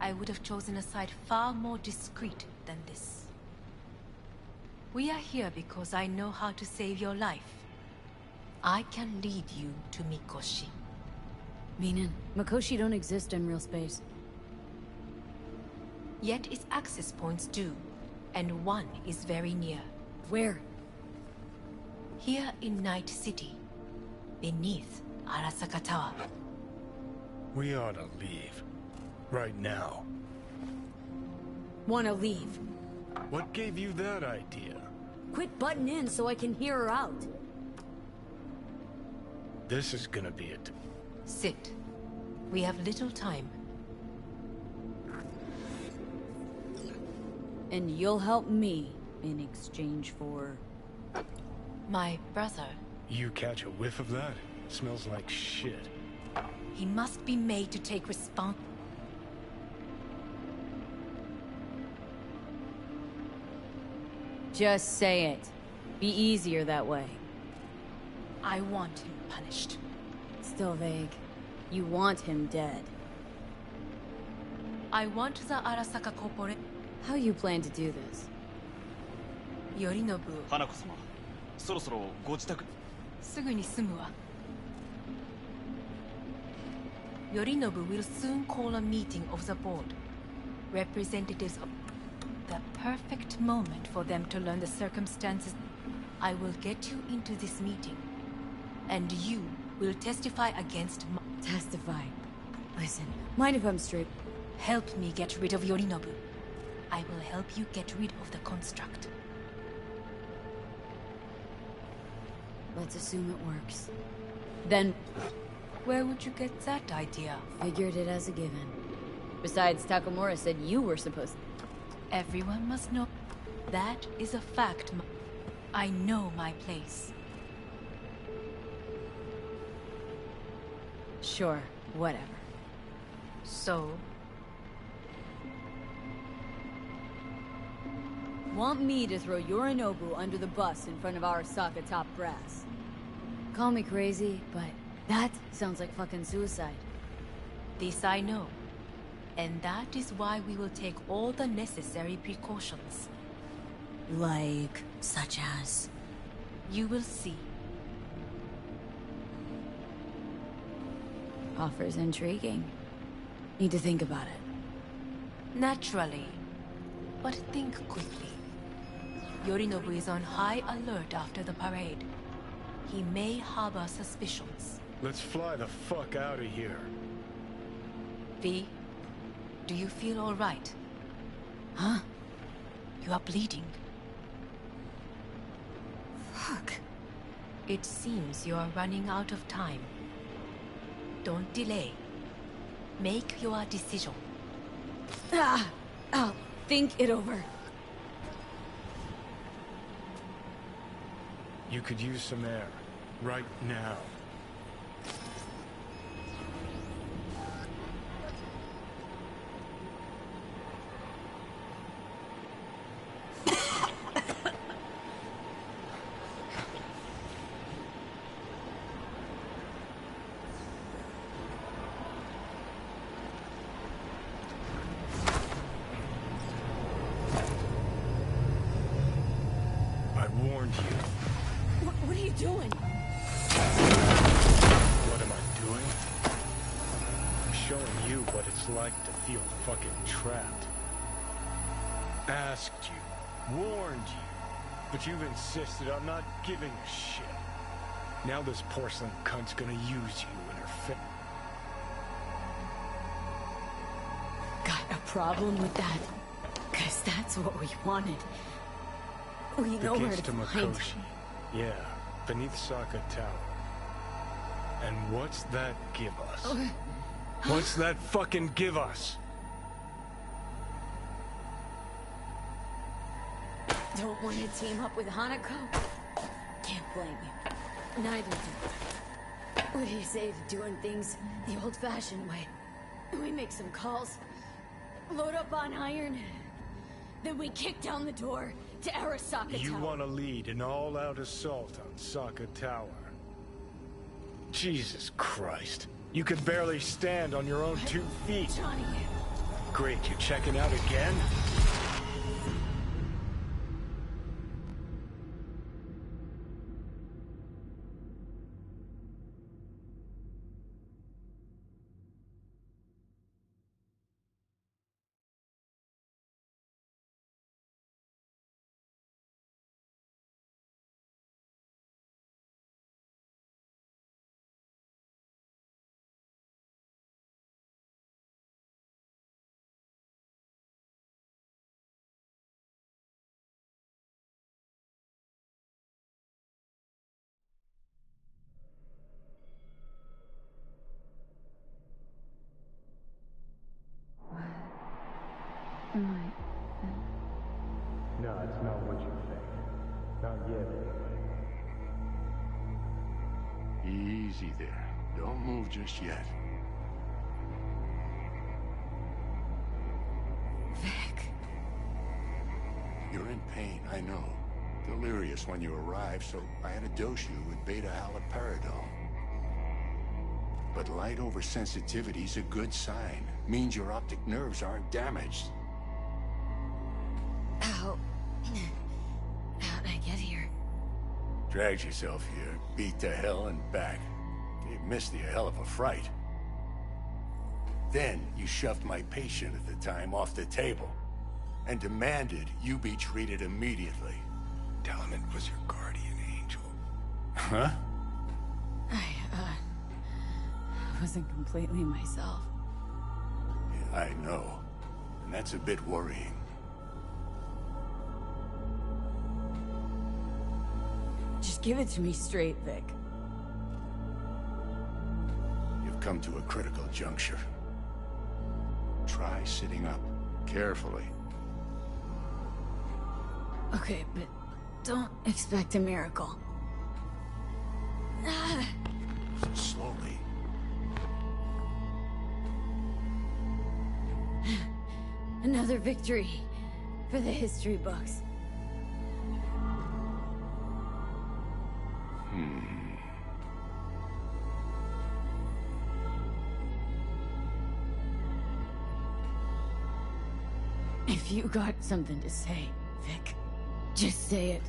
I would have chosen a side far more discreet than this. We are here because I know how to save your life. I can lead you to Mikoshi. Meaning, Mikoshi don't exist in real space. Yet its access points do, and one is very near. Where? Here in Night City, beneath Arasaka Tower. We ought to leave. Right now. Wanna leave? What gave you that idea? Quit butting in so I can hear her out. This is gonna be it. Sit. We have little time. And you'll help me in exchange for... My brother. You catch a whiff of that? Smells like shit. He must be made to take Just say it. Be easier that way. I want him punished. Still vague. You want him dead. I want the Arasaka Corporation. How you plan to do this? Yorinobu. 花子様、そろそろご自宅。すぐに済むわ。Yorinobu will soon call a meeting of the board. Representatives of the perfect moment for them to learn the circumstances. I will get you into this meeting, and you will testify against Testify? Listen, mind if I'm straight? Help me get rid of Yorinobu. I will help you get rid of the construct. Let's assume it works. Then... Where would you get that idea? Figured it as a given. Besides, Takamura said you were supposed to... Everyone must know. That is a fact. I know my place. Sure, whatever. So? Want me to throw Yorinobu under the bus in front of Arasaka top brass? Call me crazy, but that sounds like fucking suicide. This I know. And that is why we will take all the necessary precautions. Like, such as? You will see. Offers intriguing. Need to think about it. Naturally. But think quickly. Yorinobu is on high alert after the parade. He may harbor suspicions. Let's fly the fuck out of here. V, do you feel all right? Huh? You are bleeding. Fuck. It seems you are running out of time. Don't delay. Make your decision. I'll think it over. You could use some air. Right now. I warned you. What are you doing? What am I doing? I'm showing you what it's like to feel fucking trapped. Asked you, warned you, but you've insisted on not giving a shit. Now this porcelain cunt's gonna use you in her Got a problem with that? 'Cause that's what we wanted. We know where to find Mikoshi. Yeah, beneath Saka Tower. And what's that give us? What's that fucking give us? Don't want to team up with Hanako? Can't blame you. Neither do I. What do you say to doing things the old-fashioned way? We make some calls, load up on iron, then we kick down the door, to Arasaka You Tower. want to lead an all-out assault on Sokka Tower? Jesus Christ. You could barely stand on your own 2 feet. Johnny. Great, you're checking out again? No, it's not what you think. Not yet, anyway. Easy there. Don't move just yet. Vic. You're in pain, I know. Delirious when you arrived, so I had to dose you with beta-haloperidol. But light oversensitivity's a good sign. Means your optic nerves aren't damaged. How'd I get here? Dragged yourself here, beat to hell and back. It missed you a hell of a fright. Then you shoved my patient at the time off the table and demanded you be treated immediately. Tell him it was your guardian angel. Huh? I wasn't completely myself. Yeah, I know. And that's a bit worrying. Just give it to me straight, Vic. You've come to a critical juncture. Try sitting up, carefully. Okay, but don't expect a miracle. Slowly. Another victory for the history books. If you got something to say, Vic, just say it.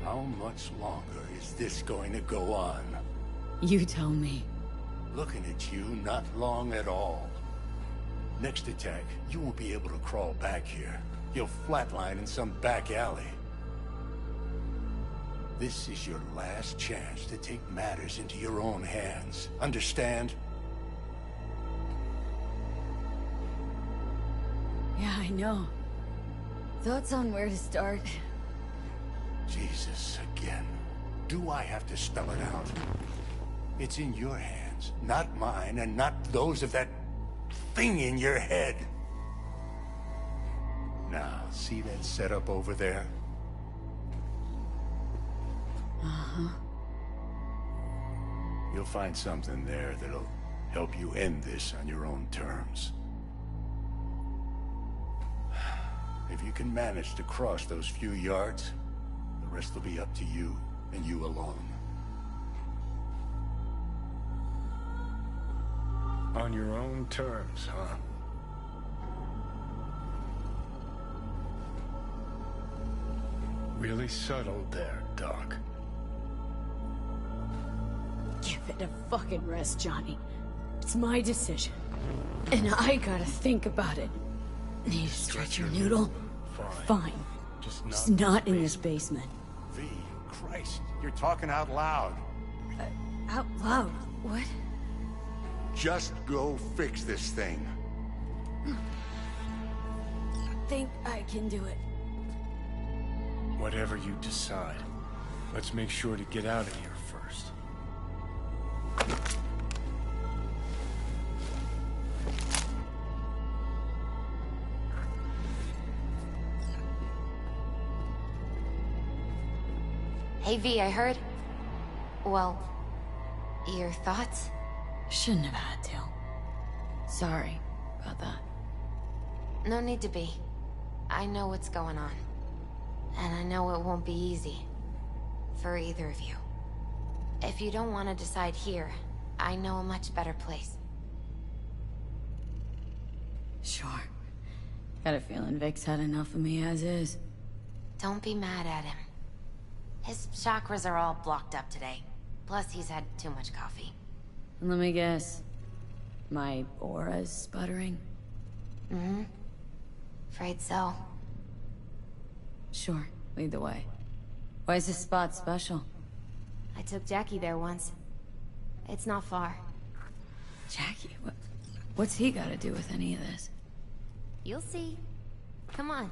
How much longer is this going to go on? You tell me. Looking at you, not long at all. Next attack, you won't be able to crawl back here. You'll flatline in some back alley. This is your last chance to take matters into your own hands. Understand? Yeah, I know. Thoughts on where to start? Jesus, again. Do I have to spell it out? It's in your hands, not mine, and not those of that thing in your head. Now, see that setup over there? Uh-huh. You'll find something there that'll help you end this on your own terms. If you can manage to cross those few yards, the rest will be up to you, and you alone. On your own terms, huh? Really subtle there, Doc. Give it a fucking rest, Johnny. It's my decision. And I gotta think about it. Need to stretch your noodle? Fine. Just not in this basement. V, Christ, you're talking out loud. Out loud? What? Just go fix this thing. Think I can do it. Whatever you decide. Let's make sure to get out of here first. Hey V, I heard... Well, your thoughts? Shouldn't have had to. Sorry, about that. No need to be. I know what's going on. And I know it won't be easy. For either of you. If you don't want to decide here, I know a much better place. Sure. Got a feeling Vic's had enough of me as is. Don't be mad at him. His chakras are all blocked up today. Plus, he's had too much coffee. Let me guess. My aura's sputtering? Mm-hmm. Afraid so. Sure. Lead the way. Why is this spot special? I took Jackie there once. It's not far. Jackie? What's he got to do with any of this? You'll see. Come on.